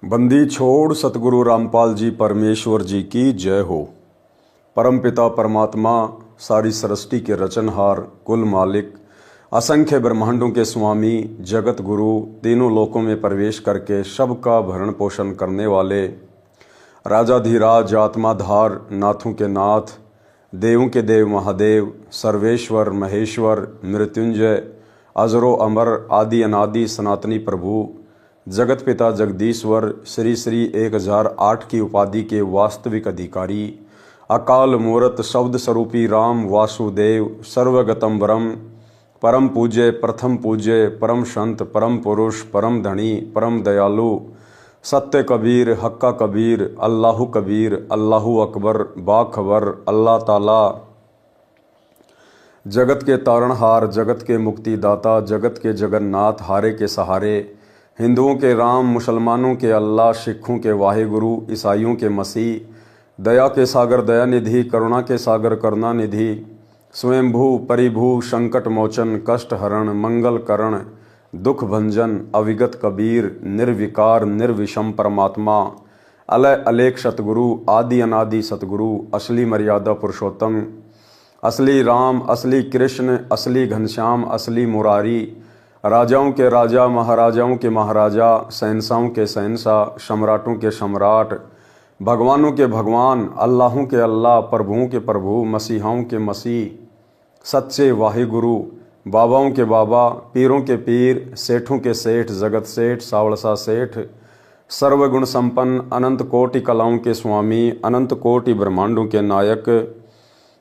बंदी छोड़ सतगुरु रामपाल जी परमेश्वर जी की जय हो। परमपिता परमात्मा सारी सृष्टि के रचनहार, कुल मालिक, असंख्य ब्रह्मांडों के स्वामी, जगत गुरु, तीनों लोकों में प्रवेश करके सबका भरण पोषण करने वाले, राजाधिराज, आत्माधार, नाथों के नाथ, देवों के देव महादेव, सर्वेश्वर महेश्वर, मृत्युंजय, अजरो अमर, आदि अनादि सनातनी प्रभु, जगत पिता जगदीश्वर, श्री श्री 1008 की उपाधि के वास्तविक अधिकारी, अकाल मूर्त शब्द स्वरूपी राम वासुदेव, सर्वगतम ब्रह्म, परम पूज्य, प्रथम पूज्य, परम संत, परम पुरुष, परम धनी, परम दयालु, सत्य कबीर, हक्का कबीर, अल्लाहु कबीर, अल्लाहु अकबर, बाखबर, अल्लाह ताला, जगत के तारणहार, जगत के मुक्तिदाता, जगत के जगन्नाथ, हारे के सहारे, हिंदुओं के राम, मुसलमानों के अल्लाह, सिखों के वाहिगुरु, ईसाइयों के मसीह, दया के सागर दया निधि, करुणा के सागर करुणा निधि, स्वयंभू परिभू, संकट मोचन, कष्ट हरण, मंगल करण, दुख भंजन, अविगत कबीर, निर्विकार निर्विषम परमात्मा, अलय अलेख सतगुरु, आदि अनादि सतगुरु, असली मर्यादा पुरुषोत्तम, असली राम, असली कृष्ण, असली घनश्याम, असली मुरारी, राजाओं के राजा, महाराजाओं के महाराजा, शहंशाहों के शहंशाह, सम्राटों के सम्राट, भगवानों के भगवान, अल्लाहों के अल्लाह, प्रभुओं के प्रभु, मसीहाओं के मसीह, सच्चे वाहिगुरु, बाबाओं के बाबा, पीरों के पीर, सेठों के सेठ, जगत सेठ, सावड़सा सेठ, सर्वगुण संपन्न, अनंत कोटि कलाओं के स्वामी, अनंत कोटि ब्रह्मांडों के नायक,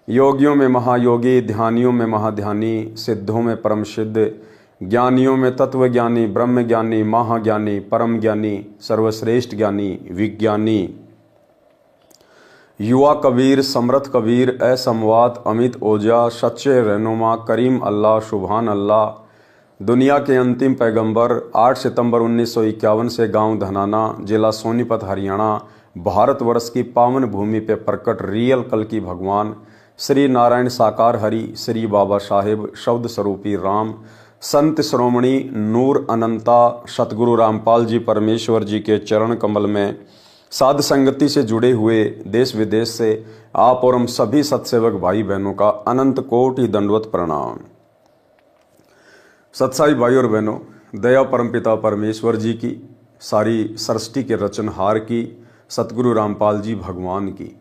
योगियों में महायोगी, ध्यानियों में महाध्यानी, सिद्धों में परम सिद्ध, ज्ञानियों में तत्व ज्ञानी, ब्रह्म ज्ञानी, महाज्ञानी, परम ज्ञानी, सर्वश्रेष्ठ ज्ञानी, विज्ञानी, युवा कबीर, समर्थ कबीर, असमवात, अमित ओजा, सच्चे रहनुमा, करीम अल्लाह, सुभान अल्लाह, दुनिया के अंतिम पैगंबर, 8 सितंबर 1951 से गांव धनाना, जिला सोनीपत, हरियाणा, भारतवर्ष की पावन भूमि पे प्रकट रियल कल की भगवान श्री नारायण साकार हरि, श्री बाबा साहेब, शब्द स्वरूपी राम, संत श्रोमणी नूर अनंता सतगुरु रामपाल जी परमेश्वर जी के चरण कमल में साध संगति से जुड़े हुए देश विदेश से आप और हम सभी सत्सेवक भाई बहनों का अनंत कोटि दंडवत प्रणाम। सत्साई भाई और बहनों, दया परमपिता परमेश्वर जी की, सारी सृष्टि के रचनहार की, सतगुरु रामपाल जी भगवान की,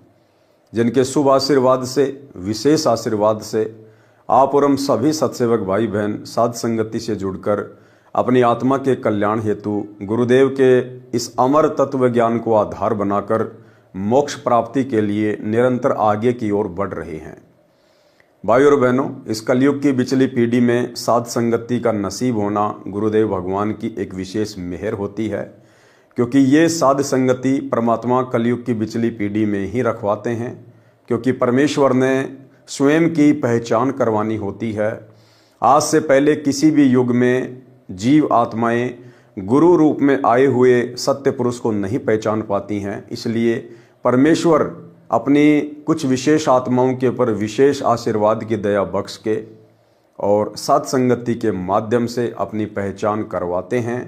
जिनके शुभ आशीर्वाद से, विशेष आशीर्वाद से आप और हम सभी सत्सेवक भाई बहन साध संगति से जुड़कर अपनी आत्मा के कल्याण हेतु गुरुदेव के इस अमर तत्व ज्ञान को आधार बनाकर मोक्ष प्राप्ति के लिए निरंतर आगे की ओर बढ़ रहे हैं। भाई और बहनों, इस कलयुग की बिचली पीढ़ी में साध संगति का नसीब होना गुरुदेव भगवान की एक विशेष मेहर होती है, क्योंकि ये साध संगति परमात्मा कलयुग की बिचली पीढ़ी में ही रखवाते हैं, क्योंकि परमेश्वर ने स्वयं की पहचान करवानी होती है। आज से पहले किसी भी युग में जीव आत्माएं गुरु रूप में आए हुए सत्य पुरुष को नहीं पहचान पाती हैं, इसलिए परमेश्वर अपनी कुछ विशेष आत्माओं के ऊपर विशेष आशीर्वाद की दया बख्श के और साध संगति के माध्यम से अपनी पहचान करवाते हैं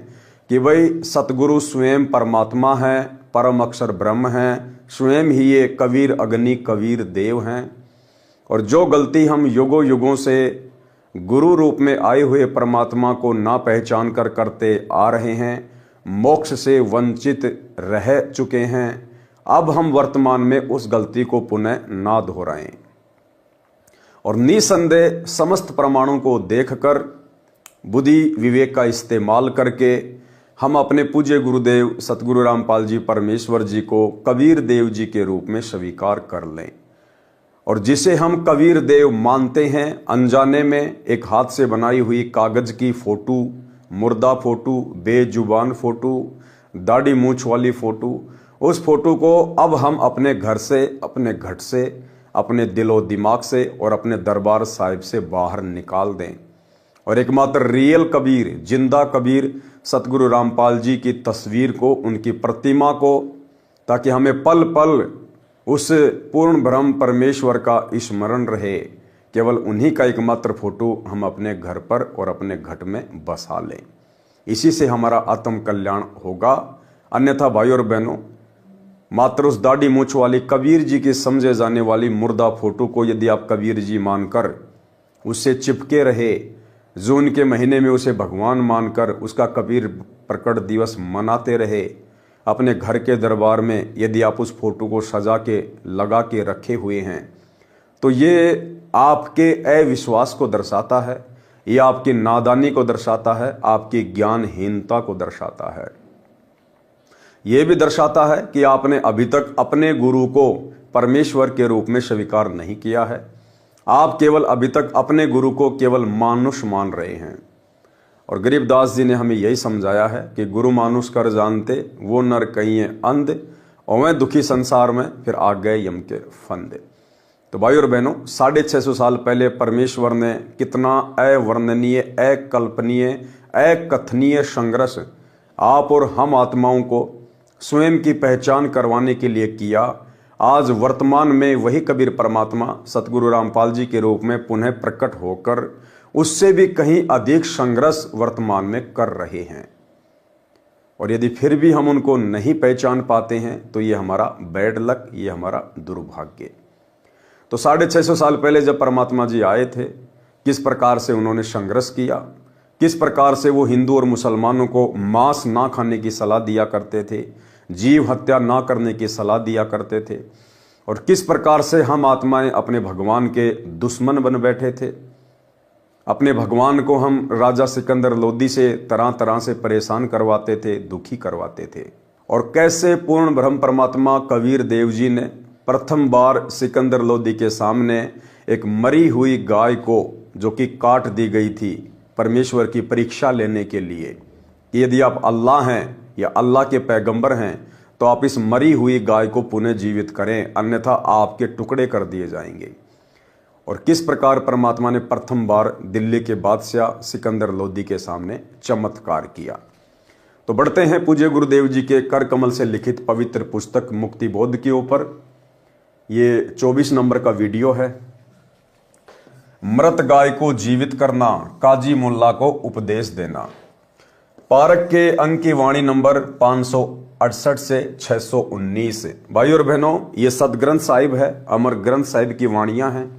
कि वही सतगुरु स्वयं परमात्मा है, परम अक्षर ब्रह्म है, स्वयं ही ये कबीर अग्नि कबीर देव हैं। और जो गलती हम युगों युगों से गुरु रूप में आए हुए परमात्मा को ना पहचान कर करते आ रहे हैं, मोक्ष से वंचित रह चुके हैं, अब हम वर्तमान में उस गलती को पुनः ना दोहराएं और निसंदेह समस्त प्रमाणों को देखकर बुद्धि विवेक का इस्तेमाल करके हम अपने पूज्य गुरुदेव सतगुरु रामपाल जी परमेश्वर जी को कबीर देव जी के रूप में स्वीकार कर लें। और जिसे हम कबीर देव मानते हैं, अनजाने में एक हाथ से बनाई हुई कागज की फोटो, मुर्दा फोटो, बेजुबान फोटो, दाढ़ी मूछ वाली फोटो, उस फोटो को अब हम अपने घर से, अपने घट से, अपने दिलो दिमाग से और अपने दरबार साहिब से बाहर निकाल दें और एकमात्र रियल कबीर, जिंदा कबीर सतगुरु रामपाल जी की तस्वीर को, उनकी प्रतिमा को, ताकि हमें पल पल उस पूर्ण ब्रह्म परमेश्वर का स्मरण रहे, केवल उन्हीं का एकमात्र फोटो हम अपने घर पर और अपने घट में बसा लें। इसी से हमारा आत्म कल्याण होगा। अन्यथा भाई और बहनों, मात्र उस दाढ़ी मूछ वाली कबीर जी की समझे जाने वाली मुर्दा फोटो को यदि आप कबीर जी मानकर उससे चिपके रहे, जून के महीने में उसे भगवान मानकर उसका कबीर प्रकट दिवस मनाते रहे, अपने घर के दरबार में यदि आप उस फोटो को सजा के लगा के रखे हुए हैं, तो ये आपके अविश्वास को दर्शाता है, ये आपकी नादानी को दर्शाता है, आपकी ज्ञानहीनता को दर्शाता है। ये भी दर्शाता है कि आपने अभी तक अपने गुरु को परमेश्वर के रूप में स्वीकार नहीं किया है। आप केवल अभी तक अपने गुरु को केवल मानुष मान रहे हैं। और गरीबदास जी ने हमें यही समझाया है कि गुरु मानुष कर जानते, वो नर कहिए अंध, और वह दुखी संसार में फिर आ गए यम के फंदे। तो भाई और बहनों, 650 साल पहले परमेश्वर ने कितना अवर्णनीय, अकल्पनीय, अकथनीय संघर्ष आप और हम आत्माओं को स्वयं की पहचान करवाने के लिए किया। आज वर्तमान में वही कबीर परमात्मा सतगुरु रामपाल जी के रूप में पुनः प्रकट होकर उससे भी कहीं अधिक संघर्ष वर्तमान में कर रहे हैं। और यदि फिर भी हम उनको नहीं पहचान पाते हैं तो ये हमारा बैड लक, ये हमारा दुर्भाग्य। तो 650 साल पहले जब परमात्मा जी आए थे, किस प्रकार से उन्होंने संघर्ष किया, किस प्रकार से वो हिंदू और मुसलमानों को मांस ना खाने की सलाह दिया करते थे, जीव हत्या ना करने की सलाह दिया करते थे, और किस प्रकार से हम आत्माएं अपने भगवान के दुश्मन बन बैठे थे। अपने भगवान को हम राजा सिकंदर लोदी से तरह तरह से परेशान करवाते थे, दुखी करवाते थे। और कैसे पूर्ण ब्रह्म परमात्मा कबीर देव जी ने प्रथम बार सिकंदर लोदी के सामने एक मरी हुई गाय को, जो कि काट दी गई थी, परमेश्वर की परीक्षा लेने के लिए कि यदि आप अल्लाह हैं या अल्लाह के पैगंबर हैं तो आप इस मरी हुई गाय को पुनः जीवित करें, अन्यथा आपके टुकड़े कर दिए जाएंगे। और किस प्रकार परमात्मा ने प्रथम बार दिल्ली के बादशाह सिकंदर लोदी के सामने चमत्कार किया। तो बढ़ते हैं पूज्य गुरुदेव जी के कर कमल से लिखित पवित्र पुस्तक मुक्ति बोध के ऊपर। ये 24 नंबर का वीडियो है। मृत गाय को जीवित करना, काजी मुल्ला को उपदेश देना। पारक के अंक की वाणी नंबर 568 से 619। भाई और बहनों, ये सदग्रंथ साहिब है, अमर ग्रंथ साहिब की वाणियां हैं।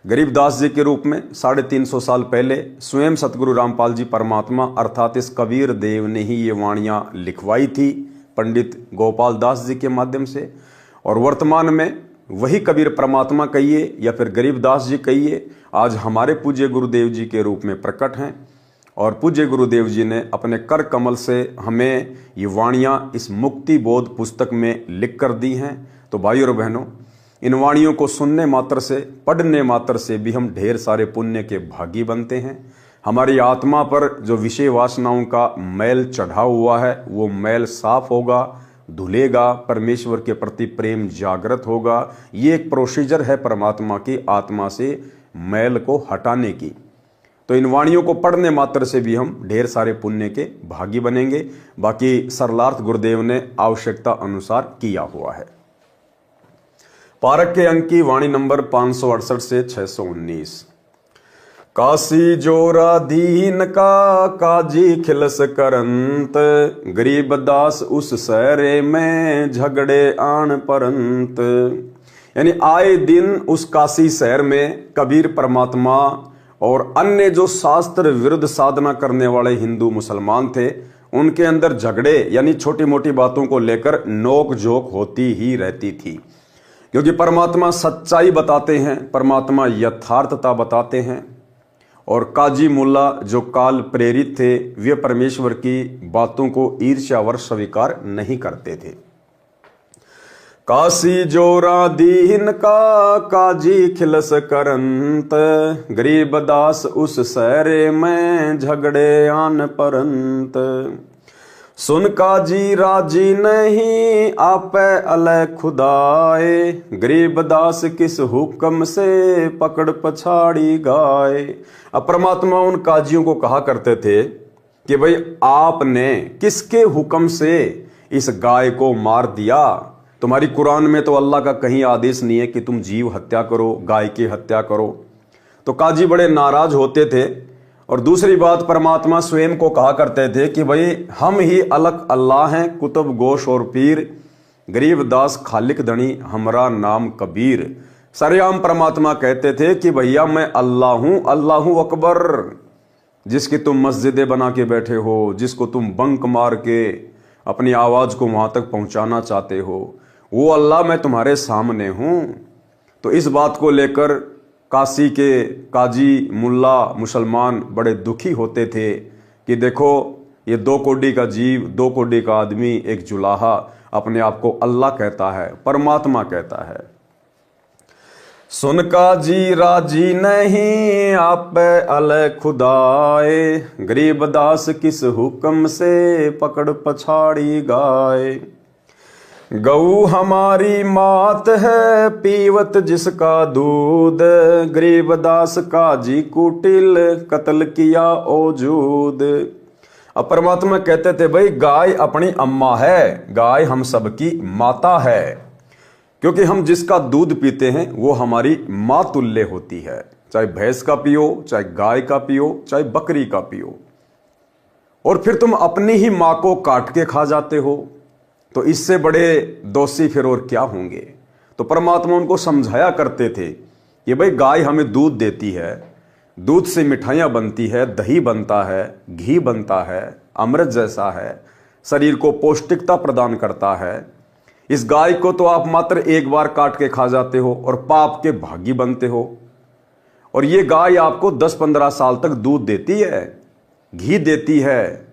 गरीबदास जी के रूप में 350 साल पहले स्वयं सतगुरु रामपाल जी परमात्मा अर्थात इस कबीर देव ने ही ये वाणियां लिखवाई थी पंडित गोपाल दास जी के माध्यम से। और वर्तमान में वही कबीर परमात्मा कहिए या फिर गरीबदास जी कहिए, आज हमारे पूज्य गुरुदेव जी के रूप में प्रकट हैं। और पूज्य गुरुदेव जी ने अपने कर कमल से हमें ये वाणियां इस मुक्ति बोध पुस्तक में लिख कर दी हैं। तो भाई और बहनों, इन वाणियों को सुनने मात्र से, पढ़ने मात्र से भी हम ढेर सारे पुण्य के भागी बनते हैं। हमारी आत्मा पर जो विषय वासनाओं का मैल चढ़ा हुआ है वो मैल साफ होगा, धुलेगा, परमेश्वर के प्रति प्रेम जागृत होगा। ये एक प्रोसीजर है परमात्मा की आत्मा से मैल को हटाने की। तो इन वाणियों को पढ़ने मात्र से भी हम ढेर सारे पुण्य के भागी बनेंगे। बाकी सरलार्थ गुरुदेव ने आवश्यकता अनुसार किया हुआ है। पारक के अंक की वाणी नंबर 568 से 619। काशी जोरा दीन का काजी खिलस करंत, गरीब दास उस सहरे में झगड़े आन परंत। यानी आए दिन उस काशी शहर में कबीर परमात्मा और अन्य जो शास्त्र विरुद्ध साधना करने वाले हिंदू मुसलमान थे, उनके अंदर झगड़े यानी छोटी मोटी बातों को लेकर नोक झोंक होती ही रहती थी। क्योंकि परमात्मा सच्चाई बताते हैं, परमात्मा यथार्थता बताते हैं। और काजी मुल्ला जो काल प्रेरित थे, वे परमेश्वर की बातों को ईर्ष्यावश स्वीकार नहीं करते थे। काशी जोरा दीन का काजी खिलस करंत, गरीब दास उस सहरे में झगड़े आन परंत। सुन काजी राजी नहीं आपे अलय खुदाए, गरीब दास किस हुक्म से पकड़ पछाड़ी गाय। अब परमात्मा उन काजियों को कहा करते थे कि भाई आपने किसके हुक्म से इस गाय को मार दिया। तुम्हारी कुरान में तो अल्लाह का कहीं आदेश नहीं है कि तुम जीव हत्या करो, गाय की हत्या करो। तो काजी बड़े नाराज होते थे और दूसरी बात, परमात्मा स्वयं को कहा करते थे कि भाई हम ही अलग अल्लाह हैं, कुतुब गोश और पीर, गरीब दास खालिक धनी, हमरा नाम कबीर। सरेआम परमात्मा कहते थे कि भैया मैं अल्लाह हूं, अल्लाह हूं अकबर। जिसकी तुम मस्जिदें बना के बैठे हो, जिसको तुम बंक मार के अपनी आवाज को वहां तक पहुंचाना चाहते हो, वो अल्लाह मैं तुम्हारे सामने हूं। तो इस बात को लेकर काशी के काजी, मुल्ला, मुसलमान बड़े दुखी होते थे कि देखो ये 2 कोड़ी का जीव, 2 कोड़ी का आदमी, एक जुलाहा अपने आप को अल्लाह कहता है, परमात्मा कहता है। सुन काजी राजी नहीं आप अल खुदाए, गरीब दास किस हुक्म से पकड़ पछाड़ी गाए। गऊ हमारी मात है पीवत जिसका दूध, गरीब दास काजी कुटिल कत्ल किया ओजूद। अब परमात्मा कहते थे भाई गाय अपनी अम्मा है, गाय हम सबकी माता है, क्योंकि हम जिसका दूध पीते हैं वो हमारी माँ तुल्य होती है। चाहे भैंस का पियो, चाहे गाय का पियो, चाहे बकरी का पियो। और फिर तुम अपनी ही माँ को काट के खा जाते हो, तो इससे बड़े दोषी फिर और क्या होंगे। तो परमात्मा उनको समझाया करते थे कि भाई गाय हमें दूध देती है, दूध से मिठाइयाँ बनती है, दही बनता है, घी बनता है, अमृत जैसा है, शरीर को पौष्टिकता प्रदान करता है। इस गाय को तो आप मात्र एक बार काट के खा जाते हो और पाप के भागी बनते हो। और ये गाय आपको 10-15 साल तक दूध देती है, घी देती है,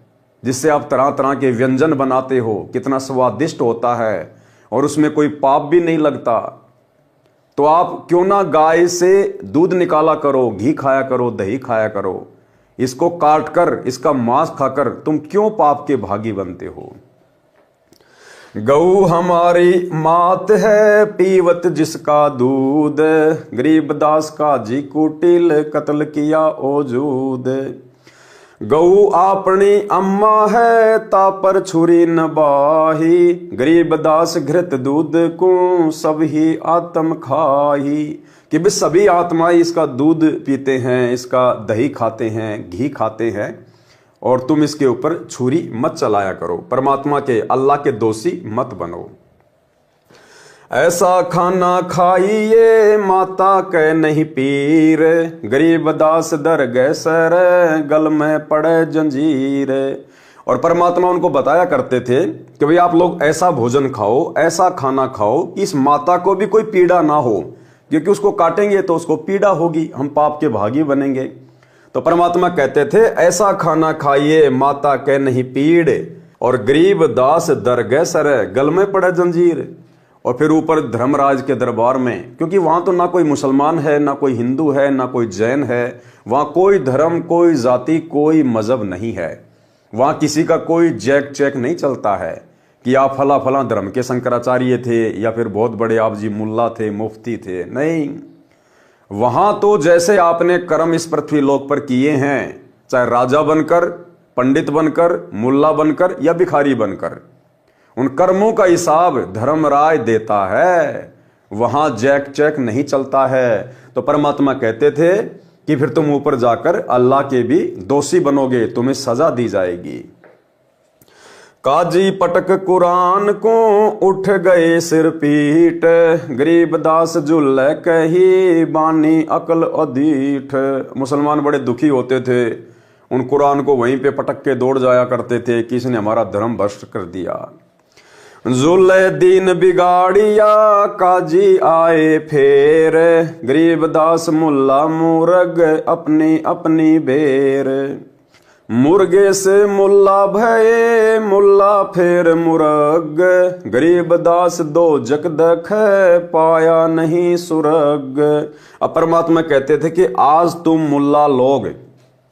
जिससे आप तरह तरह के व्यंजन बनाते हो, कितना स्वादिष्ट होता है और उसमें कोई पाप भी नहीं लगता। तो आप क्यों ना गाय से दूध निकाला करो, घी खाया करो, दही खाया करो। इसको काट कर, इसका मांस खाकर तुम क्यों पाप के भागी बनते हो। गऊ हमारी मात है पीवत जिसका दूध, गरीब दास काजी कुटिल कत्ल किया ओजूद। गऊ आपनी अम्मा है तापर छुरी न बाही, गरीब दास घृत दूध को सब ही आत्म खाही। कि भी सभी आत्माएं इसका दूध पीते हैं, इसका दही खाते हैं, घी खाते हैं, और तुम इसके ऊपर छुरी मत चलाया करो। परमात्मा के, अल्लाह के दोषी मत बनो। ऐसा खाना खाइए माता कह नहीं पीर, गरीब दास दर गए सर गल में पड़े जंजीर। और परमात्मा उनको बताया करते थे कि भाई आप लोग ऐसा भोजन खाओ, ऐसा खाना खाओ कि इस माता को भी कोई पीड़ा ना हो, क्योंकि उसको काटेंगे तो उसको पीड़ा होगी, हम पाप के भागी बनेंगे। तो परमात्मा कहते थे ऐसा खाना खाइए माता कह नहीं पीड़, और गरीब दास दर गए सर गल में पड़े जंजीर। और फिर ऊपर धर्मराज के दरबार में, क्योंकि वहां तो ना कोई मुसलमान है, ना कोई हिंदू है, ना कोई जैन है, वहां कोई धर्म, कोई जाति, कोई मजहब नहीं है। वहां किसी का कोई जैक चेक नहीं चलता है कि आप फला फला धर्म के शंकराचार्य थे या फिर बहुत बड़े आप जी मुल्ला थे, मुफ्ती थे। नहीं, वहां तो जैसे आपने कर्म इस पृथ्वी लोक पर किए हैं, चाहे राजा बनकर, पंडित बनकर, मुल्ला बनकर या भिखारी बनकर, उन कर्मों का हिसाब धर्मराज देता है। वहां जैक चेक नहीं चलता है। तो परमात्मा कहते थे कि फिर तुम ऊपर जाकर अल्लाह के भी दोषी बनोगे, तुम्हें सजा दी जाएगी। काजी पटक कुरान को उठ गए सिर पीट, गरीब दास जुल्ल कही बानी अकल अधीठ। मुसलमान बड़े दुखी होते थे, उन कुरान को वहीं पे पटक के दौड़ जाया करते थे कि इसने हमारा धर्म भ्रष्ट कर दिया। जुल्ले दीन बिगाड़िया काजी आए फेर, गरीब दास मुल्ला मुर्ग अपनी अपनी बेर। मुर्गे से मुल्ला भये मुल्ला फिर मुर्ग, गरीब दास दो जक दख पाया नहीं सुरग। अब परमात्मा कहते थे कि आज तुम मुल्ला लोग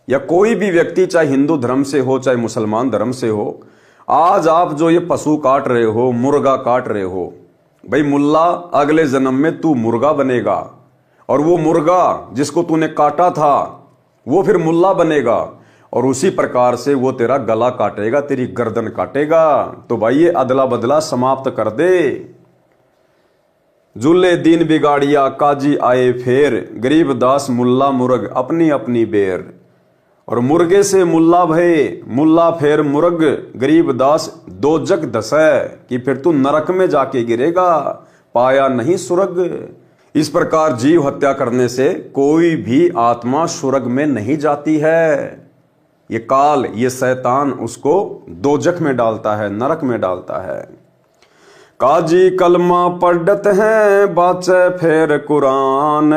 या कोई भी व्यक्ति, चाहे हिंदू धर्म से हो चाहे मुसलमान धर्म से हो, आज आप जो ये पशु काट रहे हो, मुर्गा काट रहे हो, भाई मुल्ला अगले जन्म में तू मुर्गा बनेगा, और वो मुर्गा जिसको तूने काटा था वो फिर मुल्ला बनेगा, और उसी प्रकार से वो तेरा गला काटेगा, तेरी गर्दन काटेगा। तो भाई ये अदला बदला समाप्त कर दे। जुल्ले दीन बिगाड़िया काजी आए फेर, गरीब दास मुल्ला मुर्ग अपनी अपनी बेर। और मुर्गे से मुल्ला भय, मुल्ला फेर मुर्ग, गरीबदास दो जग दसै, कि फिर तू नरक में जाके गिरेगा, पाया नहीं सुरग। इस प्रकार जीव हत्या करने से कोई भी आत्मा सुरग में नहीं जाती है। ये काल, ये शैतान उसको दोजख में डालता है, नरक में डालता है। काजी कलमा पढ़त हैं, बाचे फेर कुरान,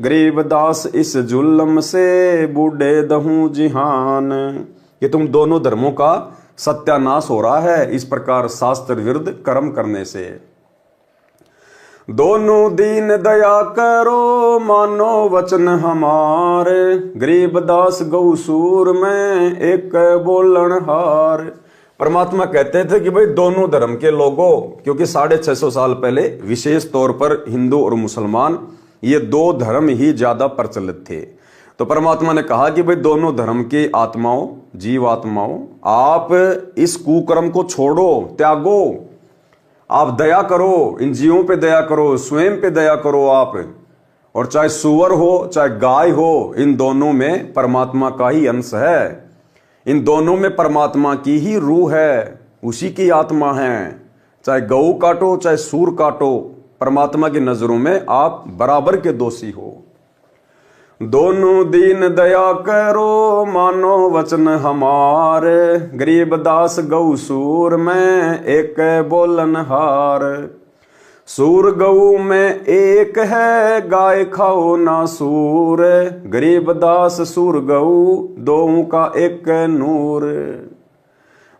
गरीबदास इस जुल्म से बूढ़े दहूं जिहान। ये तुम दोनों धर्मों का सत्यानाश हो रहा है इस प्रकार शास्त्र विरुद्ध कर्म करने से। दोनों दीन दया करो, मानो वचन हमारे, गरीबदास गौसूर में एक बोलन हार। परमात्मा कहते थे कि भाई दोनों धर्म के लोगों, क्योंकि 650 साल पहले विशेष तौर पर हिंदू और मुसलमान ये दो धर्म ही ज्यादा प्रचलित थे। तो परमात्मा ने कहा कि भाई दोनों धर्म की आत्माओं, जीव आत्माओं, आप इस कुकर्म को छोड़ो, त्यागो, आप दया करो, इन जीवों पे दया करो, स्वयं पे दया करो आप। और चाहे सुअर हो चाहे गाय हो, इन दोनों में परमात्मा का ही अंश है, इन दोनों में परमात्मा की ही रूह है, उसी की आत्मा है। चाहे गऊ काटो चाहे सूर काटो, परमात्मा की नजरों में आप बराबर के दोषी हो। दोनों दीन दया करो, मानो वचन हमारे, गरीबदास गऊ सूर में एक बोलन हार। सूर गऊ में एक है, गाय खाओ ना सूर, गरीबदास सूर गऊ दों का एक नूर।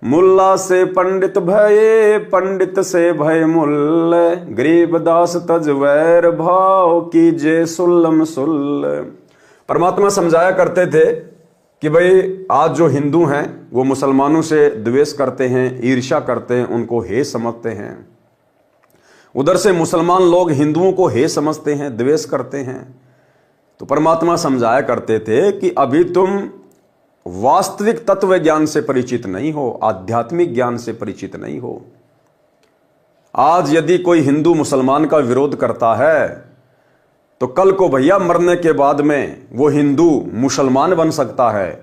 मुल्ला से पंडित भये, पंडित से भय मुल्ल, गरीबदास तज वैर भाव कीजे सुल्लम सुल्ल। परमात्मा समझाया करते थे कि भाई आज जो हिंदू हैं वो मुसलमानों से द्वेष करते हैं, ईर्ष्या करते हैं, उनको हे समझते हैं। उधर से मुसलमान लोग हिंदुओं को हे समझते हैं, द्वेष करते हैं। तो परमात्मा समझाया करते थे कि अभी तुम वास्तविक तत्व ज्ञान से परिचित नहीं हो, आध्यात्मिक ज्ञान से परिचित नहीं हो। आज यदि कोई हिंदू मुसलमान का विरोध करता है तो कल को भैया मरने के बाद में वो हिंदू मुसलमान बन सकता है,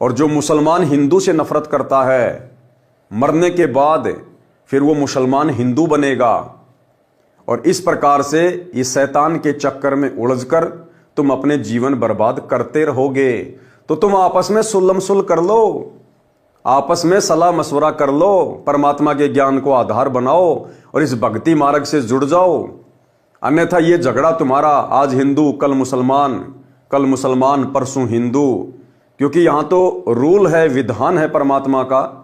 और जो मुसलमान हिंदू से नफरत करता है मरने के बाद फिर वो मुसलमान हिंदू बनेगा। और इस प्रकार से इस शैतान के चक्कर में उलझकर तुम अपने जीवन बर्बाद करते रहोगे। तो तुम आपस में सुलम सुल कर लो, आपस में सलाह मशवरा कर लो, परमात्मा के ज्ञान को आधार बनाओ और इस भक्ति मार्ग से जुड़ जाओ। अन्यथा ये झगड़ा तुम्हारा आज हिंदू कल मुसलमान परसों हिंदू, क्योंकि यहां तो रूल है, विधान है परमात्मा का।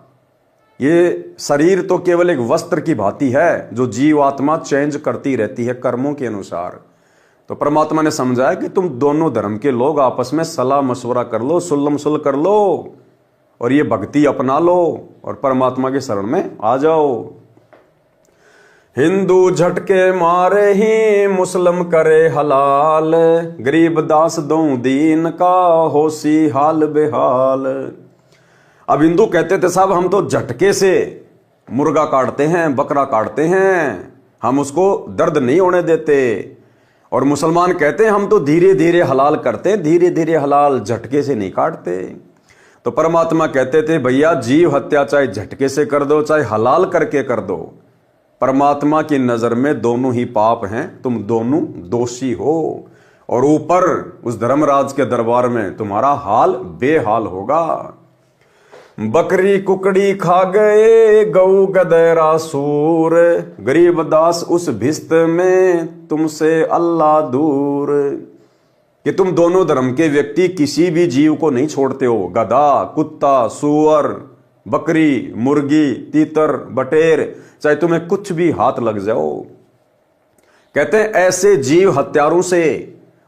ये शरीर तो केवल एक वस्त्र की भांति है जो जीव आत्मा चेंज करती रहती है कर्मों के अनुसार। तो परमात्मा ने समझाया कि तुम दोनों धर्म के लोग आपस में सलाह मशवरा कर लो, सुल्लम सुल कर लो और ये भक्ति अपना लो और परमात्मा के शरण में आ जाओ। हिंदू झटके मारे ही मुस्लिम करे हलाल, गरीबदास दो दीन का होसी हाल बेहाल। अब हिंदू कहते थे साहब हम तो झटके से मुर्गा काटते हैं, बकरा काटते हैं, हम उसको दर्द नहीं होने देते। और मुसलमान कहते हैं हम तो धीरे धीरे हलाल करते हैं, धीरे धीरे हलाल, झटके से नहीं काटते। तो परमात्मा कहते थे भैया जीव हत्या चाहे झटके से कर दो चाहे हलाल करके कर दो, परमात्मा की नजर में दोनों ही पाप हैं, तुम दोनों दोषी हो। और ऊपर उस धर्मराज के दरबार में तुम्हारा हाल बेहाल होगा। बकरी कुकड़ी खा गए गऊ गदैरा सूर, गरीबदास उस भिस्त में तुमसे अल्लाह दूर। कि तुम दोनों धर्म के व्यक्ति किसी भी जीव को नहीं छोड़ते हो, गधा, कुत्ता, सूअर, बकरी, मुर्गी, तीतर, बटेर, चाहे तुम्हें कुछ भी हाथ लग जाओ। कहते हैं ऐसे जीव हत्यारों से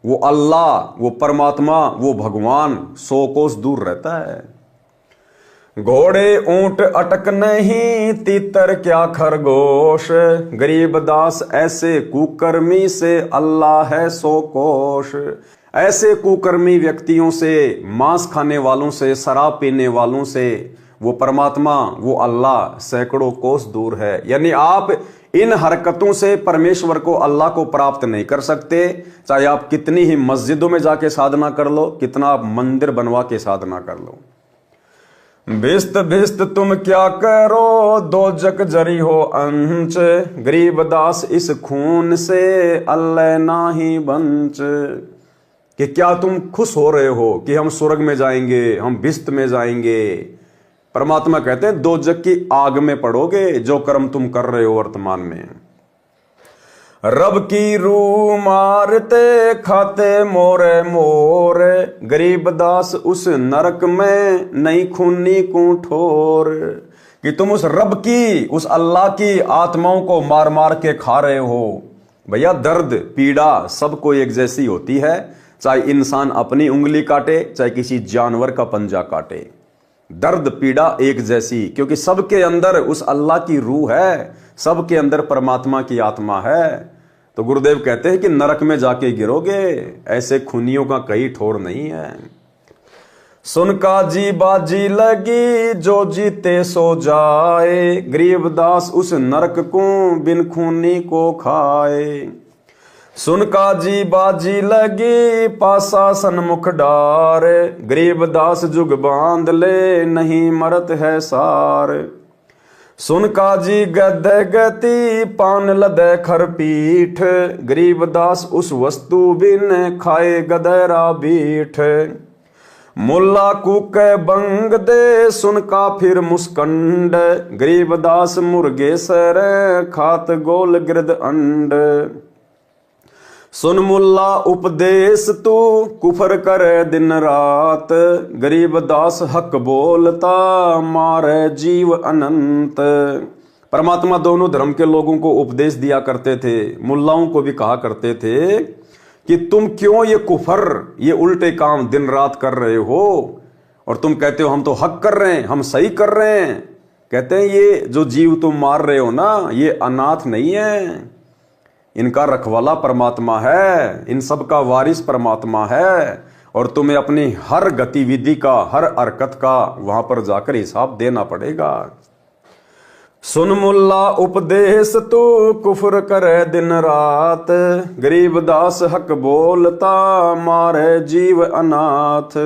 वो अल्लाह, वो परमात्मा, वो भगवान 100 कोस दूर रहता है। घोड़े ऊंट अटक नहीं, तीतर क्या खरगोश, गरीबदास ऐसे कुकर्मी से अल्लाह है 100 कोश। ऐसे कुकर्मी व्यक्तियों से, मांस खाने वालों से, शराब पीने वालों से, वो परमात्मा, वो अल्लाह सैकड़ों कोस दूर है। यानी आप इन हरकतों से परमेश्वर को, अल्लाह को प्राप्त नहीं कर सकते। चाहे आप कितनी ही मस्जिदों में जाके साधना कर लो, कितना आप मंदिर बनवा के साधना कर लो। भिस्त भिस्त तुम क्या करो, दो जग जरी हो अंच, गरीबदास इस खून से अल्लाह नाही बंच। कि क्या तुम खुश हो रहे हो कि हम स्वर्ग में जाएंगे, हम भिस्त में जाएंगे? परमात्मा कहते हैं दो जग की आग में पड़ोगे जो कर्म तुम कर रहे हो वर्तमान में। रब की रूह मारते खाते मोरे मोरे, गरीबदास उस नरक में नहीं खूनी को ठोर। कि तुम उस रब की, उस अल्लाह की आत्माओं को मार मार के खा रहे हो। भैया दर्द पीड़ा सबको एक जैसी होती है, चाहे इंसान अपनी उंगली काटे, चाहे किसी जानवर का पंजा काटे। दर्द पीड़ा एक जैसी, क्योंकि सबके अंदर उस अल्लाह की रूह है, सबके अंदर परमात्मा की आत्मा है। तो गुरुदेव कहते हैं कि नरक में जाके गिरोगे, ऐसे खूनियों का कई ठोर नहीं है। सुन का जी बाजी लगी, जो जीते सो जाए, गरीबदास उस नरक को बिन खूनी को खाए। सुन का जी बाजी लगी, पासा सन्मुख डार, गरीबदास जुग बांध ले नहीं मरत है सार। सुन का जी गद गति, पान लदे खर पीठ, गरीबदास उस वस्तु बिन खाए गदरा बीठ। मुल्ला कुके बंग दे, सुन का फिर मुस्कंड, गरीबदास मुर्गे सर खात गोल गिरद अंड। सुन मुल्ला उपदेश तू कुफर करे दिन रात, गरीबदास हक बोलता मारे जीव अनंत। परमात्मा दोनों धर्म के लोगों को उपदेश दिया करते थे, मुल्लाओं को भी कहा करते थे कि तुम क्यों ये कुफर, ये उल्टे काम दिन रात कर रहे हो, और तुम कहते हो हम तो हक कर रहे हैं, हम सही कर रहे हैं। कहते हैं ये जो जीव तुम मार रहे हो ना, ये अनाथ नहीं है, इनका रखवाला परमात्मा है, इन सब का वारिस परमात्मा है, और तुम्हें अपनी हर गतिविधि का, हर हरकत का वहां पर जाकर हिसाब देना पड़ेगा। सुन मुल्ला उपदेश तू कुफर करे दिन रात, गरीबदास हक बोलता मारे जीव अनाथ।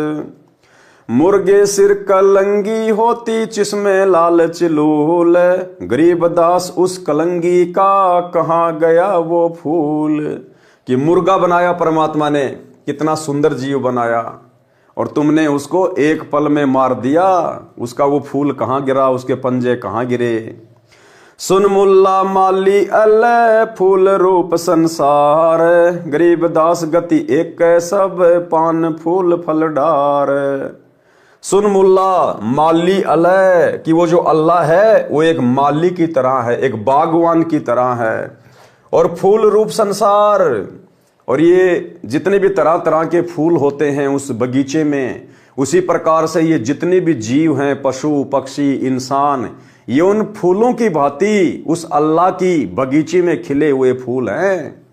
मुर्गे सिर कलंगी होती जिसमें लालच लूल, गरीबदास उस कलंगी का कहाँ गया वो फूल। कि मुर्गा बनाया परमात्मा ने, कितना सुंदर जीव बनाया, और तुमने उसको एक पल में मार दिया, उसका वो फूल कहाँ गिरा, उसके पंजे कहाँ गिरे। सुन मुल्ला माली अल्लाह फूल रूप संसार, गरीबदास गति एक सब पान फूल फल डार। सुन मुल्ला माली अलह, कि वो जो अल्लाह है वो एक माली की तरह है, एक बागवान की तरह है, और फूल रूप संसार, और ये जितने भी तरह तरह के फूल होते हैं उस बगीचे में, उसी प्रकार से ये जितने भी जीव हैं, पशु पक्षी इंसान, ये उन फूलों की भांति उस अल्लाह की बगीचे में खिले हुए फूल हैं।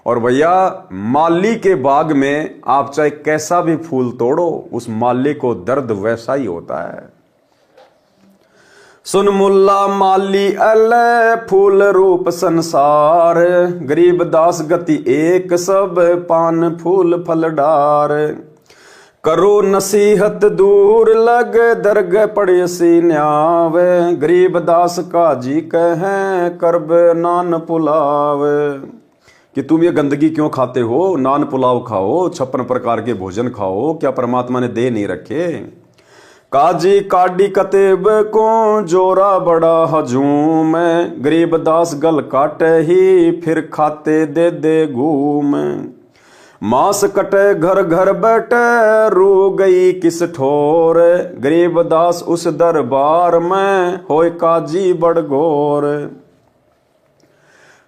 और भैया माली के बाग में आप चाहे कैसा भी फूल तोड़ो, उस माली को दर्द वैसा ही होता है। सुन मुल्ला माली अल्लाह फूल रूप संसार, गरीबदास गति एक सब पान फूल फल डार। करो नसीहत दूर लग दरग पड़े सी न्यावे, गरीबदास का जी कहे करब नान पुलावे। कि तुम ये गंदगी क्यों खाते हो, नान पुलाव खाओ, 56 प्रकार के भोजन खाओ, क्या परमात्मा ने दे नहीं रखे। काजी काडी कतेब को जोरा बड़ा हजूम, गरीबदास गल काटे ही फिर खाते दे दे घूम। मांस कटे घर घर बैठे रू गई किस ठोर, गरीबदास उस दरबार में होए काजी बड़ घोर।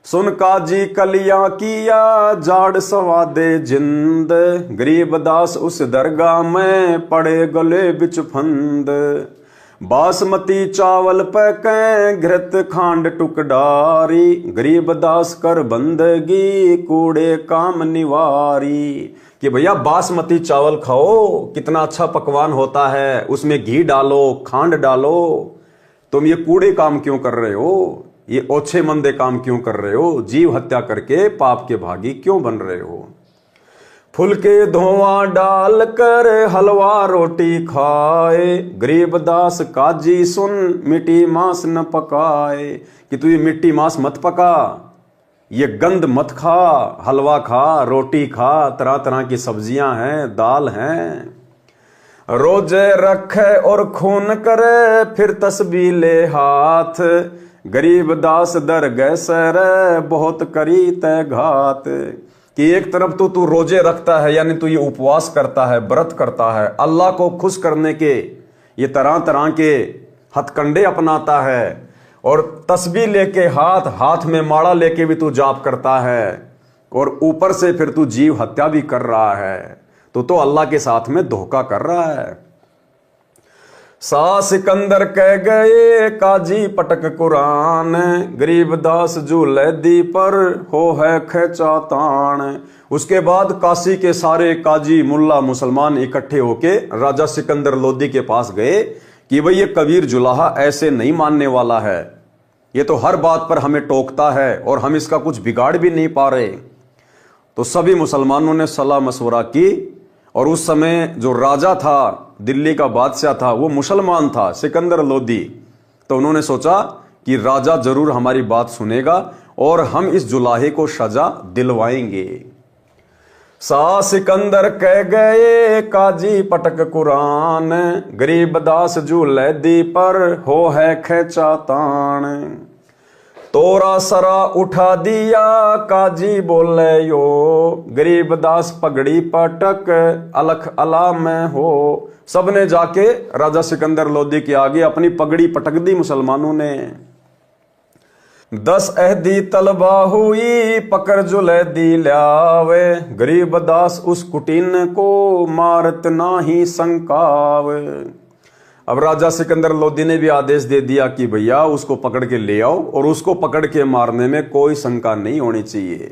सुन काजी कलिया किया जाड़ सवादे जिंद, गरीबदास उस दरगाह में पड़े गले बिच फंद। बासमती चावल पैके घृत खांड टुकडारी, गरीबदास कर बंदगी कूड़े काम निवारी। कि भैया बासमती चावल खाओ, कितना अच्छा पकवान होता है, उसमें घी डालो, खांड डालो। तुम ये कूड़े काम क्यों कर रहे हो, ये ओछे मंदे काम क्यों कर रहे हो, जीव हत्या करके पाप के भागी क्यों बन रहे हो। फुल के धुआं डाल कर हलवा रोटी खाए, गरीबदास काजी सुन मिट्टी मांस न पकाए। कि तू ये मिट्टी मांस मत पका, ये गंद मत खा, हलवा खा, रोटी खा, तरह तरह की सब्जियां हैं, दाल हैं। रोजे रखे और खून करे, फिर तस्बीह ले हाथ, गरीबदास दर गए सर बहुत करी तय घात। कि एक तरफ तो तू रोजे रखता है, यानी तू ये उपवास करता है, व्रत करता है, अल्लाह को खुश करने के ये तरह तरह के हथकंडे अपनाता है, और तस्बीह लेके हाथ में माड़ा लेके भी तू जाप करता है, और ऊपर से फिर तू जीव हत्या भी कर रहा है। तो अल्लाह के साथ में धोखा कर रहा है। सा सिकंदर कह गए काजी पटक कुरान, गरीबदास झूले दी पर हो है खेचा तान। उसके बाद काशी के सारे काजी मुल्ला मुसलमान इकट्ठे होके राजा सिकंदर लोदी के पास गए कि भाई ये कबीर जुलाहा ऐसे नहीं मानने वाला है, ये तो हर बात पर हमें टोकता है और हम इसका कुछ बिगाड़ भी नहीं पा रहे। तो सभी मुसलमानों ने सलाह मशवरा की, और उस समय जो राजा था, दिल्ली का बादशाह था, वो मुसलमान था, सिकंदर लोदी। तो उन्होंने सोचा कि राजा जरूर हमारी बात सुनेगा और हम इस जुलाहे को सजा दिलवाएंगे। सा सिकंदर कह गए काजी पटक कुरान, गरीबदास झूले दी पर हो है खेचा तान। तोरा सरा उठा दिया काजी बोले यो, गरीबदास पगड़ी पटक अलख अला में हो। सबने जाके राजा सिकंदर लोदी के आगे अपनी पगड़ी पटक दी मुसलमानों ने। 10 अहदी तलबा हुई पकड़ जुलैदी ल्यावे, गरीबदास उस कुटीन को मारत नाही संकावे। अब राजा सिकंदर लोदी ने भी आदेश दे दिया कि भैया उसको पकड़ के ले आओ, और उसको पकड़ के मारने में कोई शंका नहीं होनी चाहिए।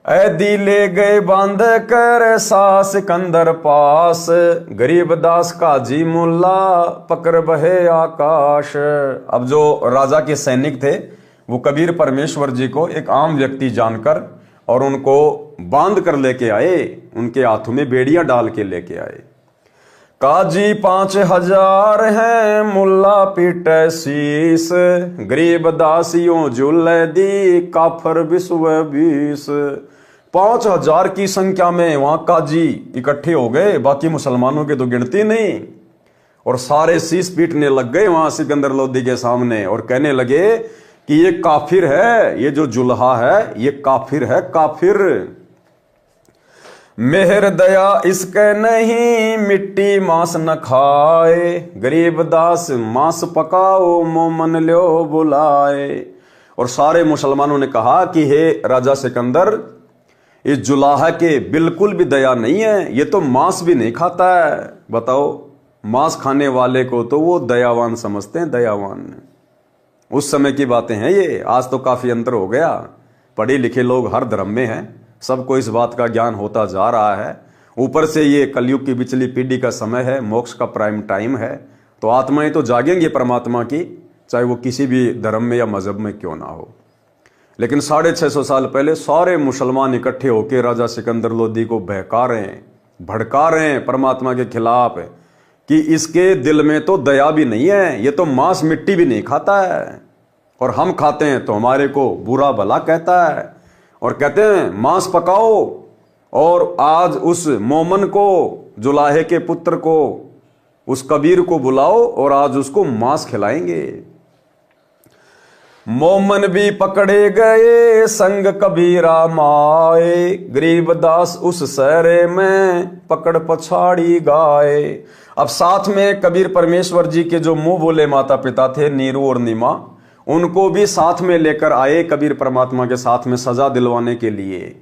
ऐदी ले गए बांध कर सा सिकंदर पास, गरीबदास काजी मुल्ला पकड़ बहे आकाश। अब जो राजा के सैनिक थे वो कबीर परमेश्वर जी को एक आम व्यक्ति जानकर और उनको बांध कर लेके आए, उनके हाथों में बेड़ियां डाल के लेके आए। काजी 5000 हैं मुल्ला पीटे शीस, गरीबदास यूं झूले दी काफर विश्व 20। 5000 की संख्या में वहां काजी इकट्ठे हो गए, बाकी मुसलमानों की तो गिनती नहीं, और सारे शीस पीटने लग गए वहां सिकंदर लोदी के सामने, और कहने लगे कि ये काफिर है, ये जो जुल्हा है ये काफिर है, काफिर। मेहर दया इसके नहीं मिट्टी मांस न खाए, गरीबदास मांस पकाओ मोमन लो बुलाए। और सारे मुसलमानों ने कहा कि हे राजा सिकंदर, इस जुलाहा के बिल्कुल भी दया नहीं है, ये तो मांस भी नहीं खाता है। बताओ, मांस खाने वाले को तो वो दयावान समझते हैं, दयावान। उस समय की बातें हैं ये, आज तो काफी अंतर हो गया। पढ़े लिखे लोग हर धर्म में हैं, सबको इस बात का ज्ञान होता जा रहा है। ऊपर से ये कलयुग की पिछली पीढ़ी का समय है, मोक्ष का प्राइम टाइम है, तो आत्माएं तो जागेंगी परमात्मा की, चाहे वो किसी भी धर्म में या मजहब में क्यों ना हो। लेकिन 650 साल पहले सारे मुसलमान इकट्ठे होकर राजा सिकंदर लोदी को बहका रहे हैं, भड़का रहे हैं परमात्मा के खिलाफ कि इसके दिल में तो दया भी नहीं है, ये तो मांस मिट्टी भी नहीं खाता है, और हम खाते हैं तो हमारे को बुरा भला कहता है, और कहते हैं मांस पकाओ, और आज उस मोमन को, जुलाहे के पुत्र को, उस कबीर को बुलाओ और आज उसको मांस खिलाएंगे। मोमन भी पकड़े गए संग कबीरा माए, गरीबदास उस सहरे में पकड़ पछाड़ी गाए। अब साथ में कबीर परमेश्वर जी के जो मुंह बोले माता पिता थे, नीरू और नीमा, उनको भी साथ में लेकर आए कबीर परमात्मा के साथ में सजा दिलवाने के लिए,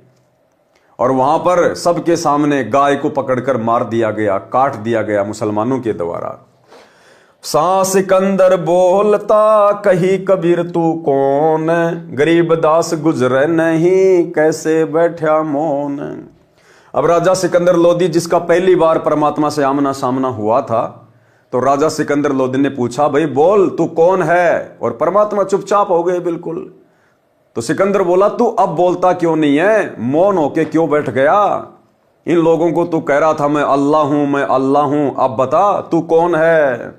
और वहां पर सबके सामने गाय को पकड़कर मार दिया गया, काट दिया गया मुसलमानों के द्वारा। सा सिकंदर बोलता कही कबीर तू कौन, गरीबदास गुजरे नहीं कैसे बैठा मौन। अब राजा सिकंदर लोदी, जिसका पहली बार परमात्मा से आमना सामना हुआ था, तो राजा सिकंदर लोदी ने पूछा, भाई बोल तू कौन है? और परमात्मा चुपचाप हो गए बिल्कुल। तो सिकंदर बोला, तू अब बोलता क्यों नहीं है? मौन होके क्यों बैठ गया? इन लोगों को तू कह रहा था मैं अल्लाह हूं, मैं अल्लाह हूं, अब बता तू कौन है?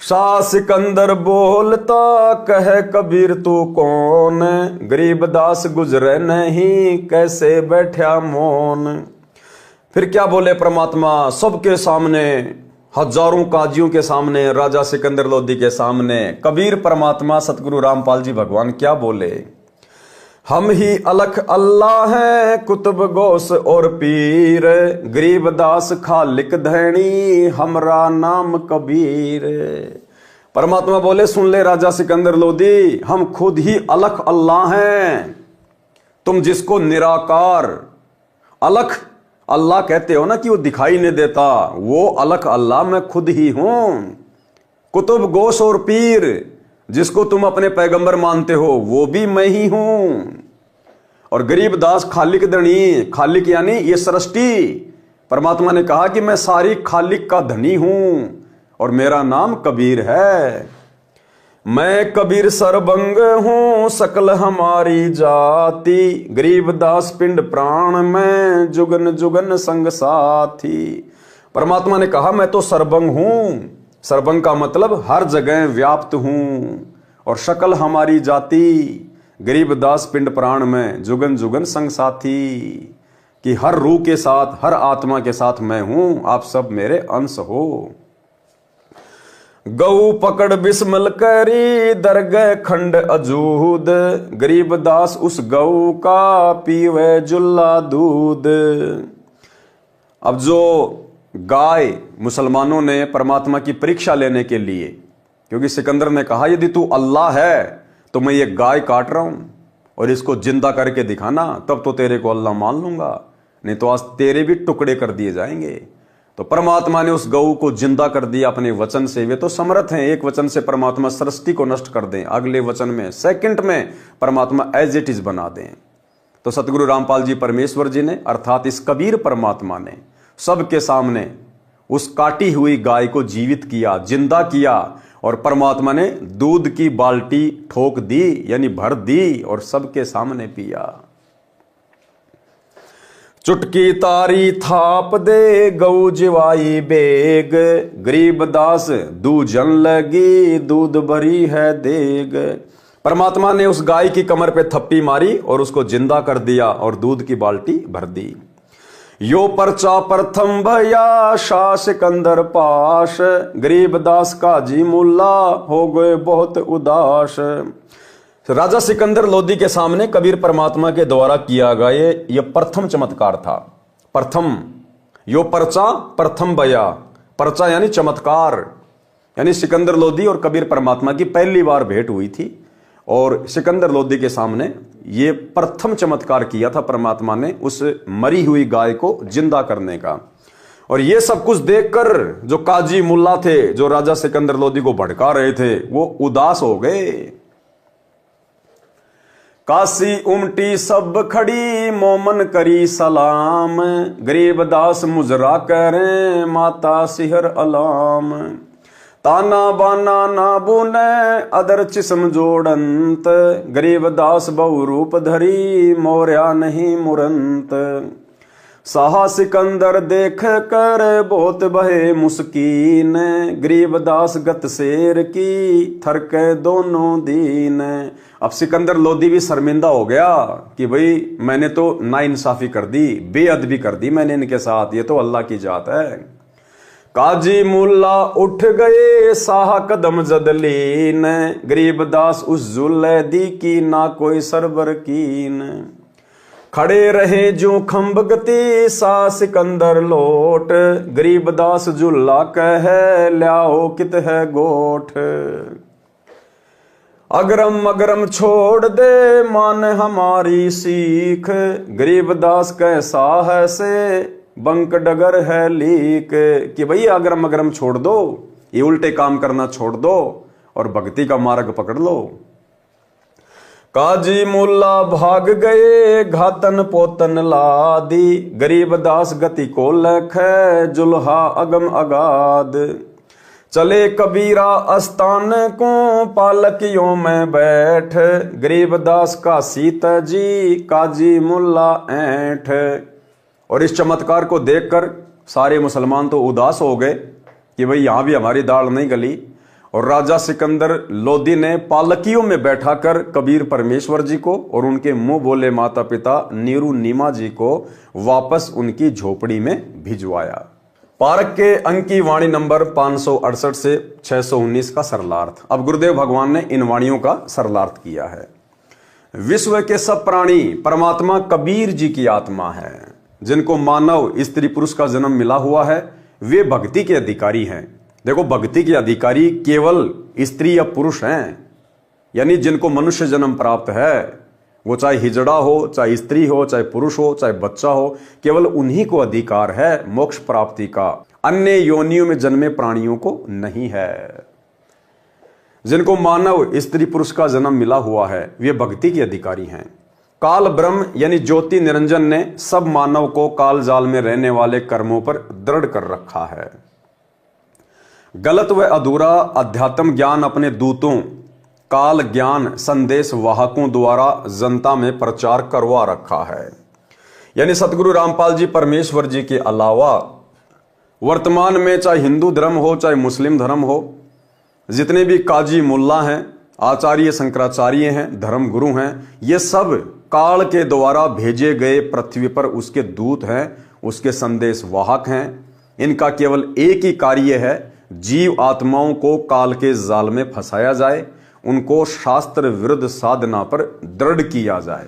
शाह सिकंदर बोलता, कहे कबीर तू कौन? गरीबदास गुजरे नहीं, कैसे बैठा मौन। फिर क्या बोले परमात्मा? सबके सामने, हजारों काजियों के सामने, राजा सिकंदर लोदी के सामने कबीर परमात्मा सतगुरु रामपाल जी भगवान क्या बोले? हम ही अलख अल्लाह हैं, कुतुब गौस और पीर, गरीबदास खालिक धैनी, हमरा नाम कबीर। परमात्मा बोले, सुन ले राजा सिकंदर लोदी, हम खुद ही अलख अल्लाह हैं। तुम जिसको निराकार अलख अल्लाह कहते हो ना, कि वो दिखाई नहीं देता, वो अलख अल्लाह मैं खुद ही हूं। कुतुब गौस और पीर, जिसको तुम अपने पैगंबर मानते हो, वो भी मैं ही हूं। और गरीबदास खालिक धनी, खालिक यानी ये सृष्टि। परमात्मा ने कहा कि मैं सारी खालिक का धनी हूं और मेरा नाम कबीर है। मैं कबीर सरबंग हूं, सकल हमारी जाति, गरीबदास पिंड प्राण में, जुगन जुगन संग साथी। परमात्मा ने कहा मैं तो सरबंग हूं। सरबंग का मतलब हर जगह व्याप्त हूं। और शकल हमारी जाति, गरीबदास पिंड प्राण में, जुगन जुगन संग साथी, कि हर रूह के साथ, हर आत्मा के साथ मैं हूं, आप सब मेरे अंश हो। गऊ पकड़ बिस्मल करी, दरगह खंड अजूद, गरीबदास उस गऊ का पीवे जुल्ला दूध। अब जो गाय मुसलमानों ने परमात्मा की परीक्षा लेने के लिए, क्योंकि सिकंदर ने कहा यदि तू अल्लाह है तो मैं ये गाय काट रहा हूं और इसको जिंदा करके दिखाना, तब तो तेरे को अल्लाह मान लूंगा, नहीं तो आज तेरे भी टुकड़े कर दिए जाएंगे। तो परमात्मा ने उस गऊ को जिंदा कर दिया अपने वचन से। वे तो समर्थ हैं, एक वचन से परमात्मा सृष्टि को नष्ट कर दें, अगले वचन में सेकंड में परमात्मा एज इट इज बना दें। तो सतगुरु रामपाल जी परमेश्वर जी ने, अर्थात इस कबीर परमात्मा ने, सबके सामने उस काटी हुई गाय को जीवित किया, जिंदा किया, और परमात्मा ने दूध की बाल्टी ठोक दी, यानी भर दी, और सबके सामने पिया। चुटकी तारी थाप दे, गऊ जिवाई बेग, गरीबदास दूजन लगी, दूध भरी है देग। परमात्मा ने उस गाय की कमर पे थप्पी मारी और उसको जिंदा कर दिया और दूध की बाल्टी भर दी। यो पर्चा प्रथम भया, शाह सिकंदर पाश, गरीबदास काजी मुल्ला हो गए बहुत उदास। राजा सिकंदर लोदी के सामने कबीर परमात्मा के द्वारा किया गया ये प्रथम चमत्कार था। प्रथम, यो पर्चा प्रथम भया, पर्चा यानी चमत्कार, यानी सिकंदर लोदी और कबीर परमात्मा की पहली बार भेंट हुई थी और सिकंदर लोदी के सामने ये प्रथम चमत्कार किया था परमात्मा ने, उस मरी हुई गाय को जिंदा करने का। और ये सब कुछ देखकर जो काजी मुल्ला थे, जो राजा सिकंदर लोदी को भड़का रहे थे, वो उदास हो गए। काशी उमटी सब खड़ी, मोमन करी सलाम, गरीबदास मुजरा करें, माता सिहर अलाम। ताना बाना ना बुने, अदर चिस्म जोड़ंत, गरीबदास बहु रूप धरी, मोर्या नहीं मुरंत। साहा सिकंदर देख कर बहुत बहे मुस्कीन, गरीबदास गत शेर की, थरके दोनों दीन। अब सिकंदर लोदी भी शर्मिंदा हो गया कि भाई मैंने तो नाइंसाफी कर दी, बेअदबी कर दी मैंने इनके साथ, ये तो अल्लाह की जात है। काजी मुल्ला उठ गए, साहा कदम जदलीन, गरीबदास उस जुल्ले दी की, ना कोई सरबर कीन। खड़े रहे जो खंब गति, सा सिकंदर लोट, गरीबदास जुल्ला कहे, ल्याओ कित है गोठ। अगरम अगरम छोड़ दे, मान हमारी सीख, गरीबदास कैसा है से, बंक डगर है लीक। कि भाई अगरम अगरम छोड़ दो, ये उल्टे काम करना छोड़ दो और भक्ति का मार्ग पकड़ लो। काजी मुल्ला भाग गए घातन पोतन लादी, गरीबदास गति को लख जुल्हा अगम अगाध। चले कबीरा अस्तान को पालकियों में बैठ, गरीबदास का सीता जी काजी मुल्ला ऐठ। और इस चमत्कार को देखकर सारे मुसलमान तो उदास हो गए कि भाई यहां भी हमारी दाल नहीं गली। और राजा सिकंदर लोदी ने पालकियों में बैठाकर कबीर परमेश्वर जी को और उनके मुंह बोले माता पिता नीरू नीमा जी को वापस उनकी झोपड़ी में भिजवाया। पारक के अंक की वाणी नंबर 568 से 619 का सरलार्थ। अब गुरुदेव भगवान ने इन वाणियों का सरलार्थ किया है। विश्व के सब प्राणी परमात्मा कबीर जी की आत्मा है। जिनको मानव स्त्री पुरुष का जन्म मिला हुआ है वे भक्ति के अधिकारी हैं। देखो, भक्ति के अधिकारी केवल स्त्री या पुरुष हैं, यानी जिनको मनुष्य जन्म प्राप्त है, वो चाहे हिजड़ा हो, चाहे स्त्री हो, चाहे पुरुष हो, चाहे बच्चा हो, केवल उन्हीं को अधिकार है मोक्ष प्राप्ति का। अन्य योनियों में जन्मे प्राणियों को नहीं है। जिनको मानव स्त्री पुरुष का जन्म मिला हुआ है वे भक्ति के अधिकारी हैं। काल ब्रह्म यानी ज्योति निरंजन ने सब मानव को काल जाल में रहने वाले कर्मों पर दृढ़ कर रखा है। गलत व अधूरा अध्यात्म ज्ञान अपने दूतों काल ज्ञान संदेश वाहकों द्वारा जनता में प्रचार करवा रखा है। यानी सतगुरु रामपाल जी परमेश्वर जी के अलावा वर्तमान में चाहे हिंदू धर्म हो चाहे मुस्लिम धर्म हो, जितने भी काजी मुल्ला हैं, आचार्य शंकराचार्य हैं, धर्म गुरु हैं, ये सब काल के द्वारा भेजे गए पृथ्वी पर उसके दूत हैं, उसके संदेश वाहक हैं। इनका केवल एक ही कार्य है, जीव आत्माओं को काल के जाल में फंसाया जाए, उनको शास्त्र विरुद्ध साधना पर दृढ़ किया जाए।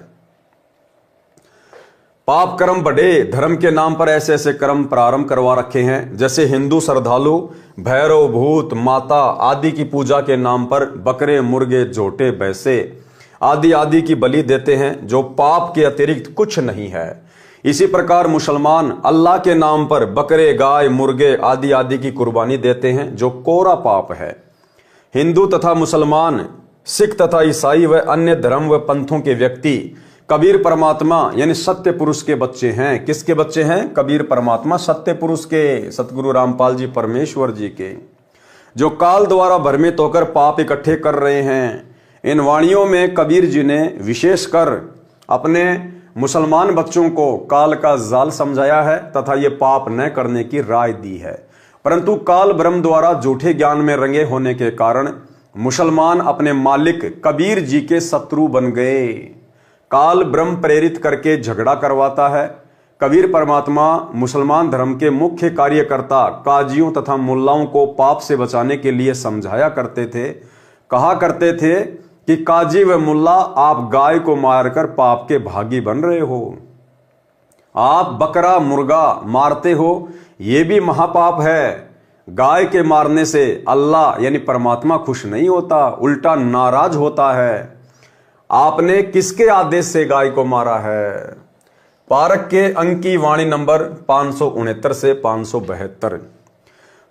पाप कर्म बढ़े, धर्म के नाम पर ऐसे ऐसे कर्म प्रारंभ करवा रखे हैं। जैसे हिंदू श्रद्धालु भैरव भूत माता आदि की पूजा के नाम पर बकरे मुर्गे जोटे भैंसे आदि आदि की बलि देते हैं, जो पाप के अतिरिक्त कुछ नहीं है। इसी प्रकार मुसलमान अल्लाह के नाम पर बकरे गाय मुर्गे आदि आदि की कुर्बानी देते हैं, जो कोरा पाप है। हिंदू तथा मुसलमान सिख तथा ईसाई व अन्य धर्म व पंथों के व्यक्ति कबीर परमात्मा यानी सत्य पुरुष के बच्चे हैं। किसके बच्चे हैं? कबीर परमात्मा सत्य पुरुष के, सतगुरु रामपाल जी परमेश्वर जी के, जो काल द्वारा भ्रमित होकर पाप इकट्ठे कर रहे हैं। इन वाणियों में कबीर जी ने विशेषकर अपने मुसलमान बच्चों को काल का जाल समझाया है तथा ये पाप न करने की राय दी है। परंतु काल ब्रह्म द्वारा झूठे ज्ञान में रंगे होने के कारण मुसलमान अपने मालिक कबीर जी के शत्रु बन गए। काल ब्रह्म प्रेरित करके झगड़ा करवाता है। कबीर परमात्मा मुसलमान धर्म के मुख्य कार्यकर्ता काजियों तथा मुल्लाओं को पाप से बचाने के लिए समझाया करते थे। कहा करते थे कि काजी व मुल्ला आप गाय को मारकर पाप के भागी बन रहे हो, आप बकरा मुर्गा मारते हो, यह भी महापाप है। गाय के मारने से अल्लाह यानी परमात्मा खुश नहीं होता, उल्टा नाराज होता है। आपने किसके आदेश से गाय को मारा है? पारक के अंक की वाणी नंबर 569 से 572।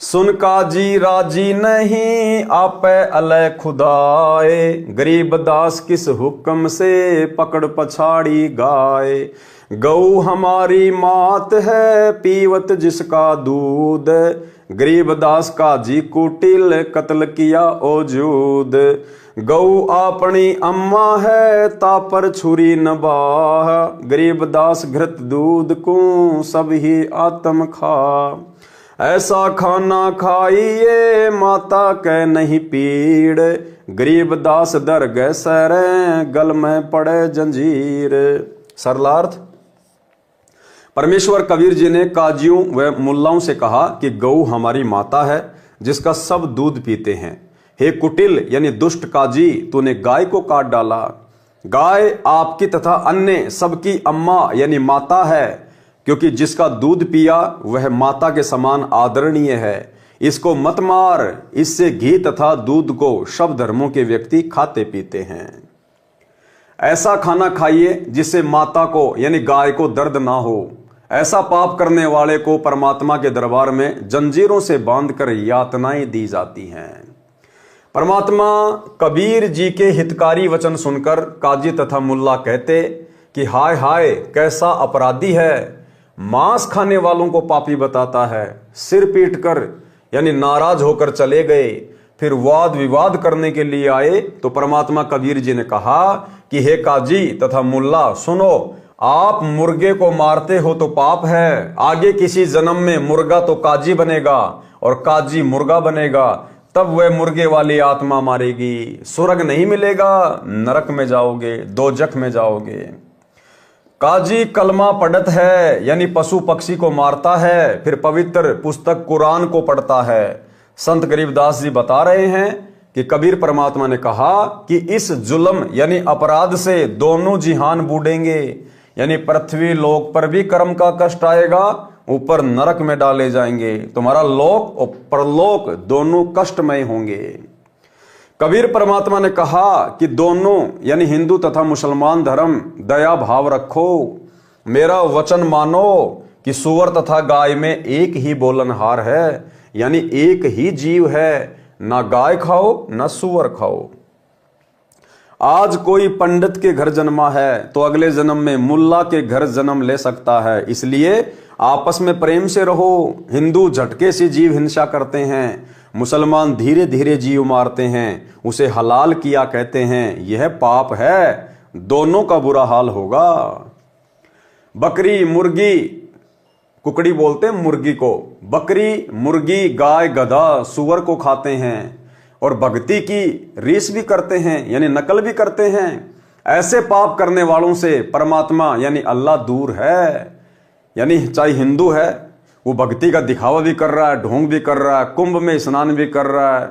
सुन काजी राजी नहीं आपे अलय खुदाए, गरीब दास किस हुक्म से पकड़ पछाड़ी गाय। गऊ हमारी मात है पीवत जिसका दूध, गरीब दास काजी कुटिल कत्ल किया ओजूद। गऊ अपनी अम्मा है तापर छुरी नबाह, गरीब दास घृत दूध को सब ही आत्म खा। ऐसा खाना खाइए माता कै नहीं पीड़, गरीब दास दर गए सरे गल में पड़े जंजीर। सरलार्थ। परमेश्वर कबीर जी ने काजियों व मुल्लाओं से कहा कि गऊ हमारी माता है जिसका सब दूध पीते हैं। हे कुटिल यानी दुष्ट काजी, तूने गाय को काट डाला। गाय आपकी तथा अन्य सबकी अम्मा यानी माता है, क्योंकि जिसका दूध पिया वह माता के समान आदरणीय है। इसको मत मार, इससे घी तथा दूध को सब धर्मों के व्यक्ति खाते पीते हैं। ऐसा खाना खाइए जिससे माता को यानी गाय को दर्द ना हो। ऐसा पाप करने वाले को परमात्मा के दरबार में जंजीरों से बांधकर यातनाएं दी जाती हैं। परमात्मा कबीर जी के हितकारी वचन सुनकर काजी तथा मुल्ला कहते कि हाय हाय कैसा अपराधी है, मांस खाने वालों को पापी बताता है। सिर पीट कर यानी नाराज होकर चले गए। फिर वाद विवाद करने के लिए आए तो परमात्मा कबीर जी ने कहा कि हे काजी तथा मुल्ला सुनो, आप मुर्गे को मारते हो तो पाप है, आगे किसी जन्म में मुर्गा तो काजी बनेगा और काजी मुर्गा बनेगा, तब वह मुर्गे वाली आत्मा मारेगी, स्वर्ग नहीं मिलेगा, नरक में जाओगे, दोजख में जाओगे। काजी कलमा पढ़त है यानी पशु पक्षी को मारता है, फिर पवित्र पुस्तक कुरान को पढ़ता है। संत गरीबदास जी बता रहे हैं कि कबीर परमात्मा ने कहा कि इस जुल्म यानी अपराध से दोनों जिहान बूढ़ेंगे, यानी पृथ्वी लोक पर भी कर्म का कष्ट आएगा, ऊपर नरक में डाले जाएंगे, तुम्हारा लोक और परलोक दोनों कष्टमय होंगे। कबीर परमात्मा ने कहा कि दोनों यानी हिंदू तथा मुसलमान धर्म दया भाव रखो, मेरा वचन मानो कि सुअर तथा गाय में एक ही बोलनहार है, यानी एक ही जीव है, ना गाय खाओ ना सुअर खाओ। आज कोई पंडित के घर जन्मा है तो अगले जन्म में मुल्ला के घर जन्म ले सकता है, इसलिए आपस में प्रेम से रहो। हिंदू झटके से जीव हिंसा करते हैं, मुसलमान धीरे धीरे जीव मारते हैं, उसे हलाल किया कहते हैं, यह पाप है, दोनों का बुरा हाल होगा। बकरी मुर्गी, कुकड़ी बोलते हैं मुर्गी को, बकरी मुर्गी गाय गधा सुअर को खाते हैं और भक्ति की रीस भी करते हैं यानी नकल भी करते हैं। ऐसे पाप करने वालों से परमात्मा यानी अल्लाह दूर है। यानी चाहे हिंदू है वो भक्ति का दिखावा भी कर रहा है, ढोंग भी कर रहा है, कुंभ में स्नान भी कर रहा है,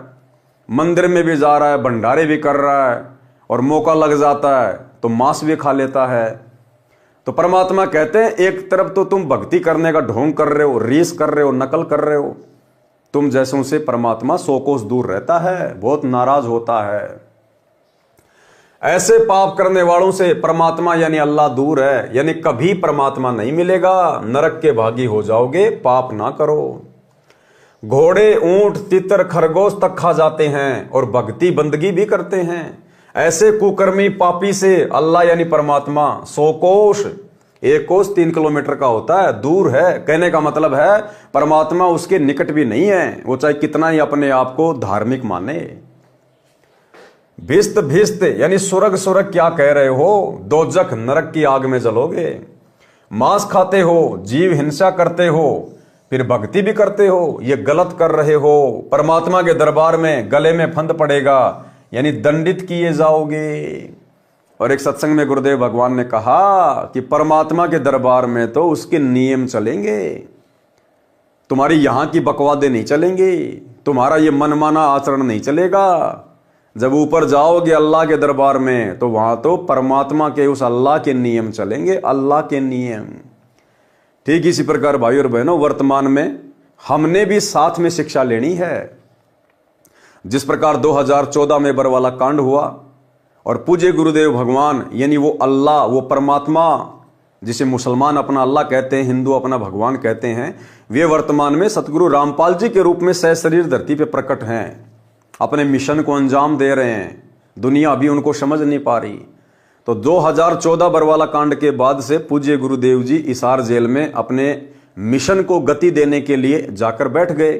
मंदिर में भी जा रहा है, भंडारे भी कर रहा है, और मौका लग जाता है तो मांस भी खा लेता है। तो परमात्मा कहते हैं एक तरफ तो तुम भक्ति करने का ढोंग कर रहे हो, रीस कर रहे हो, नकल कर रहे हो, तुम जैसों से परमात्मा 100 कोस दूर रहता है, बहुत नाराज होता है। ऐसे पाप करने वालों से परमात्मा यानी अल्लाह दूर है, यानी कभी परमात्मा नहीं मिलेगा, नरक के भागी हो जाओगे, पाप ना करो। घोड़े ऊंट तितर खरगोश तक खा जाते हैं और भक्ति बंदगी भी करते हैं। ऐसे कुकर्मी पापी से अल्लाह यानी परमात्मा 100 कोस, 1 कोस 3 किलोमीटर का होता है, दूर है। कहने का मतलब है परमात्मा उसके निकट भी नहीं है, वो चाहे कितना ही अपने आप को धार्मिक माने। भिस्त भिस्त यानी स्वर्ग स्वर्ग क्या कह रहे हो, दोजख नरक की आग में जलोगे। मांस खाते हो, जीव हिंसा करते हो, फिर भक्ति भी करते हो, ये गलत कर रहे हो। परमात्मा के दरबार में गले में फंद पड़ेगा, यानी दंडित किए जाओगे। और एक सत्संग में गुरुदेव भगवान ने कहा कि परमात्मा के दरबार में तो उसके नियम चलेंगे, तुम्हारी यहां की बकवादे नहीं चलेंगी, तुम्हारा ये मनमाना आचरण नहीं चलेगा। जब ऊपर जाओगे अल्लाह के दरबार में तो वहां तो परमात्मा के उस अल्लाह के नियम चलेंगे, अल्लाह के नियम। ठीक इसी प्रकार भाई और बहनों, वर्तमान में हमने भी साथ में शिक्षा लेनी है। जिस प्रकार 2014 में बरवाला कांड हुआ और पूज्य गुरुदेव भगवान यानी वो अल्लाह, वो परमात्मा जिसे मुसलमान अपना अल्लाह कहते हैं, हिंदू अपना भगवान कहते हैं, वे वर्तमान में सतगुरु रामपाल जी के रूप में सहशरीर धरती पे प्रकट हैं, अपने मिशन को अंजाम दे रहे हैं। दुनिया अभी उनको समझ नहीं पा रही। तो 2014 बरवाला कांड के बाद से पूज्य गुरुदेव जी हिसार जेल में अपने मिशन को गति देने के लिए जाकर बैठ गए।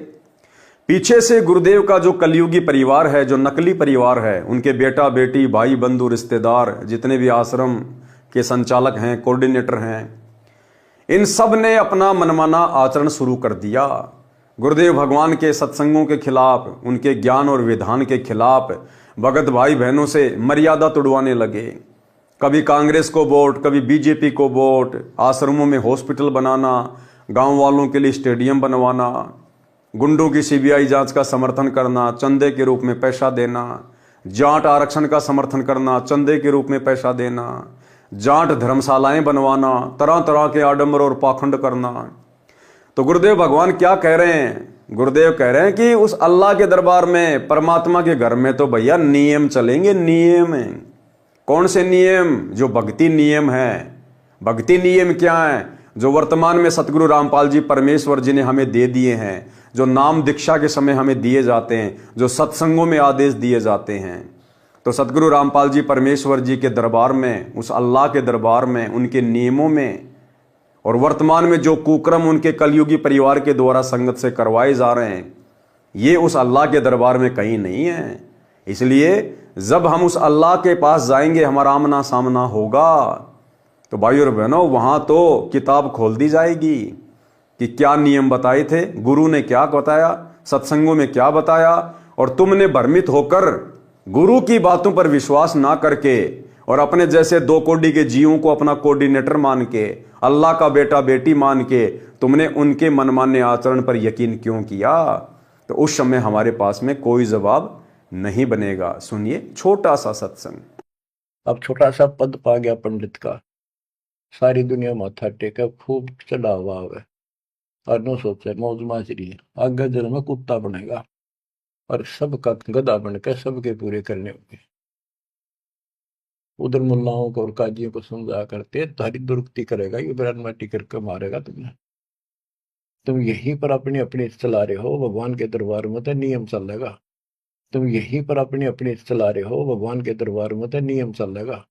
पीछे से गुरुदेव का जो कलयुगी परिवार है, जो नकली परिवार है, उनके बेटा बेटी भाई बंधु रिश्तेदार जितने भी आश्रम के संचालक हैं, कोऑर्डिनेटर हैं, इन सब ने अपना मनमाना आचरण शुरू कर दिया। गुरुदेव भगवान के सत्संगों के खिलाफ, उनके ज्ञान और विधान के खिलाफ भगत भाई बहनों से मर्यादा तुड़वाने लगे। कभी कांग्रेस को वोट, कभी बीजेपी को वोट, आश्रमों में हॉस्पिटल बनाना, गांव वालों के लिए स्टेडियम बनवाना, गुंडों की सीबीआई जांच का समर्थन करना, चंदे के रूप में पैसा देना, जाट आरक्षण का समर्थन करना, चंदे के रूप में पैसा देना, जाट धर्मशालाएं बनवाना, तरह तरह के आडंबर और पाखंड करना। तो गुरुदेव भगवान क्या कह रहे हैं? गुरुदेव कह रहे हैं कि उस अल्लाह के दरबार में, परमात्मा के घर में तो भैया नियम चलेंगे, नियम। कौन से नियम? जो भक्ति नियम है। भक्ति नियम क्या है? जो वर्तमान में सतगुरु रामपाल जी परमेश्वर जी ने हमें दे दिए हैं, जो नाम दीक्षा के समय हमें दिए जाते हैं, जो सत्संगों में आदेश दिए जाते हैं, तो सतगुरु रामपाल जी परमेश्वर जी के दरबार में, उस अल्लाह के दरबार में, उनके नियमों में, और वर्तमान में जो कुक्रम उनके कलयुगी परिवार के द्वारा संगत से करवाए जा रहे हैं, ये उस अल्लाह के दरबार में कहीं नहीं है। इसलिए जब हम उस अल्लाह के पास जाएंगे, हमारा आमना सामना होगा, तो भाइयों और बहनों वहां तो किताब खोल दी जाएगी कि क्या नियम बताए थे, गुरु ने क्या बताया, सत्संगों में क्या बताया, और तुमने भ्रमित होकर गुरु की बातों पर विश्वास ना करके और अपने जैसे दो कोडी के जीवों को अपना कोऑर्डिनेटर मान के, अल्लाह का बेटा बेटी मान के तुमने उनके मनमाने आचरण पर यकीन क्यों किया, तो उस समय हमारे पास में कोई जवाब नहीं बनेगा। सुनिए छोटा सा सत्संग। अब छोटा सा पद पा गया पंडित का, सारी दुनिया माथा टेका, खूब चढ़ा हुआ है और नो सोचे मौज माजरी है, आगे जन्म में कुत्ता बनेगा और सबका गधा बनकर सबके पूरे करने होंगे। उधर मुल्लाओं को और काजियों को समझा करते तारी दुरुक्ति करेगा, ये बयान माटी करके मारेगा तुम्हें, तुम यहीं पर अपनी अपनी चला रहे हो, भगवान के दरबार में तो नियम चलेगा। तुम यहीं पर अपनी अपनी चला रहे हो, भगवान के दरबार में तो नियम चलेगा।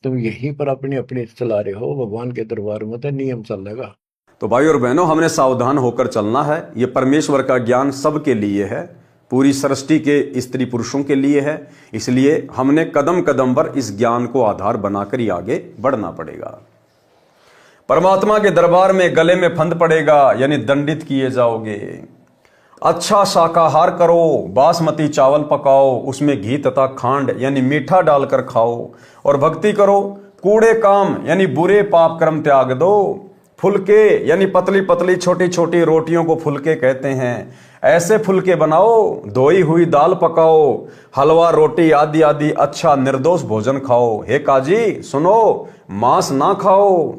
तुम यहीं पर अपनी अपनी चला रहे हो, भगवान के दरबार में तो नियम चलेगा। तो भाई और बहनों, हमने सावधान होकर चलना है। ये परमेश्वर का ज्ञान सबके लिए है, पूरी सृष्टि के स्त्री पुरुषों के लिए है। इसलिए हमने कदम कदम पर इस ज्ञान को आधार बनाकर ही आगे बढ़ना पड़ेगा। परमात्मा के दरबार में गले में फंद पड़ेगा, यानी दंडित किए जाओगे। अच्छा शाकाहार करो, बासमती चावल पकाओ, उसमें घी तथा खांड यानी मीठा डालकर खाओ, और भक्ति करो। कूड़े काम यानी बुरे पाप कर्म त्याग दो। फुलके यानी पतली पतली छोटी छोटी रोटियों को फुलके कहते हैं, ऐसे फुलके बनाओ। धोई हुई दाल पकाओ, हलवा रोटी आदि आदि अच्छा निर्दोष भोजन खाओ। हे काजी सुनो, मांस ना खाओ।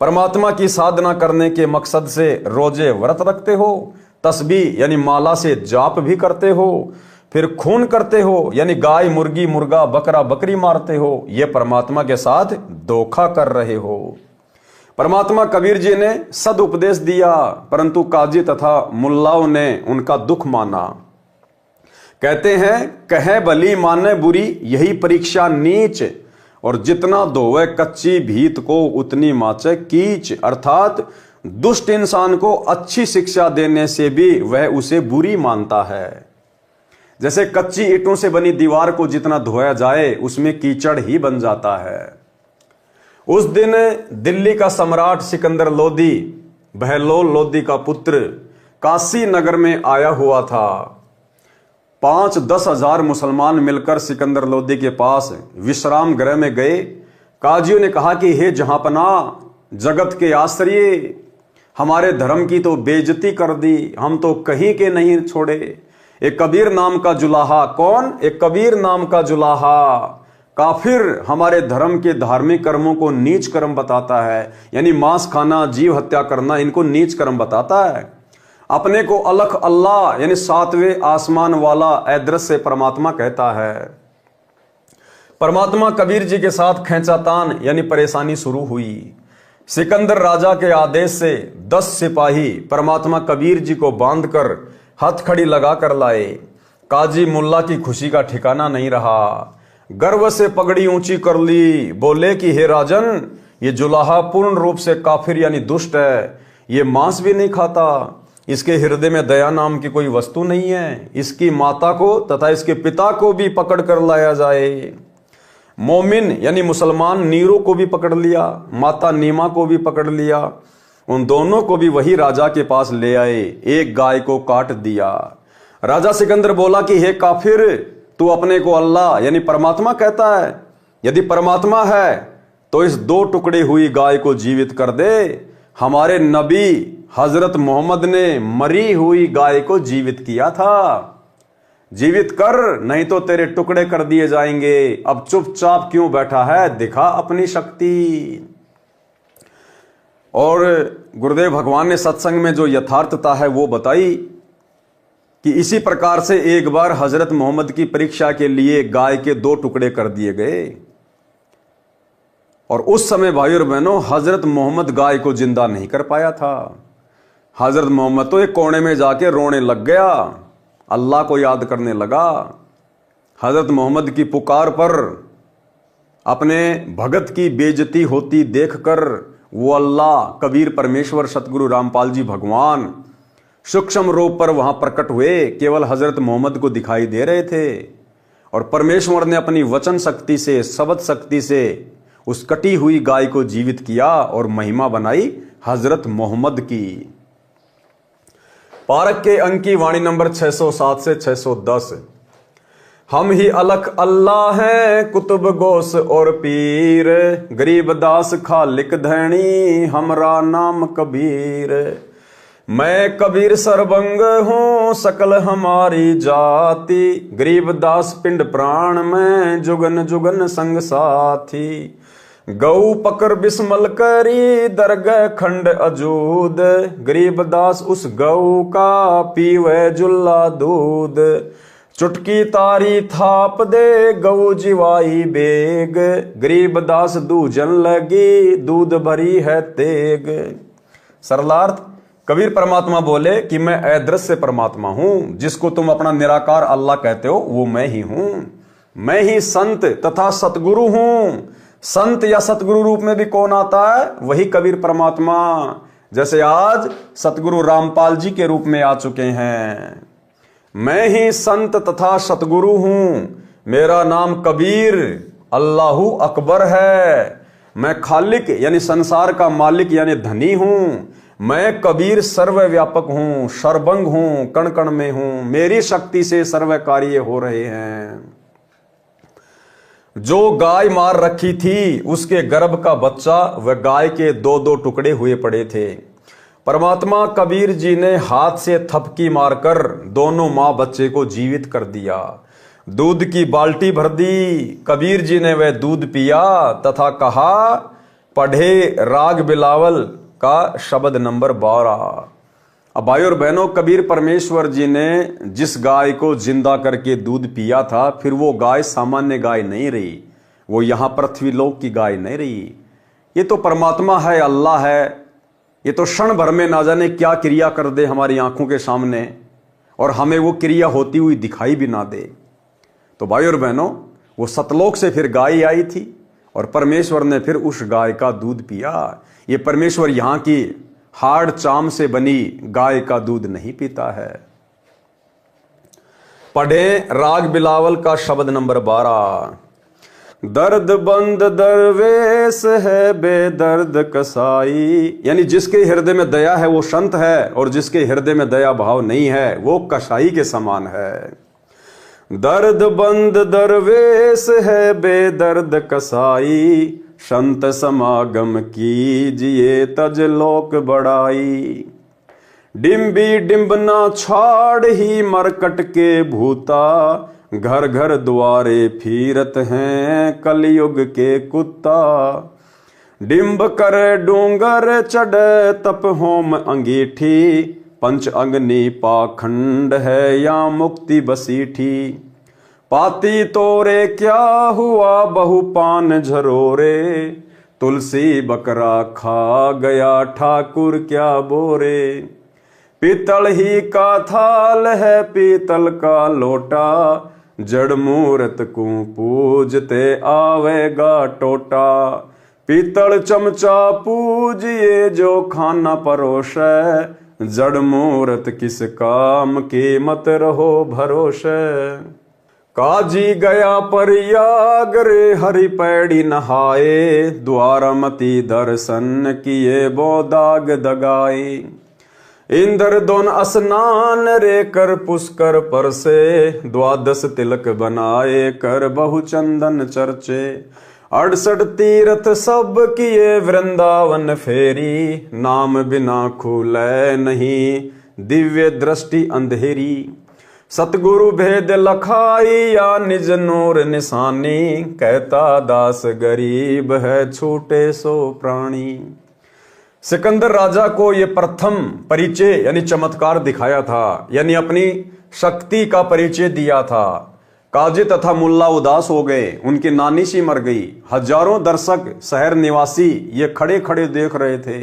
परमात्मा की साधना करने के मकसद से रोजे व्रत रखते हो, तस्बीह यानी माला से जाप भी करते हो, फिर खून करते हो यानी गाय मुर्गी मुर्गा बकरा बकरी मारते हो। ये परमात्मा के साथ धोखा कर रहे हो। परमात्मा कबीर जी ने सद उपदेश दिया, परंतु काजी तथा मुल्लाओं ने उनका दुख माना। कहते हैं कहे भली माने बुरी, यही परीक्षा नीच, और जितना धोवे कच्ची भीत को उतनी माचे कीच। अर्थात दुष्ट इंसान को अच्छी शिक्षा देने से भी वह उसे बुरी मानता है। जैसे कच्ची ईंटों से बनी दीवार को जितना धोया जाए उसमें कीचड़ ही बन जाता है। उस दिन दिल्ली का सम्राट सिकंदर लोदी, बहलोल लोदी का पुत्र, काशी नगर में आया हुआ था। 5-10 हजार मुसलमान मिलकर सिकंदर लोदी के पास विश्राम गृह में गए। काजियों ने कहा कि हे जहांपना, जगत के आश्रय, हमारे धर्म की तो बेइज्जती कर दी, हम तो कहीं के नहीं छोड़े। एक कबीर नाम का जुलाहा, कौन? एक कबीर नाम का जुलाहा काफिर हमारे धर्म के धार्मिक कर्मों को नीच कर्म बताता है, यानी मांस खाना, जीव हत्या करना, इनको नीच कर्म बताता है। अपने को अलख अल्लाह यानी 7वें आसमान वाला अदृश्य परमात्मा कहता है। परमात्मा कबीर जी के साथ खैंचातान यानी परेशानी शुरू हुई। सिकंदर राजा के आदेश से 10 सिपाही परमात्मा कबीर जी को बांधकर हथकड़ी लगा कर लाए। काजी मुल्ला की खुशी का ठिकाना नहीं रहा, गर्व से पगड़ी ऊंची कर ली, बोले कि हे राजन, ये जुलाहा पूर्ण रूप से काफिर यानी दुष्ट है। ये मांस भी नहीं खाता, इसके हृदय में दया नाम की कोई वस्तु नहीं है। इसकी माता को तथा इसके पिता को भी पकड़ कर लाया जाए। मोमिन यानी मुसलमान नीरो को भी पकड़ लिया, माता नीमा को भी पकड़ लिया। उन दोनों को भी वही राजा के पास ले आए। एक गाय को काट दिया। राजा सिकंदर बोला कि हे काफिर, तू अपने को अल्लाह यानी परमात्मा कहता है। यदि परमात्मा है तो इस 2 टुकड़े हुई गाय को जीवित कर दे। हमारे नबी हजरत मोहम्मद ने मरी हुई गाय को जीवित किया था। जीवित कर, नहीं तो तेरे टुकड़े कर दिए जाएंगे। अब चुपचाप क्यों बैठा है, दिखा अपनी शक्ति। और गुरुदेव भगवान ने सत्संग में जो यथार्थता है वो बताई कि इसी प्रकार से एक बार हजरत मोहम्मद की परीक्षा के लिए गाय के 2 टुकड़े कर दिए गए। और उस समय भाई और बहनों हजरत मोहम्मद गाय को जिंदा नहीं कर पाया था। हजरत मोहम्मद तो एक कोने में जाके रोने लग गया, अल्लाह को याद करने लगा। हजरत मोहम्मद की पुकार पर अपने भगत की बेइज्जती होती देखकर वो अल्लाह, कबीर परमेश्वर, सतगुरु रामपाल जी भगवान सूक्ष्म रूप पर वहां प्रकट हुए, केवल हजरत मोहम्मद को दिखाई दे रहे थे। और परमेश्वर ने अपनी वचन शक्ति से, शब्द शक्ति से उस कटी हुई गाय को जीवित किया और महिमा बनाई हजरत मोहम्मद की। पारक के अंक की वाणी नंबर 607 से 610। हम ही अलख अल्लाह हैं, कुतुब गोस और पीर, गरीब दास खालिक धैनी, हमरा नाम कबीर। मैं कबीर सरबंग हूँ, सकल हमारी जाति, गरीब दास पिंड प्राण में, जुगन जुगन संग साथी। गौ पकर बिस्मल करी, दरगह खंड अजूद, गरीब दास उस गौ का पीवे जुल्ला दूध। चुटकी तारी थाप दे, गौ जिवाई बेग, गरीब दास दूजन लगी, दूध भरी है तेग। सरलार्थ, कबीर परमात्मा बोले कि मैं अदृश्य परमात्मा हूं, जिसको तुम अपना निराकार अल्लाह कहते हो, वो मैं ही हूं। मैं ही संत तथा सतगुरु हूं। संत या सतगुरु रूप में भी कौन आता है? वही कबीर परमात्मा, जैसे आज सतगुरु रामपाल जी के रूप में आ चुके हैं। मैं ही संत तथा सतगुरु हूं, मेरा नाम कबीर अल्लाहू अकबर है। मैं खालिक यानी संसार का मालिक यानी धनी हूं। मैं कबीर सर्वव्यापक हूं, सर्वंग हूं, कण कण में हूं, मेरी शक्ति से सर्व कार्य हो रहे हैं। जो गाय मार रखी थी उसके गर्भ का बच्चा वह गाय के दो दो टुकड़े हुए पड़े थे। परमात्मा कबीर जी ने हाथ से थपकी मारकर दोनों मां बच्चे को जीवित कर दिया। दूध की बाल्टी भर दी, कबीर जी ने वह दूध पिया तथा कहा, पढ़े राग बिलावल का शब्द नंबर 12। अब भाई और बहनों, कबीर परमेश्वर जी ने जिस गाय को जिंदा करके दूध पिया था, फिर वो गाय सामान्य गाय नहीं रही, वो यहां पृथ्वी लोक की गाय नहीं रही। ये तो परमात्मा है, अल्लाह है। ये तो क्षण भर में ना जाने क्या क्रिया कर दे हमारी आंखों के सामने, और हमें वो क्रिया होती हुई दिखाई भी ना दे। तो भाई और बहनों, वो सतलोक से फिर गाय आई थी और परमेश्वर ने फिर उस गाय का दूध पिया। ये परमेश्वर यहां की हाड़ चाम से बनी गाय का दूध नहीं पीता है। पढ़े राग बिलावल का शब्द नंबर 12। दर्द बंद दरवेश है बेदर्द कसाई, यानी जिसके हृदय में दया है वो संत है, और जिसके हृदय में दया भाव नहीं है वो कसाई के समान है। दर्द बंद दरवेश है बेदर्द कसाई, संत समागम कीजिए तज लोक बड़ाई। डिम्बी डिम्बना छाड़ ही मरकट के भूता, घर घर द्वारे फिरत हैं कलयुग के कुत्ता। डिम्ब करे डूंगर चढ़ तप होम अंगीठी, पंच अग्नि पाखंड है या मुक्ति बसीठी। पाती तोरे क्या हुआ बहु पान झरोरे, तुलसी बकरा खा गया ठाकुर क्या बोरे। पीतल ही का थाल है पीतल का लोटा, जड़ मूरत को पूजते आवेगा टोटा। पीतल चमचा पूजिए जो खाना परोसे, जड़ मूरत किस काम की मत रहो भरोसे। काजी गया प्रयाग रे हरि पैड़ी नहाए, द्वारमती दर्शन किए बो दाग दगाए। इंद्र दोन स्नान रे कर पुष्कर पर से, द्वादश तिलक बनाए कर बहु चंदन चर्चे। 68 तीर्थ सब किए वृंदावन फेरी, नाम बिना खुले नहीं दिव्य दृष्टि अंधेरी। सतगुरु भेद लखाई या निज नूर निशानी, कहता दास गरीब है छूटे सो प्राणी। सिकंदर राजा को ये प्रथम परिचय यानी चमत्कार दिखाया था, यानी अपनी शक्ति का परिचय दिया था। काजी तथा मुल्ला उदास हो गए, उनकी नानी सी मर गई। हजारों दर्शक शहर निवासी ये खड़े खड़े देख रहे थे।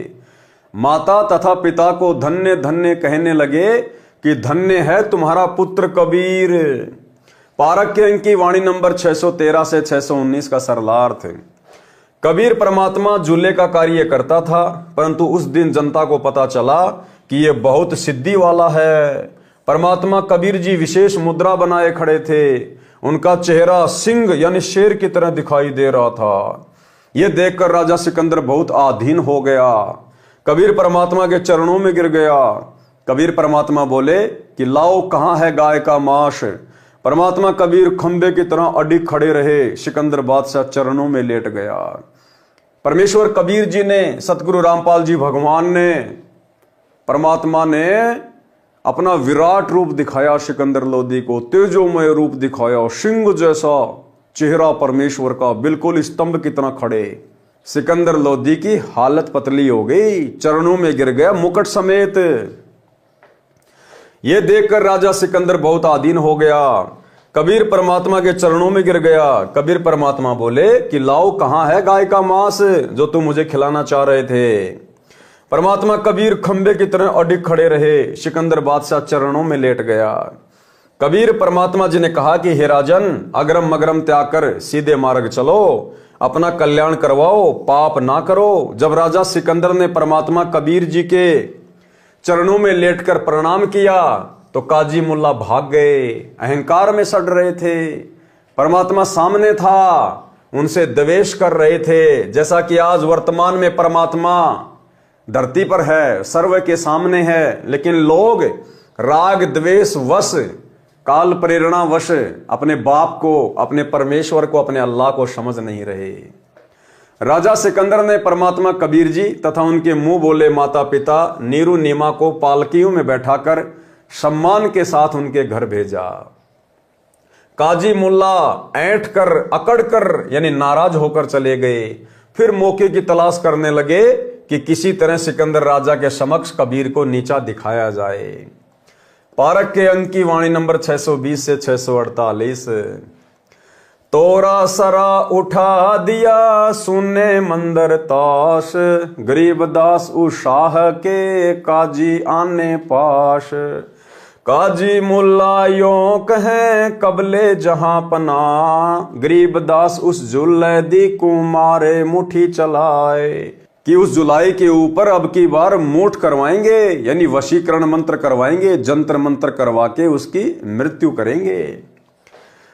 माता तथा पिता को धन्य धन्य कहने लगे कि धन्य है तुम्हारा पुत्र कबीर। पारक के अंक की वाणी नंबर 613 से 619 का सरलार्थ। कबीर परमात्मा झूले का कार्य करता था, परंतु उस दिन जनता को पता चला कि यह बहुत सिद्धि वाला है। परमात्मा कबीर जी विशेष मुद्रा बनाए खड़े थे। उनका चेहरा सिंह यानी शेर की तरह दिखाई दे रहा था। यह देखकर राजा सिकंदर बहुत आधीन हो गया। कबीर परमात्मा के चरणों में गिर गया। कबीर परमात्मा बोले कि लाओ कहां है गाय का मांस। परमात्मा कबीर खंबे की तरह अडिग खड़े रहे। सिकंदर बादशाह चरणों में लेट गया। परमेश्वर कबीर जी ने, सतगुरु रामपाल जी भगवान ने, परमात्मा ने अपना विराट रूप दिखाया सिकंदर लोधी को, तेजोमय रूप दिखाया, सिंह जैसा चेहरा परमेश्वर का, बिल्कुल स्तंभ की तरह खड़े। सिकंदर लोधी की हालत पतली हो गई, चरणों में गिर गया मुकुट समेत। यह देखकर राजा सिकंदर बहुत आधीन हो गया। कबीर परमात्मा के चरणों में गिर गया। कबीर परमात्मा बोले कि लाओ कहां है गाय का मांस जो तुम मुझे खिलाना चाह रहे थे। परमात्मा कबीर खंबे की तरह अडिग खड़े रहे। सिकंदर बादशाह चरणों में लेट गया। कबीर परमात्मा जी ने कहा कि हे राजन, अगरम मगरम त्याग कर सीधे मार्ग चलो, अपना कल्याण करवाओ, पाप ना करो। जब राजा सिकंदर ने परमात्मा कबीर जी के चरणों में लेटकर प्रणाम किया तो काजी मुल्ला भाग गए, अहंकार में सड़ रहे थे। परमात्मा सामने था, उनसे द्वेष कर रहे थे। जैसा कि आज वर्तमान में परमात्मा धरती पर है, सर्व के सामने है, लेकिन लोग राग द्वेष वश, काल प्रेरणा वश अपने बाप को, अपने परमेश्वर को, अपने अल्लाह को समझ नहीं रहे। राजा सिकंदर ने परमात्मा कबीर जी तथा उनके मुंह बोले माता पिता नीरू नीमा को पालकियों में बैठाकर सम्मान के साथ उनके घर भेजा। काजी मुल्ला ऐंठ कर, अकड़ कर यानी नाराज होकर चले गए। फिर मौके की तलाश करने लगे कि किसी तरह सिकंदर राजा के समक्ष कबीर को नीचा दिखाया जाए। पारक के अंक की वाणी नंबर 620 से 648। तोरा सरा उठा दिया सुने मंदिर ताश, गरीबदास उशाह के काजी आने पाश। काजी मुल्ला यों कहे कबले जहां पना, गरीबदास उस जुल्ले दी कुमारे मुठी चलाए। कि उस जुलाई के ऊपर अब की बार मूठ करवाएंगे, यानी वशीकरण मंत्र करवाएंगे, जंत्र मंत्र करवा के उसकी मृत्यु करेंगे।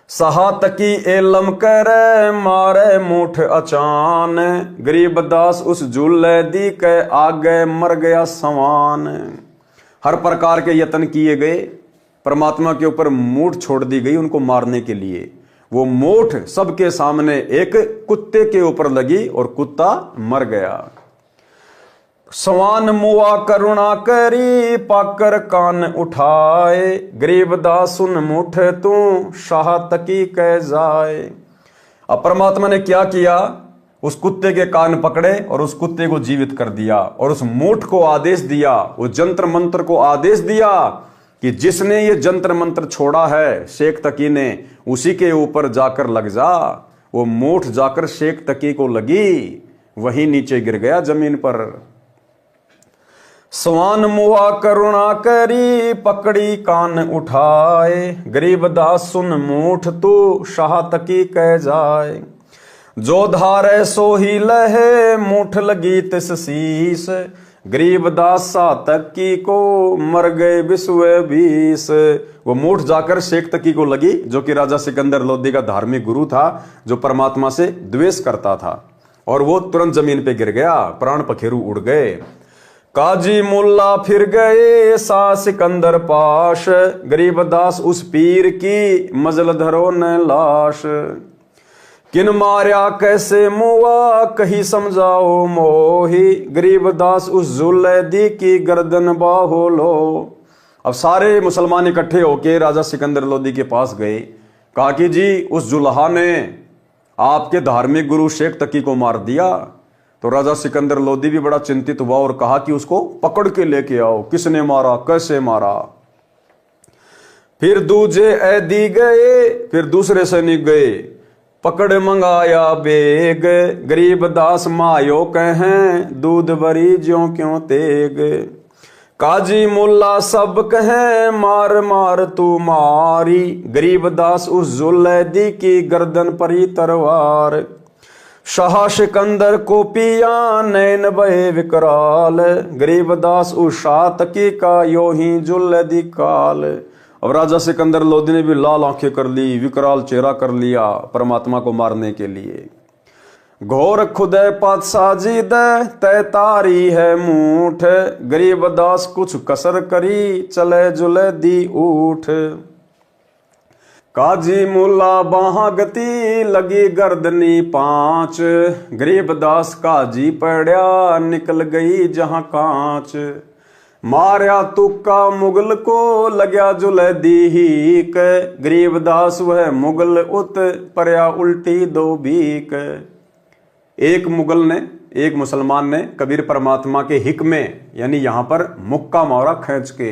सहातकी एलम करे मारे मूठ अचान, गरीबदास उस जुल्ले दी के आगे मर गया सवान। हर प्रकार के यत्न किए गए, परमात्मा के ऊपर मूठ छोड़ दी गई उनको मारने के लिए। वो मूठ सबके सामने एक कुत्ते के ऊपर लगी और कुत्ता मर गया। सवान मुआ करुणा करी पाकर कान उठाए, गरीबदास सुन मुठ तू शाह तकी कह जाए। अब परमात्मा ने क्या किया, उस कुत्ते के कान पकड़े और उस कुत्ते को जीवित कर दिया और उस मूठ को आदेश दिया, उस जंत्र मंत्र को आदेश दिया कि जिसने ये जंत्र मंत्र छोड़ा है शेख तकी ने, उसी के ऊपर जाकर लग जा। वो मूठ जाकर शेख तकी को लगी, वहीं नीचे गिर गया जमीन पर। स्वान मुआ करुणा करी पकड़ी कान उठाए, गरीबदास सुन मूठ तू शाह तकी कह जाए। जो धारे सो ही लहे मूठ लगी तिस शीस, गरीबदास सा तकी को मर गए बिस्वे 20। वो मूठ जाकर शेख तकी को लगी, जो कि राजा सिकंदर लोधी का धार्मिक गुरु था, जो परमात्मा से द्वेष करता था, और वो तुरंत जमीन पे गिर गया, प्राण पखेरु उड़ गए। काजी मुल्ला फिर गए सा सिकंदर पाश, गरीबदास उस पीर की मजल धरो न लाश। किन मार्या कैसे मुआ कही समझाओ मोही, गरीबदास उस जुल्ले दी की गर्दन बाहो लो। अब सारे मुसलमान इकट्ठे होके राजा सिकंदर लोधी के पास गए, कहा कि जी उस जुल्हा ने आपके धार्मिक गुरु शेख तकी को मार दिया। तो राजा सिकंदर लोधी भी बड़ा चिंतित हुआ और कहा कि उसको पकड़ के लेके आओ, किसने मारा, कैसे मारा। फिर दूजे ऐदी गए, फिर दूसरे सैनिक गए, पकड़ मंगाया बेग, गरीब दास मायो कहें, दूध बरी ज्यों क्यों तेग। काजी मुल्ला सब कहें, मार मार तू मारी, गरीब दास उस जुलैदी की गर्दन परी तरवार। शाह सिकंदर को पिया, नैन बहे विकराल, गरीब दास उस शाह तकी का यो ही जुलैदी काल। अब राजा सिकंदर लोदी ने भी लाल आंखें कर ली, विकराल चेहरा कर लिया परमात्मा को मारने के लिए। घोर खुदे पातशाह जी दे, तय तारी है मूठ, गरीब दास कुछ कसर करी, चले जुले दी उठ। काजी मुल्ला बाहा गति, लगी गर्दनी पांच, गरीब दास काजी पड़ा, निकल गई जहां कांच। मार्या तुक्का मुगल को, लगया जुलैदी हीक, गरीब दास वह मुगल उत, परया उल्टी दो बीक। एक मुगल ने, एक मुसलमान ने कबीर परमात्मा के हिक में यानी यहां पर मुक्का मारा खींच के।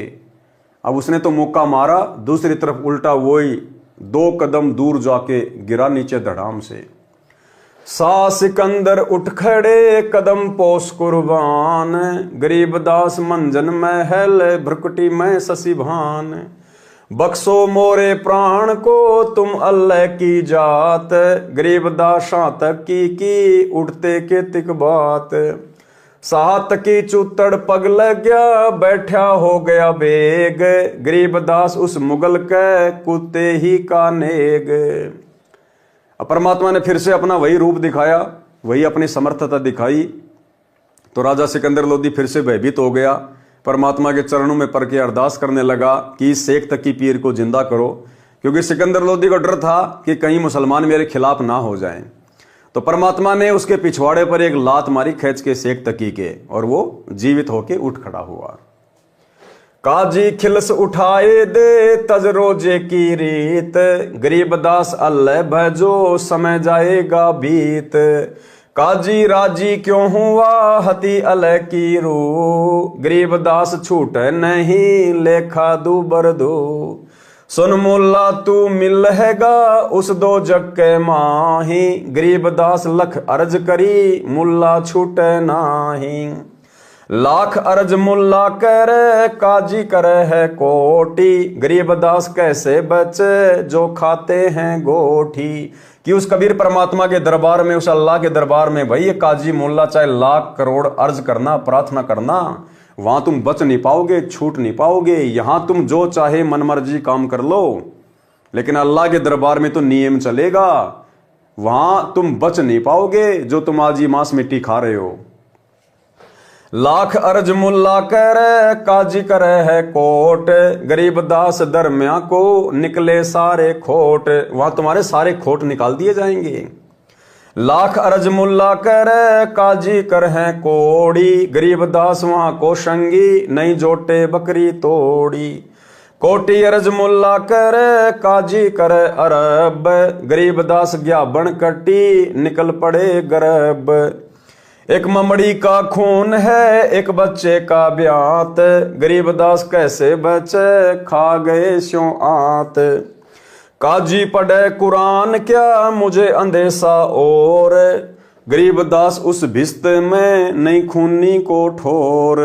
अब उसने तो मुक्का मारा, दूसरी तरफ उल्टा वही 2 कदम दूर जाके गिरा नीचे धड़ाम से। सा सिकंदर उठ खड़े, कदम पोस कुर्बान, गरीब दास मंजन महल, भ्रकुटी में शशि भान। बख्शो मोरे प्राण को, तुम अल्लाह की जात, गरीब दास तक की उठते के तिक बात। सात की चुतड़ पग लग गया, बैठा हो गया बेग, गरीब दास उस मुगल के कुत्ते ही का नेग। अब परमात्मा ने फिर से अपना वही रूप दिखाया, वही अपनी समर्थता दिखाई, तो राजा सिकंदर लोदी फिर से भयभीत हो गया। परमात्मा के चरणों में पड़ के अरदास करने लगा कि इस शेख तकी पीर को जिंदा करो, क्योंकि सिकंदर लोदी को डर था कि कहीं मुसलमान मेरे खिलाफ ना हो जाएं। तो परमात्मा ने उसके पिछवाड़े पर एक लात मारी खींच के शेख तकी के, और वो जीवित होके उठ खड़ा हुआ। काजी खिलस उठाए दे, तज रोजे की रीत, गरीब दास अल्लाह भजो, समय जाएगा बीत। काजी राजी क्यों हुआ, हती अल्लाह की रू, गरीब दास छूट नहीं, लेखा दू बरदू। सुन मुल्ला तू मिलेगा, उस दो जग के माही, गरीब दास लख अर्ज करी, मुल्ला छूटे नाही। लाख अर्ज मुल्ला करे, काजी करे है कोटी, गरीब दास कैसे बचे, जो खाते हैं गोठी। कि उस कबीर परमात्मा के दरबार में, उस अल्लाह के दरबार में भाई ये काजी मुल्ला चाहे लाख करोड़ अर्ज करना, प्रार्थना करना, वहां तुम बच नहीं पाओगे, छूट नहीं पाओगे। यहां तुम जो चाहे मनमर्जी काम कर लो, लेकिन अल्लाह के दरबार में तो नियम चलेगा, वहां तुम बच नहीं पाओगे जो तुम आज ही मांस मिट्टी खा रहे हो। लाख अर्ज मुल्ला करे, काजी करे है कोट, गरीब दास दरमिया को, निकले सारे खोट। वहां तुम्हारे सारे खोट निकाल दिए जाएंगे। लाख अर्ज मुल्ला करे, काजी कर है कोड़ी, गरीब दास वहां को शंगी, नहीं जोटे बकरी तोड़ी। कोटी अर्ज मुल्ला करे, काजी करे अरब, गरीब दास गया बन कटी, निकल पड़े गरब। एक ममड़ी का खून है, एक बच्चे का ब्यात, गरीब दास कैसे बचे, खा गए स्यों आत। काजी पढ़े कुरान क्या, मुझे अंदेशा और, गरीब दास उस भिस्त में, नहीं खूनी को ठोर।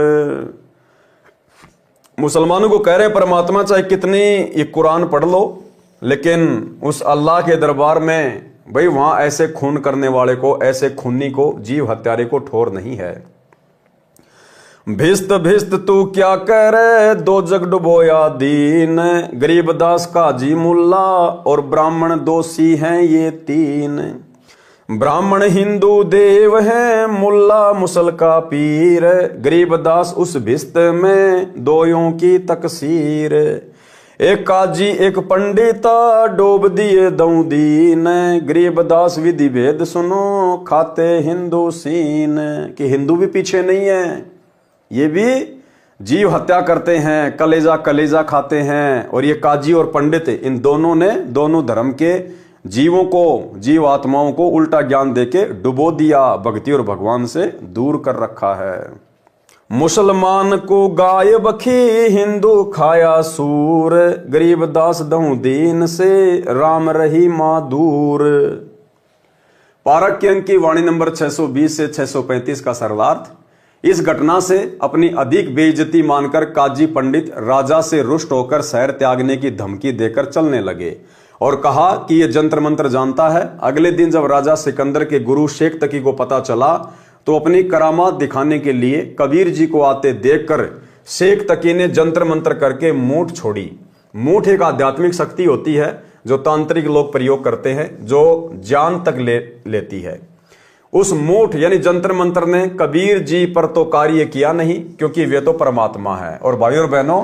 मुसलमानों को कह रहे परमात्मा चाहे कितनी ये कुरान पढ़ लो, लेकिन उस अल्लाह के दरबार में भाई वहां ऐसे खून करने वाले को, ऐसे खूनी को, जीव हत्यारे को ठोर नहीं है। भिस्त भिस्त तू क्या करे, दो जग डुबोया दीन, गरीब दास काजी मुल्ला, और ब्राह्मण दोषी हैं ये 3। ब्राह्मण हिंदू देव है, मुल्ला मुसल का पीर, गरीब दास उस भिस्त में, दोयों की तकसीर। एक काजी एक पंडिता, डोब दिए दऊ दीन, गरीब दास विधि भेद सुनो, खाते हिंदू सीन। कि हिंदू भी पीछे नहीं है, ये भी जीव हत्या करते हैं, कलेजा कलेजा खाते हैं। और ये काजी और पंडित, इन दोनों ने दोनों धर्म के जीवों को, जीव आत्माओं को उल्टा ज्ञान देके डुबो दिया, भक्ति और भगवान से दूर कर रखा है। मुसलमान को गाय बखी, हिंदू खाया सूर, गरीब दास दहूं दीन से, राम रही मां दूर। पारक के अंक की वाणी नंबर 620 से 635 का सरलार्थ। इस घटना से अपनी अधिक बेइज्जती मानकर काजी पंडित राजा से रुष्ट होकर शहर त्यागने की धमकी देकर चलने लगे और कहा कि यह जंतर मंत्र जानता है। अगले दिन जब राजा सिकंदर के गुरु शेख तकी को पता चला तो अपनी करामात दिखाने के लिए कबीर जी को आते देखकर शेख तकी ने जंतर मंत्र करके मूठ छोड़ी। मूठ एक आध्यात्मिक शक्ति होती है जो तांत्रिक लोग प्रयोग करते हैं, जो जान तक लेती है। उस मूठ यानी जंतर मंत्र ने कबीर जी पर तो कार्य किया नहीं, क्योंकि वे तो परमात्मा है। और भाइयों और बहनों,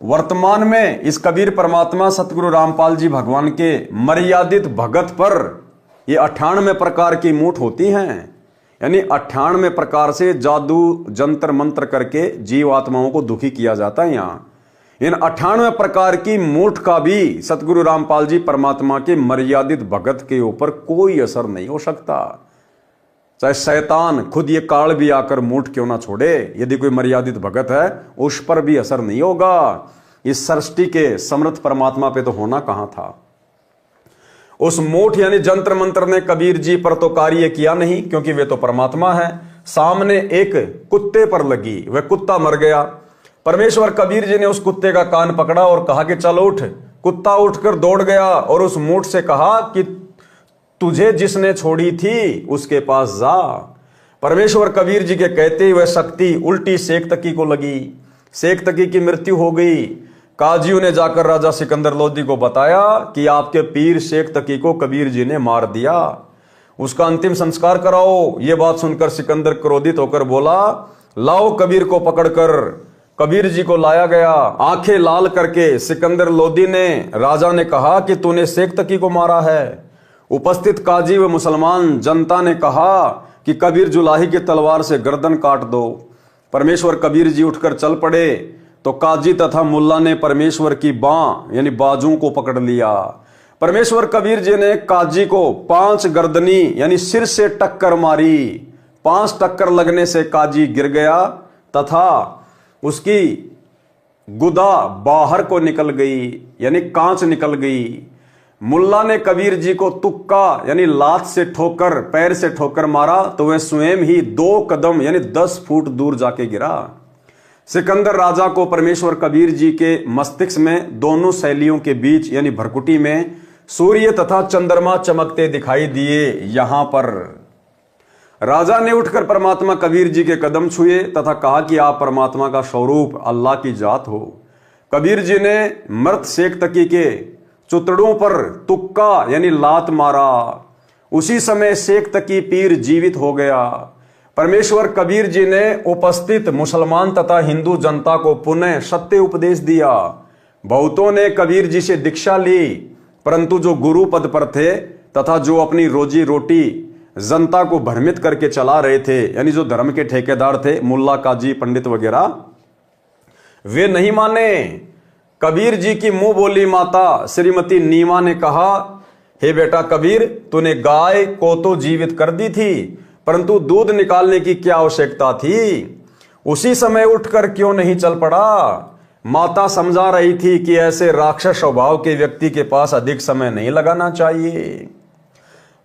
वर्तमान में इस कबीर परमात्मा सतगुरु रामपाल जी भगवान के मर्यादित भगत पर ये 98 प्रकार की मूठ होती हैं। यानी 98 प्रकार से जादू जंतर मंत्र करके जीवात्माओं को दुखी किया जाता है। यहाँ इन 98 प्रकार की मूठ का भी सतगुरु रामपाल जी परमात्मा के मर्यादित भगत के ऊपर कोई असर नहीं हो सकता। चाहे शैतान खुद ये काल भी आकर मूठ क्यों ना छोड़े, यदि कोई मर्यादित भगत है उस पर भी असर नहीं होगा। इस सृष्टि के समर्थ परमात्मा पे तो होना कहां था। उस मूठ यानी जंत्र मंत्र ने कबीर जी पर तो कार्य किया नहीं, क्योंकि वे तो परमात्मा है। सामने एक कुत्ते पर लगी, वह कुत्ता मर गया। परमेश्वर कबीर जी ने उस कुत्ते का कान पकड़ा और कहा कि चल उठ। कुत्ता उठकर दौड़ गया और उस मूठ से कहा कि तुझे जिसने छोड़ी थी उसके पास जा। परमेश्वर कबीर जी के कहते ही वह शक्ति उल्टी शेख तकी को लगी। शेख तकी की मृत्यु हो गई। काजियों ने जाकर राजा सिकंदर लोदी को बताया कि आपके पीर शेख तकी को कबीर जी ने मार दिया, उसका अंतिम संस्कार कराओ। यह बात सुनकर सिकंदर क्रोधित होकर बोला, लाओ कबीर को पकड़कर। कबीर जी को लाया गया। आंखें लाल करके सिकंदर लोदी ने राजा ने कहा कि तूने शेख तकी को मारा है। उपस्थित काजी व मुसलमान जनता ने कहा कि कबीर जुलाही की तलवार से गर्दन काट दो। परमेश्वर कबीर जी उठकर चल पड़े तो काजी तथा मुल्ला ने परमेश्वर की बाँ यानी बाजू को पकड़ लिया। परमेश्वर कबीर जी ने काजी को 5 गर्दनी यानी सिर से टक्कर मारी। 5 टक्कर लगने से काजी गिर गया तथा उसकी गुदा बाहर को निकल गई, यानी कांच निकल गई। मुल्ला ने कबीर जी को तुक्का यानी लात से ठोकर, पैर से ठोकर मारा तो वह स्वयं ही 2 कदम यानी 10 फुट दूर जाके गिरा। सिकंदर राजा को परमेश्वर कबीर जी के मस्तिष्क में दोनों शैलियों के बीच यानी भरकुटी में सूर्य तथा चंद्रमा चमकते दिखाई दिए। यहां पर राजा ने उठकर परमात्मा कबीर जी के कदम छुए तथा कहा कि आप परमात्मा का स्वरूप अल्लाह की जात हो। कबीर जी ने मृत शेख तकी के चुतड़ों पर तुक्का यानी लात मारा। उसी समय शेख तकी पीर जीवित हो गया। परमेश्वर कबीर जी ने उपस्थित मुसलमान तथा हिंदू जनता को पुनः सत्य उपदेश दिया। बहुतों ने कबीर जी से दीक्षा ली, परंतु जो गुरु पद पर थे तथा जो अपनी रोजी रोटी जनता को भ्रमित करके चला रहे थे, यानी जो धर्म के ठेकेदार थे, मुल्ला काजी पंडित वगैरह, वे नहीं माने। कबीर जी की मुंह बोली माता श्रीमती नीमा ने कहा, हे बेटा कबीर, तूने गाय को तो जीवित कर दी थी, परंतु दूध निकालने की क्या आवश्यकता थी? उसी समय उठकर क्यों नहीं चल पड़ा? माता समझा रही थी कि ऐसे राक्षस स्वभाव के व्यक्ति के पास अधिक समय नहीं लगाना चाहिए।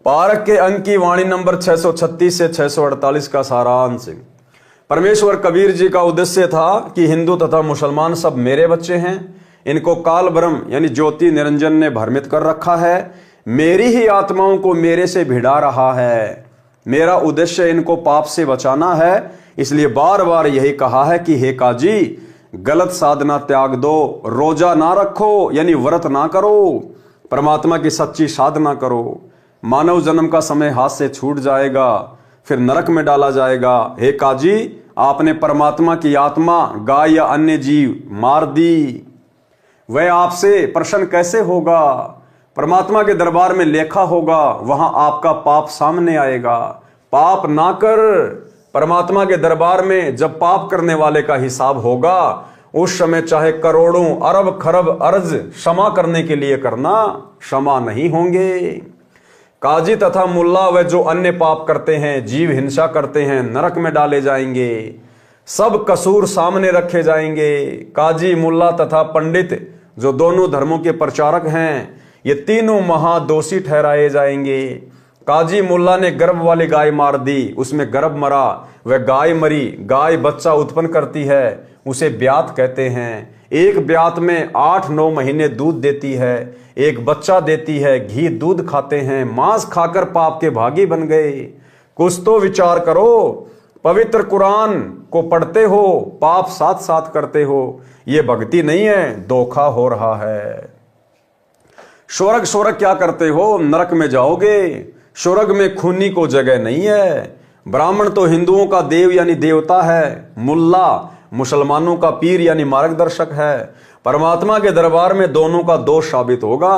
पारक के अंक की वाणी नंबर 636 से 648 का सारांश। परमेश्वर कबीर जी का उद्देश्य था कि हिंदू तथा मुसलमान सब मेरे बच्चे हैं। इनको काल ब्रह्म यानी ज्योति निरंजन ने भ्रमित कर रखा है। मेरी ही आत्माओं को मेरे से भिड़ा रहा है। मेरा उद्देश्य इनको पाप से बचाना है, इसलिए बार बार यही कहा है कि हे काजी, गलत साधना त्याग दो, रोजा ना रखो यानी व्रत ना करो, परमात्मा की सच्ची साधना करो। मानव जन्म का समय हाथ से छूट जाएगा, फिर नरक में डाला जाएगा। हे काजी, आपने परमात्मा की आत्मा गाय या अन्य जीव मार दी, वह आपसे प्रसन्न कैसे होगा? परमात्मा के दरबार में लेखा होगा, वहां आपका पाप सामने आएगा। पाप ना कर। परमात्मा के दरबार में जब पाप करने वाले का हिसाब होगा, उस समय चाहे करोड़ों अरब खरब अर्ज क्षमा करने के लिए करना, क्षमा नहीं होंगे। काजी तथा मुल्ला व जो अन्य पाप करते हैं, जीव हिंसा करते हैं, नरक में डाले जाएंगे। सब कसूर सामने रखे जाएंगे। काजी, मुल्ला तथा पंडित जो दोनों धर्मों के प्रचारक हैं, ये तीनों महादोषी ठहराए जाएंगे। काजी मुल्ला ने गर्भ वाली गाय मार दी, उसमें गर्भ मरा, वह गाय मरी, गाय बच्चा उत्पन्न करती है, उसे ब्यात कहते हैं। एक ब्यात में 8-9 महीने दूध देती है, एक बच्चा देती है, घी दूध खाते हैं, मांस खाकर पाप के भागी बन गए। कुछ तो विचार करो, पवित्र कुरान को पढ़ते हो, पाप साथ साथ करते हो, ये भक्ति नहीं है, धोखा हो रहा है। स्वर्ग क्या करते हो, नरक में जाओगे। स्वर्ग में खूनी को जगह नहीं है। ब्राह्मण तो हिंदुओं का देव यानी देवता है, मुल्ला मुसलमानों का पीर यानी मार्गदर्शक है। परमात्मा के दरबार में दोनों का दोष साबित होगा।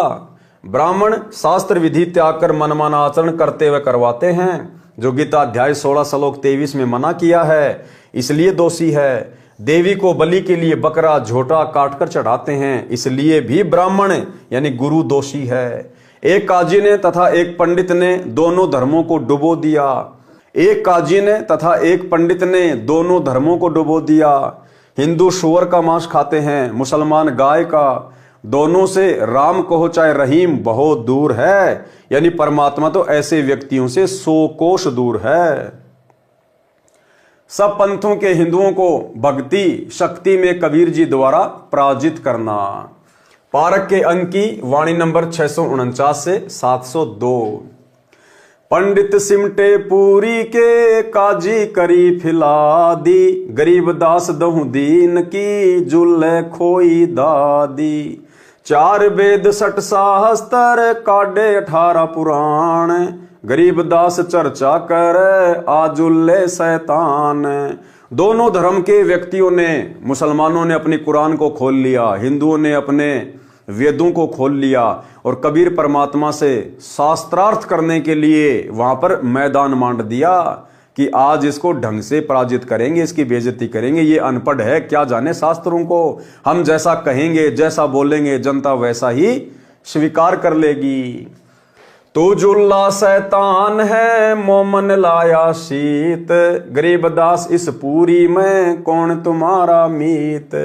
ब्राह्मण शास्त्र विधि त्याग कर मनमाना आचरण करते हुए करवाते हैं, जो गीता अध्याय 16 श्लोक 23 में मना किया है, इसलिए दोषी है। देवी को बलि के लिए बकरा झोटा काटकर चढ़ाते हैं, इसलिए भी ब्राह्मण यानी गुरु दोषी है। एक काजी ने तथा एक पंडित ने दोनों धर्मों को डुबो दिया। एक काजी ने तथा एक पंडित ने दोनों धर्मों को डुबो दिया। हिंदू सूअर का मांस खाते हैं, मुसलमान गाय का। दोनों से राम कहो चाहे रहीम बहुत दूर है, यानी परमात्मा तो ऐसे व्यक्तियों से 100 कोस दूर है। सब पंथों के हिंदुओं को भक्ति शक्ति में कबीर जी द्वारा पराजित करना। पारक के अंक की वाणी नंबर 649 से 702। पंडित सिमटे पूरी के काजी करी फिला दी, गरीब दास दहु दीन की जुल्ले खोई दादी। 4 वेद 60 शास्त्र काढ़े 18 पुराण, गरीब दास चर्चा कर आजुल्ले शैतान। दोनों धर्म के व्यक्तियों ने, मुसलमानों ने अपनी कुरान को खोल लिया, हिंदुओं ने अपने वेदों को खोल लिया, और कबीर परमात्मा से शास्त्रार्थ करने के लिए वहां पर मैदान मांड दिया कि आज इसको ढंग से पराजित करेंगे, इसकी बेइज्जती करेंगे। ये अनपढ़ है, क्या जाने शास्त्रों को। हम जैसा कहेंगे, जैसा बोलेंगे, जनता वैसा ही स्वीकार कर लेगी। तू जुल्ला शैतान है, मोमन लाया शीत, गरीब दास इस पूरी में कौन तुम्हारा मीत।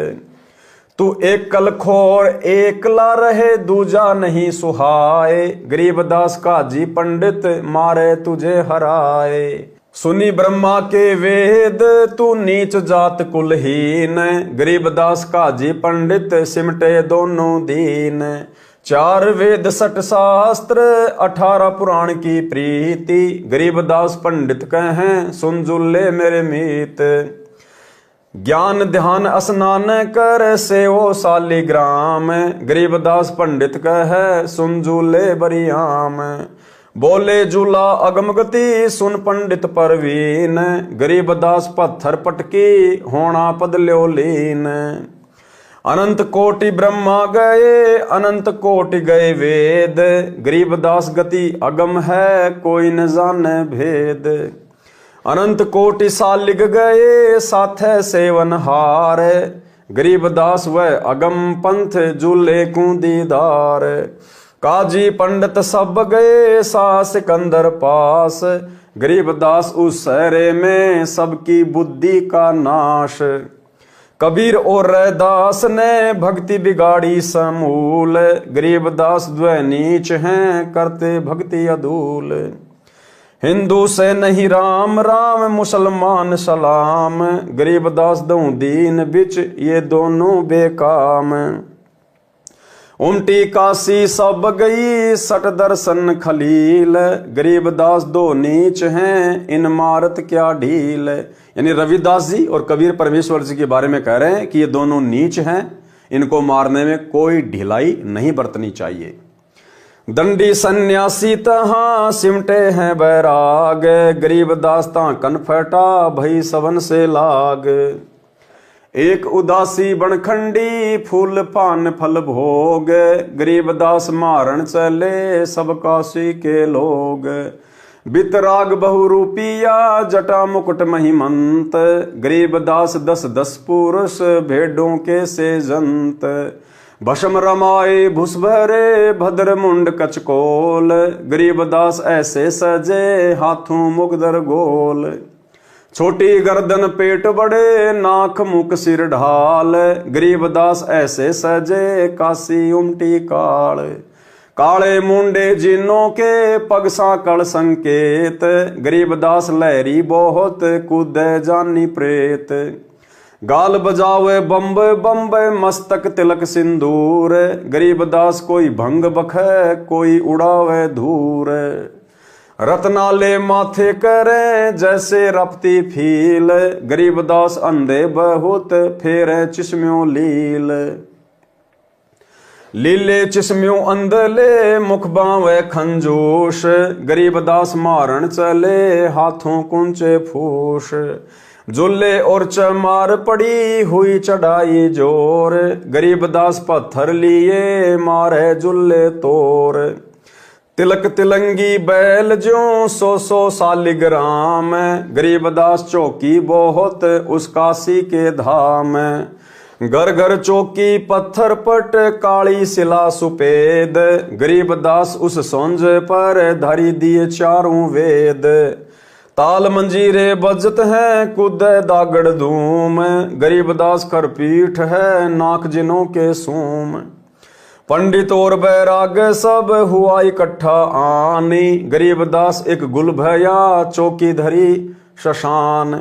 तू एक कल खोर एकला रहे, दूजा नहीं सुहाए, गरीब दास काजी पंडित मारे तुझे हराए। सुनी ब्रह्मा के वेद तू नीच जात कुलहीन, गरीब दास काजी पंडित सिमटे दोनों दीन। 4 वेद 60 शास्त्र 18 पुराण की प्रीति, गरीब दास पंडित कहें सुन जुल्ले मेरे मीत। ज्ञान ध्यान स्नान कर सेवो शालिग्राम, गरीब दास पंडित कहे सुन जुल्ले बरियाम। बोले जुला अगम गति सुन पंडित परवीन, गरीब दास पत्थर पटकी होना पद ल्यो लीन। अनंत कोटि ब्रह्मा गए अनंत कोटि गए वेद, गरीब दास गति अगम है कोई न जाने भेद। अनंत कोटि सालिग गए साथे सेवन हार, गरीब दास वह अगम पंथ जुले को दीदार। काजी पंडित सब गए सा सिकंदर पास, गरीब दास उस सहरे में सबकी बुद्धि का नाश। कबीर और रैदास ने भक्ति बिगाड़ी समूल, गरीब दास द्वै नीच हैं करते भक्ति अधूल। हिंदू से नहीं राम राम मुसलमान सलाम, गरीब दास दऊं दीन बिच ये दोनों बेकाम। उमटी काशी सब गई सट दर्शन खलील, गरीब दास दो नीच हैं इन मारत क्या ढील। यानी रविदास जी और कबीर परमेश्वर जी के बारे में कह रहे हैं कि ये दोनों नीच हैं, इनको मारने में कोई ढिलाई नहीं बरतनी चाहिए। दंडी सन्यासी तहां सिमटे हैं बैराग, गरीब दास ता कनफटा भई सबन से लाग। एक उदासी बनखंडी फूल पान फल भोग, गरीब दास मारण चले सब काशी के लोग। बितराग बहुरूपिया जटा मुकुट महिमंत, गरीब दास 10-10 पुरुष भेड़ों के से जंत। भस्म रमाए भुसभरे भद्र मुंड कचकोल, गरीब दास ऐसे सजे हाथों मुगदर गोल। छोटी गर्दन पेट बड़े, नाक मुख सिर ढाल, गरीबदास ऐसे सजे, काशी उमटी काल। काले मुंडे जिनों के, पग साकड़ संकेत, गरीबदास लहरी बहुत, कूदे जानी प्रेत। गाल बजावे बम्बे बम्बे, मस्तक तिलक सिंदूर, गरीबदास कोई भंग बखे, कोई उड़ावे धूर। रत्नाले माथे करे, जैसे रपती फील, गरीबदास अंधे बहुत, फेरे चिश्म्यों लील। लीले चिश्म्यों अंधले, मुख बावे खंजोश, गरीबदास मारण चले, हाथों कुंचे फूस। जुल्ले और चमार पड़ी, हुई चढ़ाई जोर, गरीबदास पत्थर लिए, मारे जुल्ले तोर। तिलक तिलंगी बैल ज्यों, 100 सालिग्राम, गरीबदास चौकी बहुत, उस काशी के धाम। घर घर चौकी पत्थर पट, काली शिला सुपेद, गरीबदास उस सोंज पर, धरी दिए चारों वेद। ताल मंजीरे बजत हैं, कूदे दागड़ धूम, गरीबदास कर पीठ है, नाक जिनों के सूम। पंडित और बैराग सब, हुआ इकट्ठा आनी, गरीबदास एक गुल भया, चौकी धरी शशान।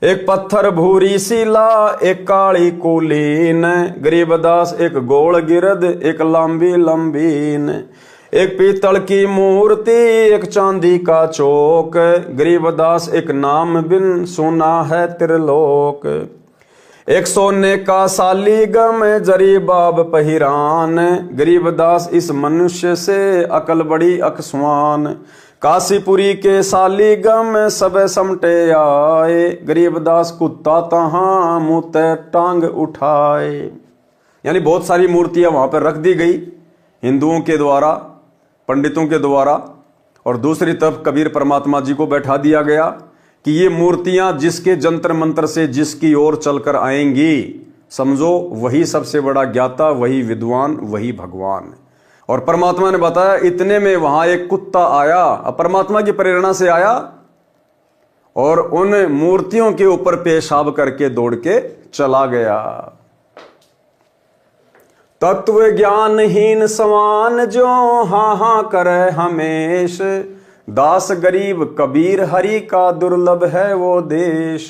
एक पत्थर भूरी शिला, एक काली कुलीन, गरीबदास एक गोल गिरद, एक लंबी लंबीन। एक पीतल की मूर्ति, एक चांदी का चौक, गरीबदास एक नाम बिन, सुना है त्रिलोक। एक सोने का सालीगम, जरी बाब पहिरान, गरीबदास इस मनुष्य से, अकल बड़ी अकस्वान। काशीपुरी के सालीगम, सब समटे आए, गरीबदास कुत्ता तहां, मुँह टांग उठाए। यानी बहुत सारी मूर्तियां वहां पर रख दी गई हिंदुओं के द्वारा, पंडितों के द्वारा, और दूसरी तरफ कबीर परमात्मा जी को बैठा दिया गया कि ये मूर्तियां जिसके जंतर मंत्र से जिसकी ओर चलकर आएंगी, समझो वही सबसे बड़ा ज्ञाता, वही विद्वान, वही भगवान। और परमात्मा ने बताया इतने में वहां एक कुत्ता आया, अब परमात्मा की प्रेरणा से आया, और उन मूर्तियों के ऊपर पेशाब करके दौड़ के चला गया। तत्व ज्ञानहीन समान जो, हाँ हाँ करे हमेश, दास गरीब कबीर हरि का, दुर्लभ है वो देश।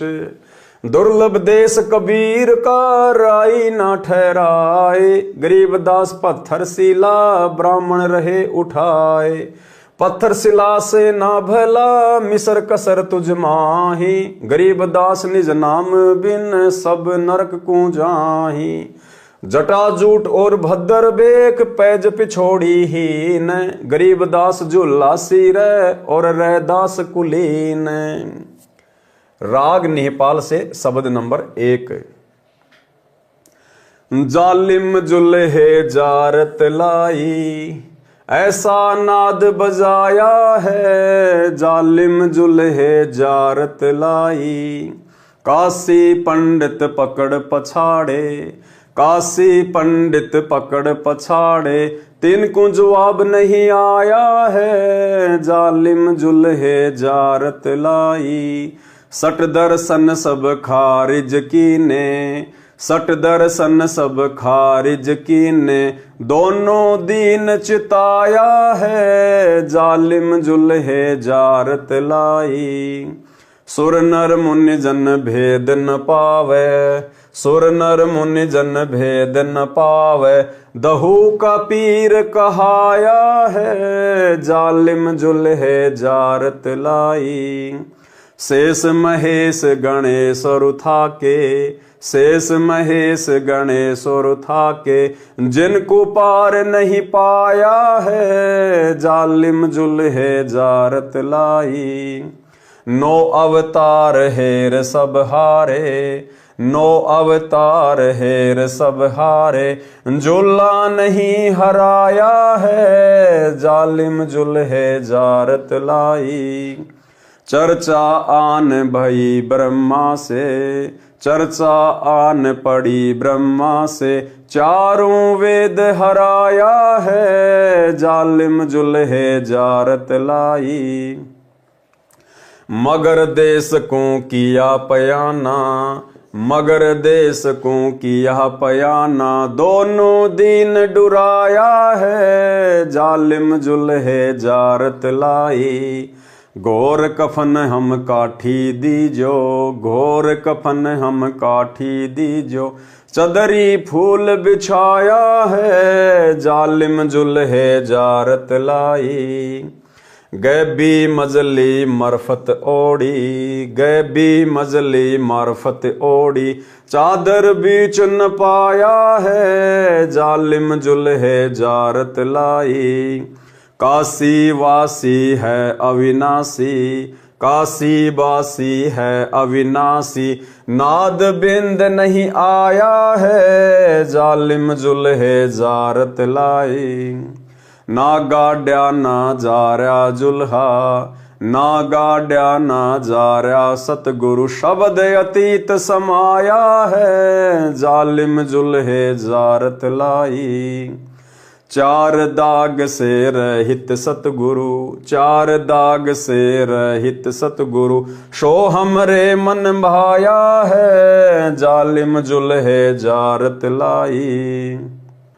दुर्लभ देश कबीर का, राई ना ठहराए, गरीबदास पत्थर शिला, ब्राह्मण रहे उठाए। पत्थर शिला से ना भला, मिसर कसर तुझ माही, गरीबदास निज नाम बिन, सब नरक को जाही। जटाजूट और भद्दर बेक, पैज पिछोड़ी हीन, गरीबदास झूला सिर, और रैदास कुलीन। राग निहपाल से शब्द नंबर 1। जालिम जुल्हे जारत लाई, ऐसा नाद बजाया है, जालिम जुल्हे जारत लाई। काशी पंडित पकड़ पछाड़े, काशी पंडित पकड़ पछाड़े, तिनको जवाब नहीं आया है, जालिम जुल्हे जारत लाई। सट दर्शन सब खारिज कीने, सट दर्शन सब खारिज कीने, दोनों दीन चिताया है, जालिम जुल्हे जारत लाई। सुर नर मुनि जन भेद न पावे, सुर नर मुनि जन भेद न पावे, दहू का पीर कहाया है, जालिम जुल्हे जारत लाई। शेष महेश गणेश रुथा के, शेष महेश गणेश रुथा के, जिनको पार नहीं पाया है, जालिम जुल्हे जारत लाई। 9 अवतार हेर सब हारे, 9 अवतार हेर सब हारे, जुल्ला नहीं हराया है, जालिम जुल्हे जारत लाई। चर्चा आन भई ब्रह्मा से, चर्चा आन पड़ी ब्रह्मा से, चारों वेद हराया है, जालिम जुल्हे जारत लाई। मगर देश को किया पयाना, मगर देश को किया पयाना, दोनों दीन डुराया है, जालिम जुल्हे जारत लाई। घोर कफन हम काठी दीजो, घोर कफन हम काठी दीजो, चदरी फूल बिछाया है, जालिम जुल्हे जारत लाई। गैबी मजली मरफत ओढ़ी, गैबी मजली मरफत ओढ़ी, चादर बीच न पाया है, जालिम जुल्हे जारत लाई। काशी वासी है अविनाशी, काशी वासी है अविनाशी, नाद बिंद नहीं आया है, जालिम जुल्हे जारत लाई। ना गाड्या ना जार्या जुल्हा, ना गाड्या ना जार्या सतगुरु, शब्द अतीत समाया है, जालिम जुल्हे जारत लाई। चार दाग से रहित सतगुरु, चार दाग से रहित सतगुरु, शो हमरे मन भाया है, जालिम जुल्हे जारत लाई।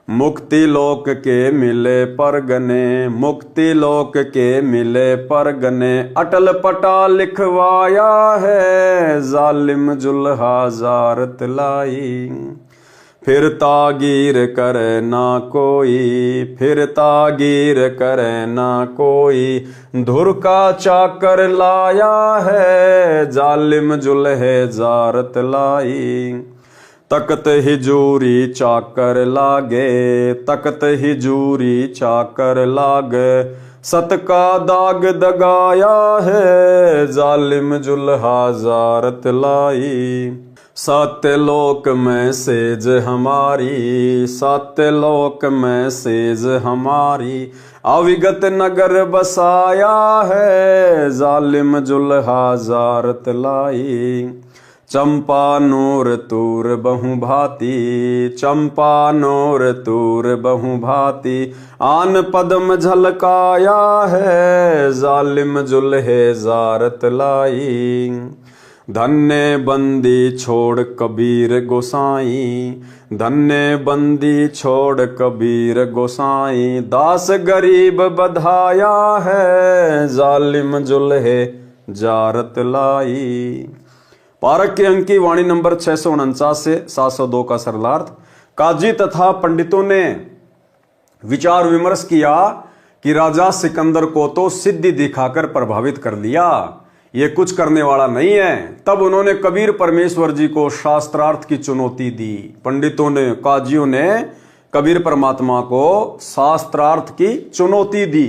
मुक्ति लोक के मिले परगने, मुक्ति लोक के मिले परगने, अटल पटा लिखवाया है, जालिम जुल्हा जारत लाई। फिर तागीर करे ना कोई, फिर तागीर करे ना कोई, धुर का चाकर लाया है, जालिम जुल्हे जारत लाई। तकत हिजूरी चाकर लागे, तकत हिजूरी चाकर लागे, सत का दाग दगाया है, जालिम जुल्हा जारत लाई। सत्यलोक में सेज हमारी, सत्यलोक में सेज हमारी, अविगत नगर बसाया है, जालिम जुल्हा जारत लाई। चंपा नूर तूर बहु भांति, चंपा नूर तूर बहु भांति, आन पद्म झलकाया है, जालिम जुल्हे जारत लाई। धन्य बंदी छोड़ कबीर गोसाई, धन्य बंदी छोड़ कबीर गोसाई, दास गरीब बधाया है, जालिम जुल्हे जारत लाई। पारक के अंक की वाणी नंबर 649 से 702 का सरलार्थ। काजी तथा पंडितों ने विचार विमर्श किया कि राजा सिकंदर को तो सिद्धि दिखाकर प्रभावित कर लिया, ये कुछ करने वाला नहीं है। तब उन्होंने कबीर परमेश्वर जी को शास्त्रार्थ की चुनौती दी। पंडितों ने, काजियों ने कबीर परमात्मा को शास्त्रार्थ की चुनौती दी।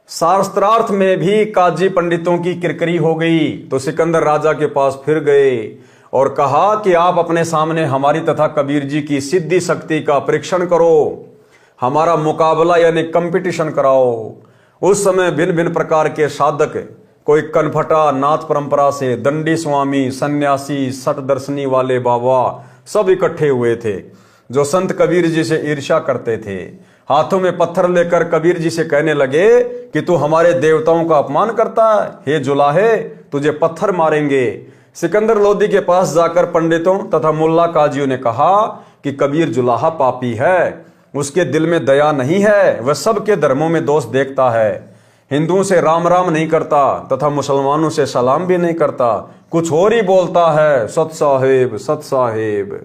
शास्त्रार्थ में भी काजी पंडितों की किरकिरी हो गई, तो सिकंदर राजा के पास फिर गए और कहा कि आप अपने सामने हमारी तथा कबीर जी की सिद्धि शक्ति का परीक्षण करो, हमारा मुकाबला यानी कंपटीशन कराओ। उस समय भिन्न भिन्न प्रकार के साधक, कोई कनफटा नाथ परंपरा से, दंडी स्वामी, सन्यासी, सठ दर्शनी वाले बाबा सब इकट्ठे हुए थे, जो संत कबीर जी से ईर्ष्या करते थे। हाथों में पत्थर लेकर कबीर जी से कहने लगे कि तू हमारे देवताओं का अपमान करता है, हे जुलाहे, तुझे पत्थर मारेंगे। सिकंदर लोदी के पास जाकर पंडितों तथा मुल्ला काजियों ने कहा कि कबीर जुलाहा पापी है, उसके दिल में दया नहीं है, वह सबके धर्मों में दोष देखता है, हिंदुओं से राम राम नहीं करता तथा मुसलमानों से सलाम भी नहीं करता, कुछ और ही बोलता है, सत साहेब सत साहेब।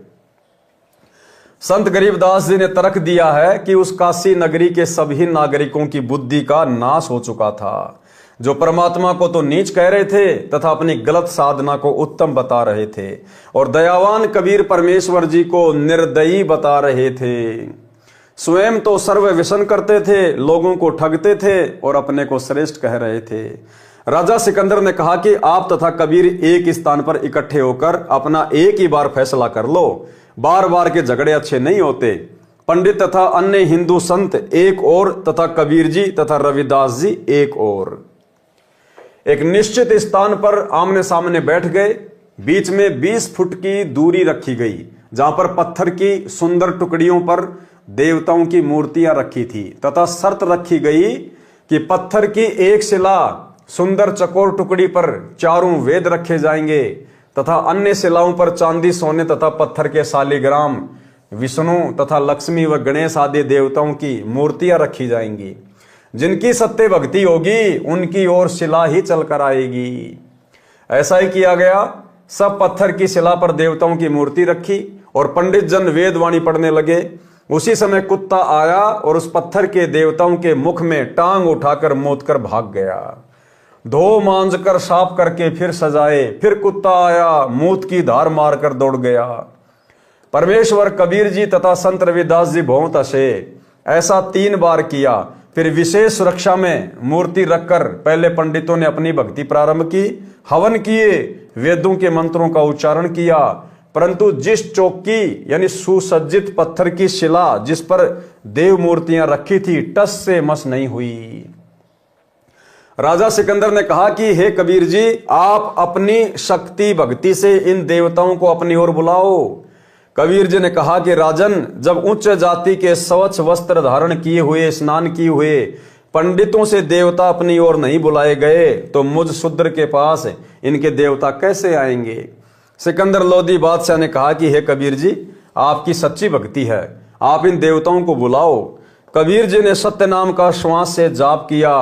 संत गरीबदास जी ने तर्क दिया है कि उस काशी नगरी के सभी नागरिकों की बुद्धि का नाश हो चुका था, जो परमात्मा को तो नीच कह रहे थे तथा अपनी गलत साधना को उत्तम बता रहे थे, और दयावान कबीर परमेश्वर जी को निर्दयी बता रहे थे। स्वयं तो सर्व व्यसन करते थे, लोगों को ठगते थे और अपने को श्रेष्ठ कह रहे थे। राजा सिकंदर ने कहा कि आप तथा कबीर एक स्थान पर इकट्ठे होकर अपना एक ही बार फैसला कर लो, बार बार के झगड़े अच्छे नहीं होते। पंडित तथा अन्य हिंदू संत एक और तथा कबीर जी तथा रविदास जी एक और। एक निश्चित स्थान पर आमने सामने बैठ गए। बीच में 20 फुट की दूरी रखी गई, जहां पर पत्थर की सुंदर टुकड़ियों पर देवताओं की मूर्तियां रखी थी तथा शर्त रखी गई कि पत्थर की एक शिला सुंदर चकोर टुकड़ी पर चारों वेद रखे जाएंगे तथा अन्य शिलाओं पर चांदी, सोने तथा पत्थर के शालिग्राम, विष्णु तथा लक्ष्मी व गणेश आदि देवताओं की मूर्तियां रखी जाएंगी। जिनकी सत्य भक्ति होगी उनकी ओर शिला ही चलकर आएगी। ऐसा ही किया गया। सब पत्थर की शिला पर देवताओं की मूर्ति रखी और पंडित जन वेदवाणी पढ़ने लगे। उसी समय कुत्ता आया और उस पत्थर के देवताओं के मुख में टांग उठाकर मोद कर भाग गया। धो मांज कर साफ करके फिर सजाए, फिर कुत्ता आया, मूत की धार मारकर दौड़ गया। परमेश्वर कबीर जी तथा संत रविदास जी बहुत हंसे। ऐसा 3 बार किया। फिर विशेष सुरक्षा में मूर्ति रखकर पहले पंडितों ने अपनी भक्ति प्रारंभ की, हवन किए, वेदों के मंत्रों का उच्चारण किया, परंतु जिस चौकी यानी सुसज्जित पत्थर की शिला जिस पर देव मूर्तियां रखी थी टस से मस नहीं हुई। राजा सिकंदर ने कहा कि हे कबीर जी, आप अपनी शक्ति भक्ति से इन देवताओं को अपनी ओर बुलाओ। कबीर जी ने कहा कि राजन, जब उच्च जाति के स्वच्छ वस्त्र धारण किए हुए, स्नान किए हुए पंडितों से देवता अपनी ओर नहीं बुलाए गए तो मुझ शूद्र के पास इनके देवता कैसे आएंगे। सिकंदर लोदी बादशाह ने कहा कि हे कबीर जी, आपकी सच्ची भक्ति है, आप इन देवताओं को बुलाओ। कबीर जी ने सत्य नाम का श्वास से जाप किया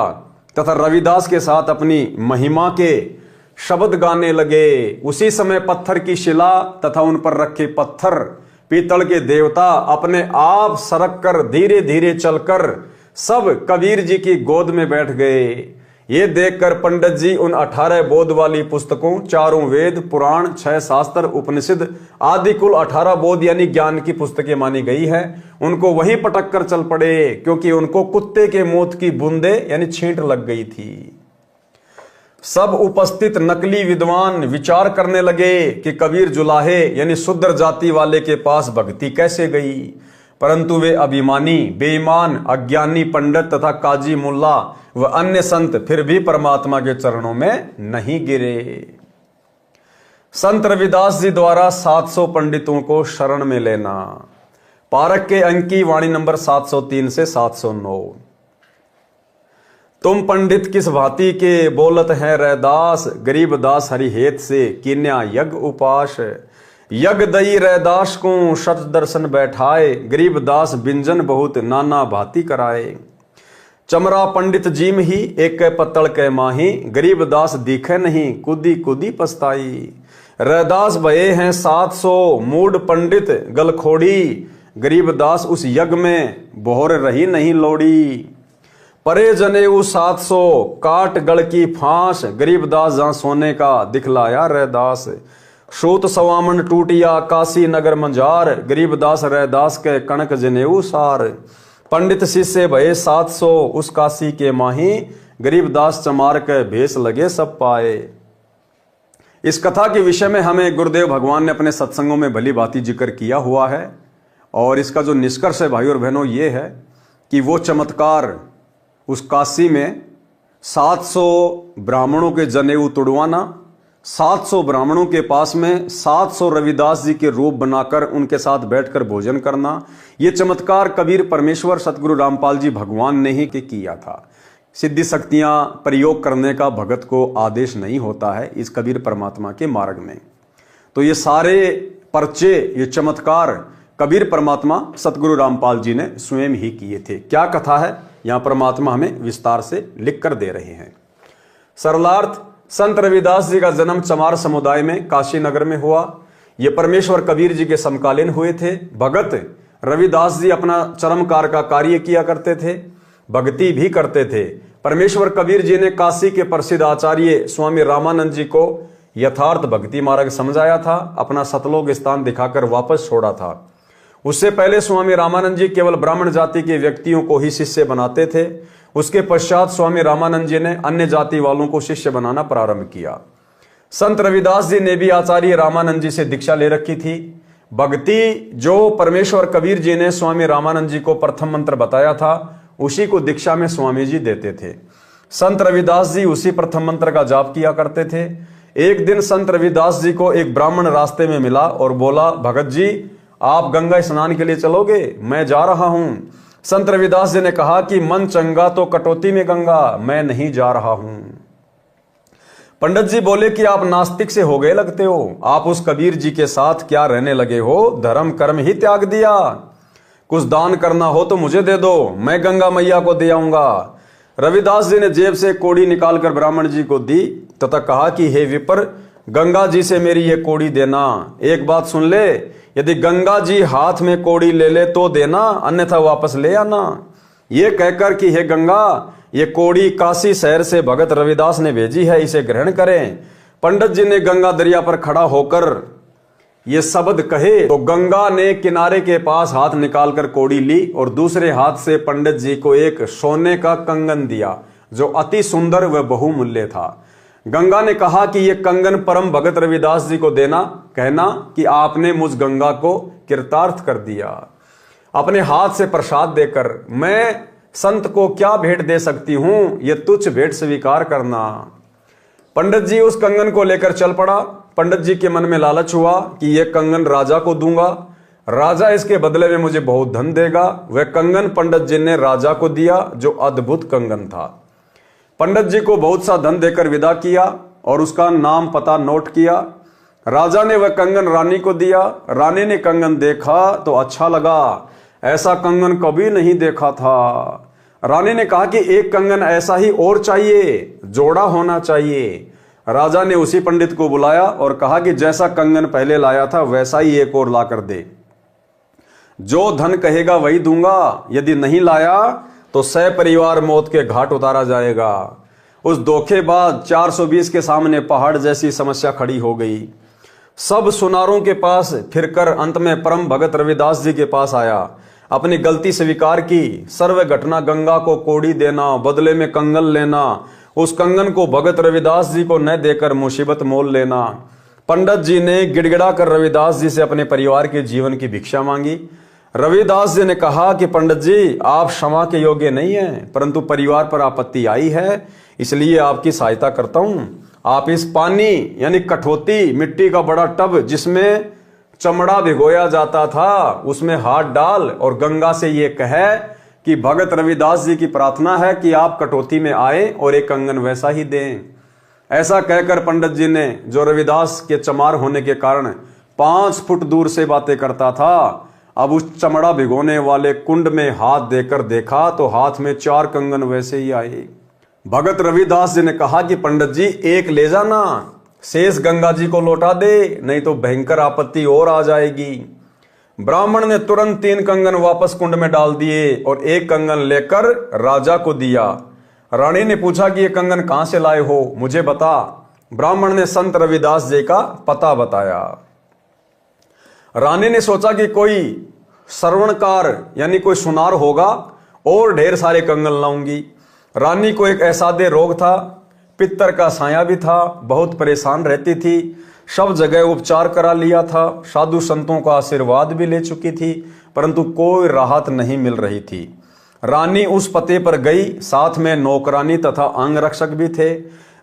तथा रविदास के साथ अपनी महिमा के शब्द गाने लगे। उसी समय पत्थर की शिला तथा उन पर रखे पत्थर पीतल के देवता अपने आप सरक कर धीरे धीरे चलकर सब कबीर जी की गोद में बैठ गए। ये देखकर पंडित जी उन 18 बोध वाली पुस्तकों, 4 वेद, पुराण, 6 शास्त्र, उपनिषद आदि कुल 18 बोध यानी ज्ञान की पुस्तकें मानी गई है, उनको वहीं पटक कर चल पड़े, क्योंकि उनको कुत्ते के मौत की बूंदे यानी छींट लग गई थी। सब उपस्थित नकली विद्वान विचार करने लगे कि कबीर जुलाहे यानी शूद्र जाति वाले के पास भक्ति कैसे गई, परंतु वे अभिमानी, बेईमान, अज्ञानी पंडित तथा काजी मुल्ला व अन्य संत फिर भी परमात्मा के चरणों में नहीं गिरे। संत रविदास जी द्वारा 700 पंडितों को शरण में लेना। पारक के अंक की वाणी नंबर 703 से 709। तुम पंडित किस भांति के बोलत है रैदास, गरीब दास हरिहेत से कीन्या यज्ञ उपास। यज्ञ दई रैदास को शत दर्शन बैठाए, गरीब दास बिंजन बहुत नाना भांति कराए। चमरा पंडित जीम ही एक पत्तल के माही, गरीब दास दिखे नहीं कुदी कुदी पछताई। रैदास भये हैं 700 मूड पंडित गलखोड़ी, गरीब दास उस यज्ञ में बोहर रही नहीं लोड़ी। परे जनेऊ 700 काट गढ़ की फांस, गरीब दास जहां सोने का दिखलाया रैदास। सूत सवामन टूटिया काशी नगर मंजार, गरीब दास रैदास के कणक जनेऊ सार। पंडित शिष्य भये 700 उस काशी के माही, गरीब दास चमार के भेष लगे सब पाए। इस कथा के विषय में हमें गुरुदेव भगवान ने अपने सत्संगों में भली भांति जिक्र किया हुआ है, और इसका जो निष्कर्ष है भाई और बहनों ये है कि वो चमत्कार उस काशी में 700 ब्राह्मणों के जनेऊ तुड़वाना, 700 ब्राह्मणों के पास में 700 रविदास जी के रूप बनाकर उनके साथ बैठकर भोजन करना, ये चमत्कार कबीर परमेश्वर सतगुरु रामपाल जी भगवान ने ही किया था। सिद्धि शक्तियां प्रयोग करने का भगत को आदेश नहीं होता है इस कबीर परमात्मा के मार्ग में। तो ये सारे पर्चे, ये चमत्कार कबीर परमात्मा सतगुरु रामपाल जी ने स्वयं ही किए थे। क्या कथा है यहां परमात्मा हमें विस्तार से लिख कर दे रहे हैं। सरलार्थ, संत रविदास जी का जन्म चमार समुदाय में काशी नगर में हुआ। ये परमेश्वर कबीर जी के समकालीन हुए थे। भगत रविदास जी अपना चरमकार का कार्य किया करते थे, भक्ति भी करते थे। परमेश्वर कबीर जी ने काशी के प्रसिद्ध आचार्य स्वामी रामानंद जी को यथार्थ भक्ति मार्ग समझाया था, अपना सतलोक स्थान दिखाकर वापस छोड़ा था। उससे पहले स्वामी रामानंद जी केवल ब्राह्मण जाति के व्यक्तियों को ही शिष्य बनाते थे। उसके पश्चात स्वामी रामानंद जी ने अन्य जाति वालों को शिष्य बनाना प्रारंभ किया। संत रविदास जी ने भी आचार्य रामानंद जी से दीक्षा ले रखी थी। भक्ति जो परमेश्वर कबीर जी ने स्वामी रामानंद जी को प्रथम मंत्र बताया था, उसी को दीक्षा में स्वामी जी देते थे। संत रविदास जी उसी प्रथम मंत्र का जाप किया करते थे। एक दिन संत रविदास जी को एक ब्राह्मण रास्ते में मिला और बोला, भगत जी आप गंगा स्नान के लिए चलोगे? मैं जा रहा हूं। संत रविदास जी ने कहा कि मन चंगा तो कटौती में गंगा, मैं नहीं जा रहा हूं। पंडित जी बोले कि आप नास्तिक से हो गए लगते हो, आप उस कबीर जी के साथ क्या रहने लगे हो, धर्म कर्म ही त्याग दिया। कुछ दान करना हो तो मुझे दे दो, मैं गंगा मैया को दे आऊंगा। रविदास जी ने जेब से कोड़ी निकालकर ब्राह्मण जी को दी तथा कहा कि हे विपर, गंगा जी से मेरी ये कोड़ी देना। एक बात सुन ले, यदि गंगा जी हाथ में कोड़ी ले ले तो देना, अन्यथा वापस ले आना। ये कहकर कि हे गंगा, ये कोड़ी काशी शहर से भगत रविदास ने भेजी है, इसे ग्रहण करें। पंडित जी ने गंगा दरिया पर खड़ा होकर ये शब्द कहे तो गंगा ने किनारे के पास हाथ निकालकर कोड़ी ली और दूसरे हाथ से पंडित जी को एक सोने का कंगन दिया जो अति सुंदर व बहुमूल्य था। गंगा ने कहा कि यह कंगन परम भगत रविदास जी को देना, कहना कि आपने मुझ गंगा को कृतार्थ कर दिया। अपने हाथ से प्रसाद देकर मैं संत को क्या भेंट दे सकती हूं, यह तुच्छ भेंट स्वीकार करना। पंडित जी उस कंगन को लेकर चल पड़ा। पंडित जी के मन में लालच हुआ कि यह कंगन राजा को दूंगा, राजा इसके बदले में मुझे बहुत धन देगा। वह कंगन पंडित जी ने राजा को दिया जो अद्भुत कंगन था। पंडित जी को बहुत सा धन देकर विदा किया और उसका नाम पता नोट किया। राजा ने वह कंगन रानी को दिया। रानी ने कंगन देखा तो अच्छा लगा, ऐसा कंगन कभी नहीं देखा था। रानी ने कहा कि एक कंगन ऐसा ही और चाहिए, जोड़ा होना चाहिए। राजा ने उसी पंडित को बुलाया और कहा कि जैसा कंगन पहले लाया था वैसा ही एक और लाकर दे, जो धन कहेगा वही दूंगा, यदि नहीं लाया तो सपरिवार मौत के घाट उतारा जाएगा। उस धोखेबाज 420 के सामने पहाड़ जैसी समस्या खड़ी हो गई। सब सुनारों के पास फिरकर अंत में परम भगत रविदास जी के पास आया, अपनी गलती स्वीकार की। सर्व घटना गंगा को कोड़ी देना, बदले में कंगन लेना, उस कंगन को भगत रविदास जी को न देकर मुसीबत मोल लेना। पंडित जी ने गिड़गिड़ा कर रविदास जी से अपने परिवार के जीवन की भिक्षा मांगी। रविदास जी ने कहा कि पंडित जी, आप क्षमा के योग्य नहीं हैं, परंतु परिवार पर आपत्ति आई है, इसलिए आपकी सहायता करता हूं। आप इस पानी यानी कठौती, मिट्टी का बड़ा टब जिसमें चमड़ा भिगोया जाता था, उसमें हाथ डाल और गंगा से ये कहे कि भगत रविदास जी की प्रार्थना है कि आप कटौती में आए और एक कंगन वैसा ही दें। ऐसा कहकर पंडित जी ने, जो रविदास के चमार होने के कारण 5 फुट दूर से बातें करता था, अब उस चमड़ा भिगोने वाले कुंड में हाथ देकर देखा तो हाथ में 4 कंगन वैसे ही आए। भगत रविदास जी ने कहा कि पंडित जी, एक ले जाना, शेष गंगा जी को लौटा दे, नहीं तो भयंकर आपत्ति और आ जाएगी। ब्राह्मण ने तुरंत 3 कंगन वापस कुंड में डाल दिए और एक कंगन लेकर राजा को दिया। रानी ने पूछा कि ये कंगन कहां से लाए हो, मुझे बता। ब्राह्मण ने संत रविदास जी का पता बताया। रानी ने सोचा कि कोई श्रवणकार यानी कोई सुनार होगा और ढेर सारे कंगन लाऊंगी। रानी को एक असाध्य रोग था, पित्तर का साया भी था, बहुत परेशान रहती थी, सब जगह उपचार करा लिया था, साधु संतों का आशीर्वाद भी ले चुकी थी, परंतु कोई राहत नहीं मिल रही थी। रानी उस पते पर गई, साथ में नौकरानी तथा अंगरक्षक भी थे।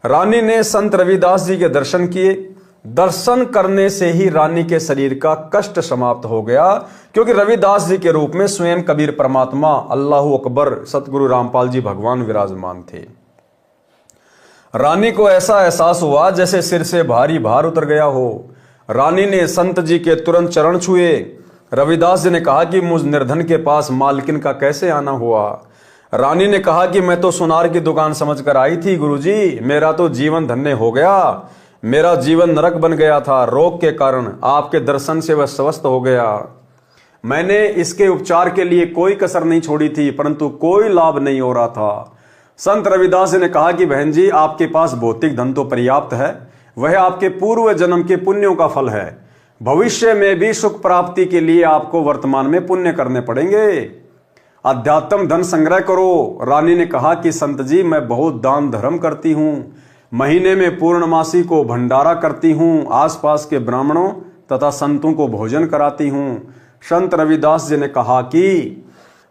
रानी ने संत रविदास जी के दर्शन किए। दर्शन करने से ही रानी के शरीर का कष्ट समाप्त हो गया, क्योंकि रविदास जी के रूप में स्वयं कबीर परमात्मा, अल्लाहू अकबर, सतगुरु रामपाल जी भगवान विराजमान थे। रानी को ऐसा एहसास हुआ जैसे सिर से भारी भार उतर गया हो। रानी ने संत जी के तुरंत चरण छुए। रविदास जी ने कहा कि मुझ निर्धन के पास मालकिन का कैसे आना हुआ। रानी ने कहा कि मैं तो सुनार की दुकान समझकर आई थी गुरुजी, मेरा तो जीवन धन्य हो गया, मेरा जीवन नरक बन गया था, रोग के कारण आपके दर्शन से वह स्वस्थ हो गया। मैंने इसके उपचार के लिए कोई कसर नहीं छोड़ी थी, परंतु कोई लाभ नहीं हो रहा था। संत रविदास जी ने कहा कि बहन जी, आपके पास भौतिक धन तो पर्याप्त है, वह आपके पूर्व जन्म के पुण्यों का फल है। भविष्य में भी सुख प्राप्ति के लिए आपको वर्तमान में पुण्य करने पड़ेंगे। अध्यात्म धन संग्रह करो। रानी ने कहा कि संत जी, मैं बहुत दान धर्म करती हूँ, महीने में पूर्णमासी को भंडारा करती हूँ, आसपास के ब्राह्मणों तथा संतों को भोजन कराती हूँ। संत रविदास जी ने कहा कि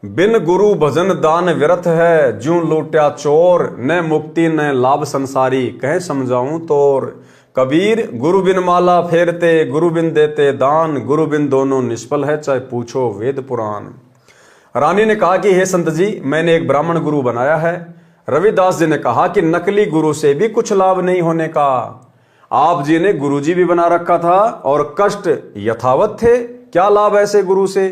बिन गुरु भजन दान व्यर्थ है, ज्यों लूट्या चोर, न मुक्ति न लाभ संसारी, कह समझाऊं तोर। कबीर गुरु बिन माला फेरते, गुरु बिन देते दान, गुरु बिन दोनों निष्फल है, चाहे पूछो वेद पुराण। रानी ने कहा कि हे संत जी, मैंने एक ब्राह्मण गुरु बनाया है, रविदास जी ने कहा कि नकली गुरु से भी कुछ लाभ नहीं होने का। आप जी ने गुरुजी भी बना रखा था और कष्ट यथावत थे, क्या लाभ ऐसे गुरु से।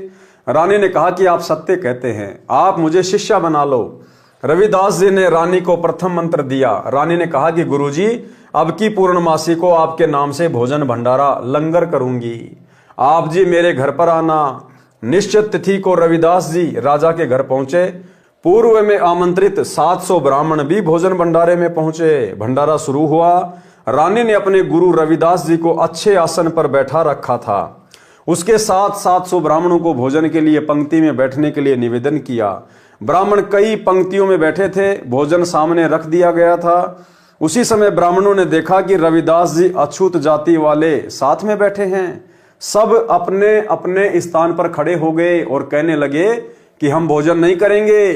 रानी ने कहा कि आप सत्य कहते हैं, आप मुझे शिष्या बना लो। रविदास जी ने रानी को प्रथम मंत्र दिया। रानी ने कहा कि गुरुजी, अब की पूर्णमासी को आपके नाम से भोजन भंडारा लंगर करूंगी, आप जी मेरे घर पर आना। निश्चित तिथि को रविदास जी राजा के घर पहुंचे। पूर्व में आमंत्रित 700 ब्राह्मण भी भोजन भंडारे में पहुंचे। भंडारा शुरू हुआ। रानी ने अपने गुरु रविदास जी को अच्छे आसन पर बैठा रखा था। उसके साथ 700 ब्राह्मणों को भोजन के लिए पंक्ति में बैठने के लिए निवेदन किया। ब्राह्मण कई पंक्तियों में बैठे थे, भोजन सामने रख दिया गया था। उसी समय ब्राह्मणों ने देखा कि रविदास जी अछूत जाति वाले साथ में बैठे हैं। सब अपने अपने स्थान पर खड़े हो गए और कहने लगे कि हम भोजन नहीं करेंगे,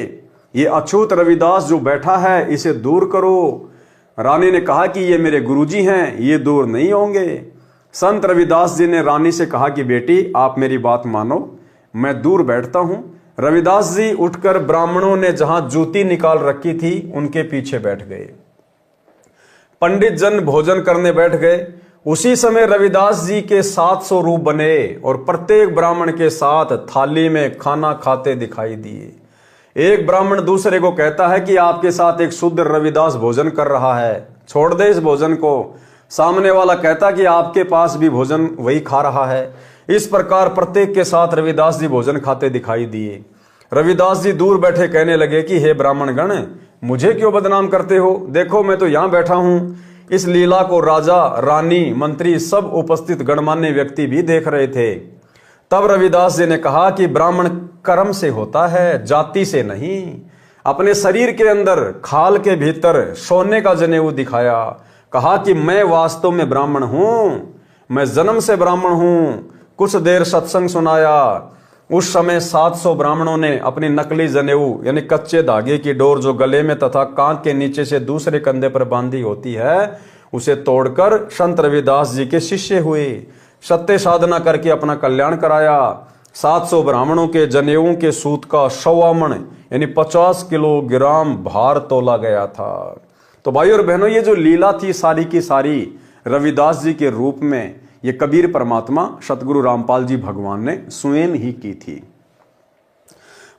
ये अछूत रविदास जो बैठा है इसे दूर करो। रानी ने कहा कि ये मेरे गुरुजी हैं, ये दूर नहीं होंगे। संत रविदास जी ने रानी से कहा कि बेटी आप मेरी बात मानो, मैं दूर बैठता हूं। रविदास जी उठकर ब्राह्मणों ने जहां जूती निकाल रखी थी उनके पीछे बैठ गए। पंडित जन भोजन करने बैठ गए। उसी समय रविदास जी के 700 रूप बने और प्रत्येक ब्राह्मण के साथ थाली में खाना खाते दिखाई दिए। एक ब्राह्मण दूसरे को कहता है कि आपके साथ एक शुद्ध रविदास भोजन कर रहा है, छोड़ दे इस भोजन को। सामने वाला कहता कि आपके पास भी भोजन वही खा रहा है। इस प्रकार प्रत्येक के साथ रविदास जी भोजन खाते दिखाई दिए। रविदास जी दूर बैठे कहने लगे कि हे ब्राह्मण गण, मुझे क्यों बदनाम करते हो? देखो मैं तो यहां बैठा हूं। इस लीला को राजा, रानी, मंत्री, सब उपस्थित गणमान्य व्यक्ति भी देख रहे थे। तब रविदास जी ने कहा कि ब्राह्मण कर्म से होता है, जाति से नहीं। अपने शरीर के अंदर खाल के भीतर सोने का जनेऊ दिखाया। कहा कि मैं वास्तव में ब्राह्मण हूं, मैं जन्म से ब्राह्मण हूं। कुछ देर सत्संग सुनाया। उस समय 700 ब्राह्मणों ने अपनी नकली जनेऊ यानी कच्चे धागे की डोर जो गले में तथा कांध के नीचे से दूसरे कंधे पर बांधी होती है, उसे तोड़कर संत रविदास जी के शिष्य हुए। सत्य साधना करके अपना कल्याण कराया। 700 ब्राह्मणों के जनेऊओं के सूत का 1.25 मन यानी 50 किलोग्राम भार तोला गया था। तो भाइयों और बहनों, ये जो लीला थी सारी की सारी रविदास जी के रूप में, ये कबीर परमात्मा सतगुरु रामपाल जी भगवान ने स्वयं ही की थी।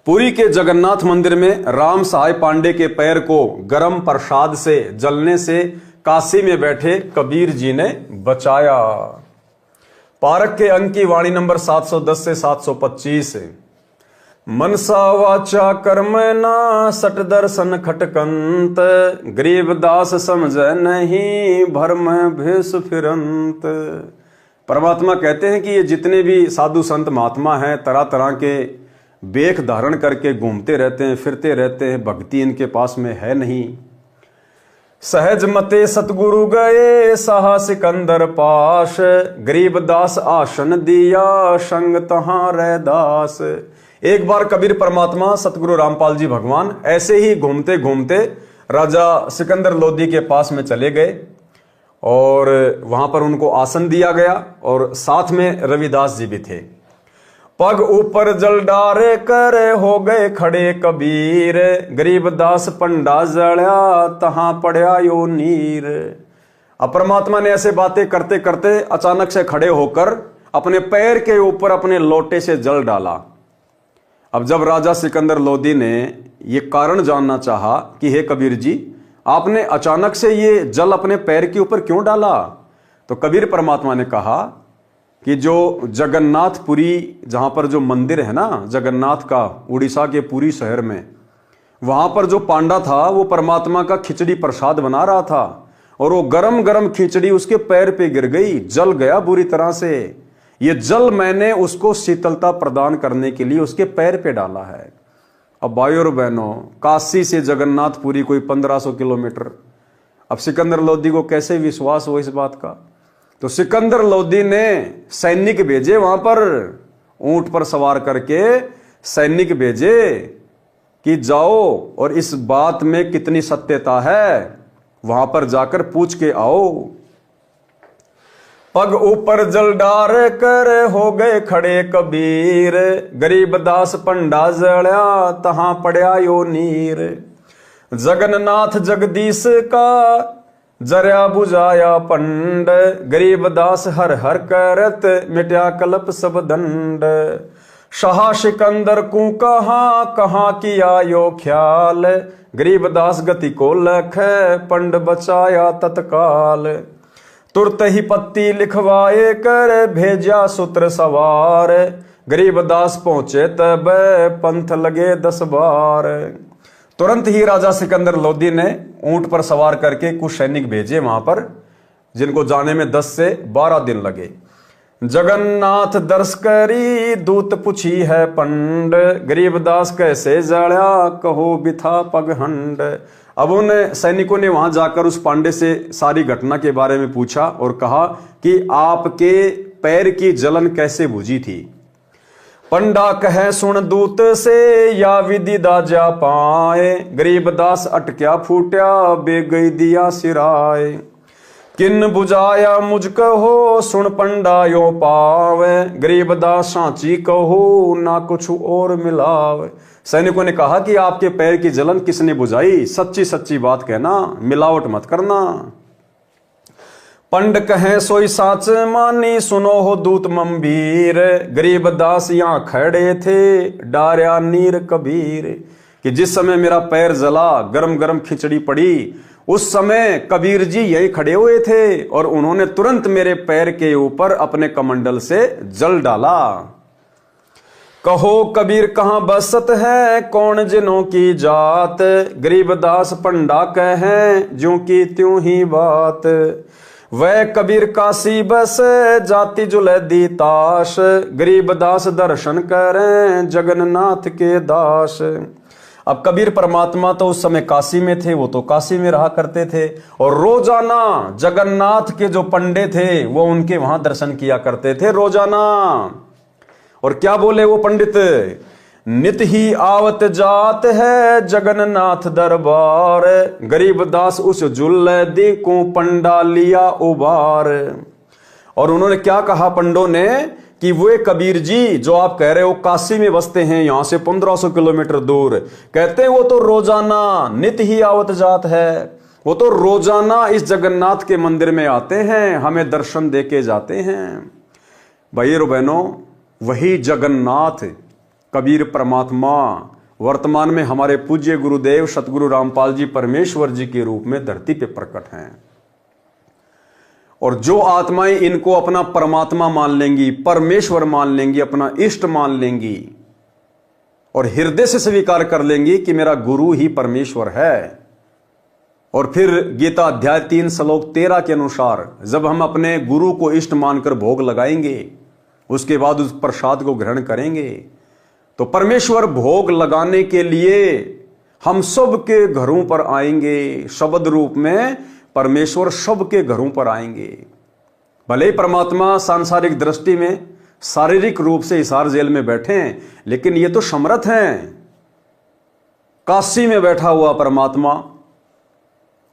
पुरी के जगन्नाथ मंदिर में राम सहाय पांडे के पैर को गर्म प्रसाद से जलने से काशी में बैठे कबीर जी ने बचाया। पारक के अंक की वाणी नंबर 710 से 725। मनसा वाचा कर्म ना सट दर्शन खटकंत, गरीबदास समझ नहीं भरम भेष फिरंत। परमात्मा कहते हैं कि ये जितने भी साधु संत महात्मा हैं, तरह तरह के वेश धारण करके घूमते रहते हैं, फिरते रहते हैं, भक्ति इनके पास में है नहीं। सहज मते सतगुरु गए साहा सिकंदर पास, गरीबदास आसन दिया संग तहां रैदास। एक बार कबीर परमात्मा सतगुरु रामपाल जी भगवान ऐसे ही घूमते घूमते राजा सिकंदर लोधी के पास में चले गए और वहां पर उनको आसन दिया गया और साथ में रविदास जी भी थे। पग ऊपर जल डारे करे हो गए खड़े कबीर, गरीबदास पंडा जड़ा तहां पड़या यो नीर। अब परमात्मा ने ऐसे बातें करते करते अचानक से खड़े होकर अपने पैर के ऊपर अपने लोटे से जल डाला। अब जब राजा सिकंदर लोधी ने ये कारण जानना चाहा कि हे कबीर जी, आपने अचानक से ये जल अपने पैर के ऊपर क्यों डाला, तो कबीर परमात्मा ने कहा कि जो जगन्नाथपुरी, जहां पर जो मंदिर है ना जगन्नाथ का, उड़ीसा के पुरी शहर में, वहां पर जो पांडा था वो परमात्मा का खिचड़ी प्रसाद बना रहा था और वो गरम गरम खिचड़ी उसके पैर पे गिर गई, जल गया बुरी तरह से। ये जल मैंने उसको शीतलता प्रदान करने के लिए उसके पैर पे डाला है। अब भाइयों और बहनों, काशी से जगन्नाथपुरी कोई 1500 किलोमीटर। अब सिकंदर लोधी को कैसे विश्वास हो इस बात का? तो सिकंदर लोधी ने सैनिक भेजे, वहां पर ऊंट पर सवार करके सैनिक भेजे कि जाओ और इस बात में कितनी सत्यता है वहां पर जाकर पूछ के आओ। पग ऊपर जल डार कर हो गए खड़े कबीर, गरीबदास पंडा जड़ा तहां पड़या यो नीर। जगन्नाथ जगदीश का जरिया बुझाया पंड, गरीबदास हर हर करत मिट्या कलप सब दंड। शाह सिकंदर को कहाँ कहाँ किया यो ख्याल, गरीबदास गति को लख पंड बचाया तत्काल। तुरत ही पत्ती लिखवाए कर भेजा सूत्र सवार, गरीबदास पहुंचे तब पंथ लगे 10 बार। तुरंत ही राजा सिकंदर लोदी ने ऊंट पर सवार करके कुछ सैनिक भेजे वहां पर, जिनको जाने में 10 से 12 दिन लगे। जगन्नाथ दर्श करी दूत पूछी है पंड, गरीबदास कैसे जड़ा कहो बिथा पगहंड। अब उन सैनिकों ने वहां जाकर उस पांडे से सारी घटना के बारे में पूछा और कहा कि आपके पैर की जलन कैसे बुझी थी। पंडा कहे सुन दूत से या विधि दाजा पाए, गरीबदास अटक्या फूट्या बे गई दिया सिराए। किन बुझाया मुझ कहो सुन पंडा यो पावे, गरीबदास सांची कहो ना कुछ और मिलावे। सैनिकों ने कहा कि आपके पैर की जलन किसने बुझाई, सच्ची सच्ची बात कहना, मिलावट मत करना। पंड कहे सोई साच मानी सुनो हो दूत मंबीर, गरीबदास यहां खड़े थे डार्या नीर कबीर। कि जिस समय मेरा पैर जला, गरम गरम खिचड़ी पड़ी, उस समय कबीर जी यही खड़े हुए थे और उन्होंने तुरंत मेरे पैर के ऊपर अपने कमंडल से जल डाला। कहो कबीर कहां बसत है कौन जिनों की जात, गरीबदास पंडा कहे ज्यों की त्यों ही बात। वह कबीर काशी बस जाति जुलैदी ताश, गरीबदास दर्शन करें जगन्नाथ के दास। अब कबीर परमात्मा तो उस समय काशी में थे, वो तो काशी में रहा करते थे और रोजाना जगन्नाथ के जो पंडे थे वो उनके वहां दर्शन किया करते थे रोजाना। और क्या बोले वो पंडित, नित ही आवत जात है जगन्नाथ दरबार, गरीबदास उस जुल्लैदी को पंडा लिया उबार। और उन्होंने क्या कहा पंडों ने कि वे कबीर जी जो आप कह रहे हो काशी में बसते हैं, यहां से 1500 किलोमीटर दूर, कहते हैं वो तो रोजाना नित ही आवत जात है, वो तो रोजाना इस जगन्नाथ के मंदिर में आते हैं, हमें दर्शन देके जाते हैं। भाई और बहनों, वही जगन्नाथ कबीर परमात्मा वर्तमान में हमारे पूज्य गुरुदेव सतगुरु रामपाल जी परमेश्वर जी के रूप में धरती पे प्रकट हैं। और जो आत्माएं इनको अपना परमात्मा मान लेंगी, परमेश्वर मान लेंगी, अपना इष्ट मान लेंगी और हृदय से स्वीकार कर लेंगी कि मेरा गुरु ही परमेश्वर है, और फिर गीता अध्याय 3 श्लोक 13 के अनुसार जब हम अपने गुरु को इष्ट मानकर भोग लगाएंगे, उसके बाद उस प्रसाद को ग्रहण करेंगे, तो परमेश्वर भोग लगाने के लिए हम सब के घरों पर आएंगे। शब्द रूप में परमेश्वर सबके घरों पर आएंगे। भले ही परमात्मा सांसारिक दृष्टि में शारीरिक रूप से हिसार जेल में बैठे हैं, लेकिन ये तो समर्थ हैं। काशी में बैठा हुआ परमात्मा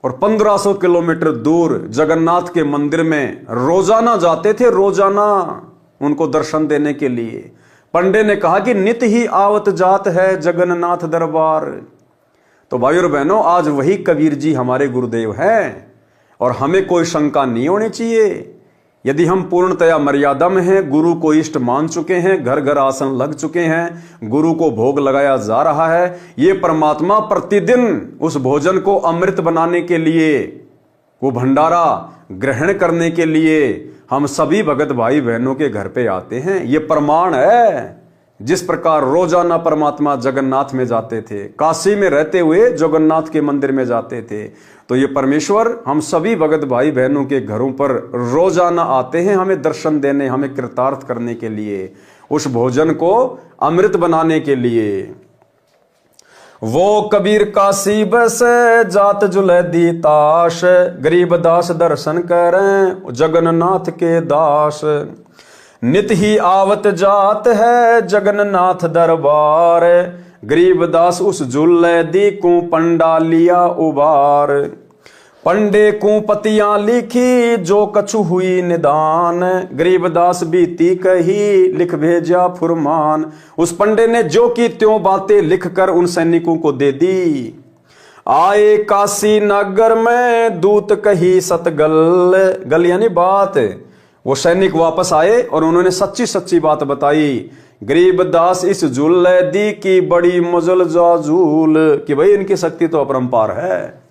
और 1500 किलोमीटर दूर जगन्नाथ के मंदिर में रोजाना जाते थे, रोजाना उनको दर्शन देने के लिए। पंडे ने कहा कि नित ही आवत जात है जगन्नाथ दरबार। तो भाई और बहनों, आज वही कबीर जी हमारे गुरुदेव हैं और हमें कोई शंका नहीं होनी चाहिए। यदि हम पूर्णतया मर्यादा में हैं, गुरु को इष्ट मान चुके हैं, घर घर आसन लग चुके हैं, गुरु को भोग लगाया जा रहा है, ये परमात्मा प्रतिदिन उस भोजन को अमृत बनाने के लिए, वो भंडारा ग्रहण करने के लिए हम सभी भगत भाई बहनों के घर पे आते हैं। ये प्रमाण है। जिस प्रकार रोजाना परमात्मा जगन्नाथ में जाते थे, काशी में रहते हुए जगन्नाथ के मंदिर में जाते थे, तो ये परमेश्वर हम सभी भगत भाई बहनों के घरों पर रोजाना आते हैं, हमें दर्शन देने, हमें कृतार्थ करने के लिए, उस भोजन को अमृत बनाने के लिए। वो कबीर काशी बस जात जुलैदी ताश, गरीबदास दर्शन करें जगन्नाथ के दास। नित ही आवत जात है जगन्नाथ दरबार, गरीबदास उस जुलैदी को पंडा लिया उबार। पंडे को पतियां लिखी जो कछु हुई निदान, गरीबदास बीती कही लिख भेजा फुरमान। उस पंडे ने जो की त्यों बातें लिखकर उन सैनिकों को दे दी। आए काशी नगर में दूत कही सतगल, गल यानी बात। वो सैनिक वापस आए और उन्होंने सच्ची सच्ची बात बताई। गरीबदास इस झूल दी की बड़ी मजल जाजूल, कि भाई इनकी शक्ति तो अपरंपार है।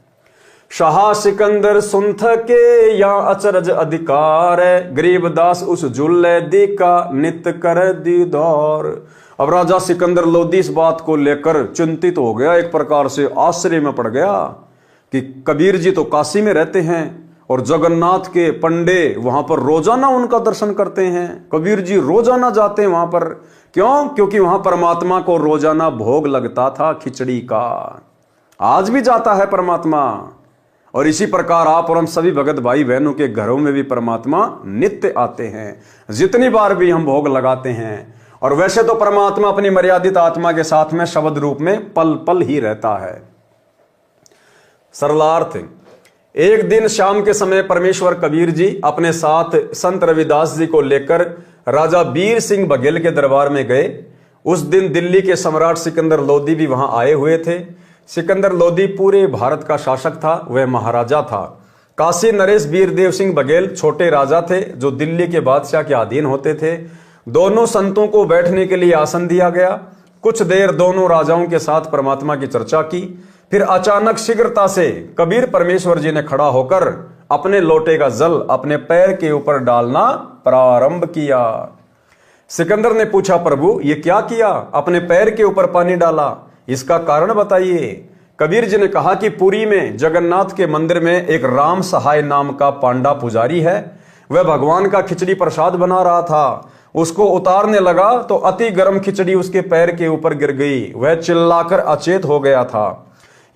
शाह सिकंदर सुनथ के या अचरज अधिकार, गरीबदास उस झूल दी का नित्य कर दीदार। अब राजा सिकंदर लोधी इस बात को लेकर चिंतित हो गया, एक प्रकार से आश्चर्य में पड़ गया कि कबीर जी तो काशी में रहते हैं और जगन्नाथ के पंडे वहां पर रोजाना उनका दर्शन करते हैं। कबीर जी रोजाना जाते हैं वहां पर, क्यों? क्योंकि वहां परमात्मा को रोजाना भोग लगता था खिचड़ी का। आज भी जाता है परमात्मा। और इसी प्रकार आप और हम सभी भगत भाई बहनों के घरों में भी परमात्मा नित्य आते हैं, जितनी बार भी हम भोग लगाते हैं। और वैसे तो परमात्मा अपनी मर्यादित आत्मा के साथ में शब्द रूप में पल पल ही रहता है। सरलार्थ, एक दिन शाम के समय परमेश्वर कबीर जी अपने साथ संत रविदास जी को लेकर राजा बीर सिंह बघेल के दरबार में गए। उस दिन दिल्ली के सम्राट सिकंदर लोधी भी वहां आए हुए थे। सिकंदर लोधी पूरे भारत का शासक था, वह महाराजा था। काशी नरेश वीरदेव सिंह बघेल छोटे राजा थे जो दिल्ली के बादशाह के अधीन होते थे। दोनों संतों को बैठने के लिए आसन दिया गया। कुछ देर दोनों राजाओं के साथ परमात्मा की चर्चा की। फिर अचानक शीघ्रता से कबीर परमेश्वर जी ने खड़ा होकर अपने लोटे का जल अपने पैर के ऊपर डालना प्रारंभ किया। सिकंदर ने पूछा, प्रभु ये क्या किया? अपने पैर के ऊपर पानी डाला, इसका कारण बताइए। कबीर जी ने कहा कि पुरी में जगन्नाथ के मंदिर में एक राम सहाय नाम का पांडा पुजारी है। वह भगवान का खिचड़ी प्रसाद बना रहा था। उसको उतारने लगा तो अति गर्म खिचड़ी उसके पैर के ऊपर गिर गई। वह चिल्लाकर अचेत हो गया था।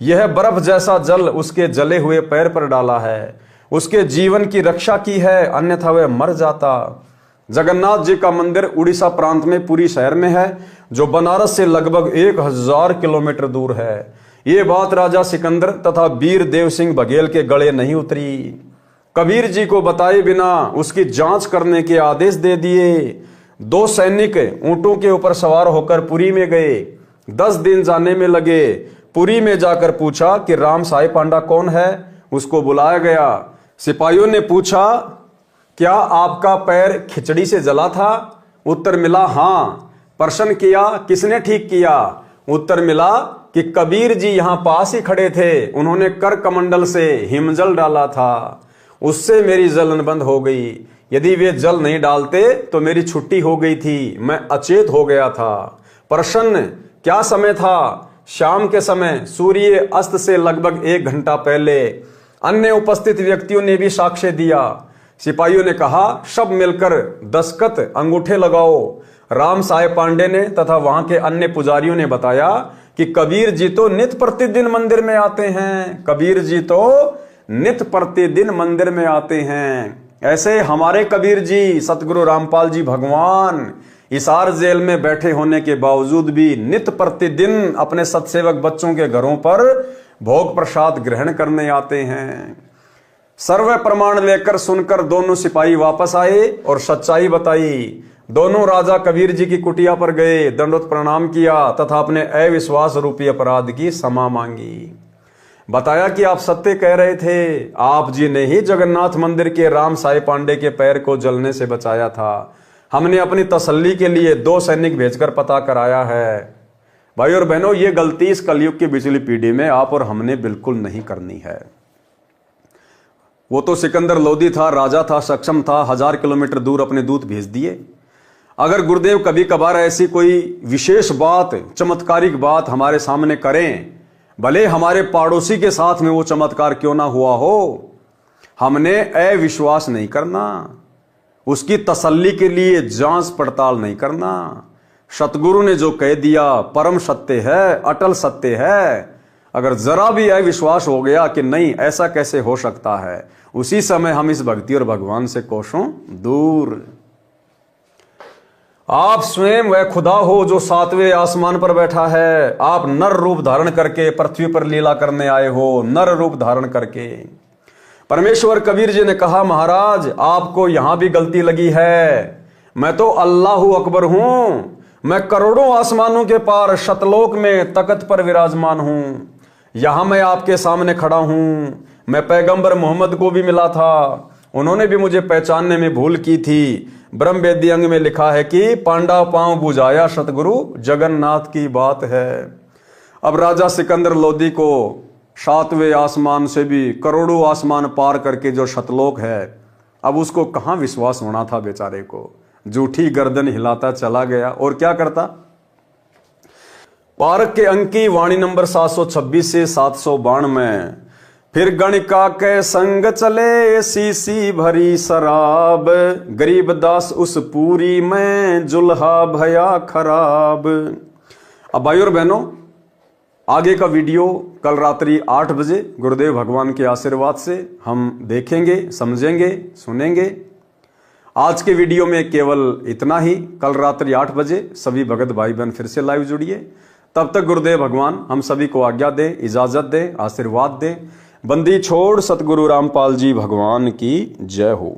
यह बर्फ जैसा जल उसके जले हुए पैर पर डाला है, उसके जीवन की रक्षा की है, अन्यथा वह मर जाता। जगन्नाथ जी का मंदिर उड़ीसा प्रांत में पुरी शहर में है, जो बनारस से लगभग 1000 किलोमीटर दूर है। ये बात राजा सिकंदर तथा वीर देव सिंह बघेल के गले नहीं उतरी। कबीर जी को बताए बिना उसकी जांच करने के आदेश दे दिए। 2 सैनिक ऊंटों के ऊपर सवार होकर पुरी में गए। 10 दिन जाने में लगे। पुरी में जाकर पूछा कि राम साई पांडा कौन है? उसको बुलाया गया। सिपाहियों ने पूछा, क्या आपका पैर खिचड़ी से जला था? उत्तर मिला, हाँ। प्रश्न किया, किसने ठीक किया? उत्तर मिला कि कबीर जी यहां पास ही खड़े थे, उन्होंने कर कमंडल से हिमजल डाला था, उससे मेरी जलन बंद हो गई। यदि वे जल नहीं डालते तो मेरी छुट्टी हो गई थी, मैं अचेत हो गया था। प्रश्न, क्या समय था? शाम के समय, सूर्य अस्त से लगभग 1 घंटा पहले। अन्य उपस्थित व्यक्तियों ने भी साक्ष्य दिया। सिपाहियों ने कहा, सब मिलकर दस्तखत अंगूठे लगाओ। राम साय पांडे ने तथा वहां के अन्य पुजारियों ने बताया कि कबीर जी तो नित्य प्रतिदिन मंदिर में आते हैं। कबीर जी तो नित्य प्रतिदिन मंदिर में आते हैं। ऐसे हमारे कबीर जी सतगुरु रामपाल जी भगवान हिसार जेल में बैठे होने के बावजूद भी नित्य प्रतिदिन अपने सत्सेवक बच्चों के घरों पर भोग प्रसाद ग्रहण करने आते हैं। सर्व प्रमाण लेकर सुनकर दोनों सिपाही वापस आए और सच्चाई बताई। दोनों राजा कबीर जी की कुटिया पर गए, दंडवत प्रणाम किया तथा अपने अविश्वास रूपी अपराध की क्षमा मांगी। बताया कि आप सत्य कह रहे थे, आप जी ने ही जगन्नाथ मंदिर के राम साई पांडे के पैर को जलने से बचाया था। हमने अपनी तसल्ली के लिए 2 सैनिक भेजकर पता कराया है। भाई और बहनों, ये गलती इस कलयुग की पिछली पीढ़ी में आप और हमने बिल्कुल नहीं करनी है। वो तो सिकंदर लोधी था, राजा था, सक्षम था, 1000 किलोमीटर दूर अपने दूत भेज दिए। अगर गुरुदेव कभी कभार ऐसी कोई विशेष बात, चमत्कारिक बात हमारे सामने करें, भले हमारे पड़ोसी के साथ में वो चमत्कार क्यों ना हुआ हो, हमने अविश्वास नहीं करना, उसकी तसल्ली के लिए जांच पड़ताल नहीं करना। सतगुरु ने जो कह दिया परम सत्य है, अटल सत्य है। अगर जरा भी अविश्वास हो गया कि नहीं ऐसा कैसे हो सकता है, उसी समय हम इस भक्ति और भगवान से कोसों दूर। आप स्वयं वह खुदा हो जो 7वें आसमान पर बैठा है। आप नर रूप धारण करके पृथ्वी पर लीला करने आए हो, नर रूप धारण करके। परमेश्वर कबीर जी ने कहा, महाराज आपको यहां भी गलती लगी है। मैं तो अल्लाहु अकबर हूं, मैं करोड़ों आसमानों के पार शतलोक में तख्त पर विराजमान हूं। यहां मैं आपके सामने खड़ा हूं, मैं पैगंबर मोहम्मद को भी मिला था, उन्होंने भी मुझे पहचानने में भूल की थी। ब्रह्म वेदी अंग में लिखा है कि पांडा पांव बुझाया सतगुरु जगन्नाथ की बात है। अब राजा सिकंदर लोदी को 7वें आसमान से भी करोड़ों आसमान पार करके जो शतलोक है, अब उसको कहां विश्वास होना था बेचारे को, झूठी गर्दन हिलाता चला गया। और क्या करता, पारक के अंक की वाणी नंबर 726 से 792 में, फिर गणिका के संग चले सीसी भरी शराब, गरीब दास उस पूरी में जुल्हा भया खराब। अब भाई और बहनों, आगे का वीडियो कल रात्रि 8 बजे गुरुदेव भगवान के आशीर्वाद से हम देखेंगे, समझेंगे, सुनेंगे। आज के वीडियो में केवल इतना ही। कल रात्रि 8 बजे सभी भगत भाई बहन फिर से लाइव जुड़िए। तब तक गुरुदेव भगवान हम सभी को आज्ञा दे, इजाजत दे, आशीर्वाद दे। बंदी छोड़ सतगुरु रामपाल जी भगवान की जय हो।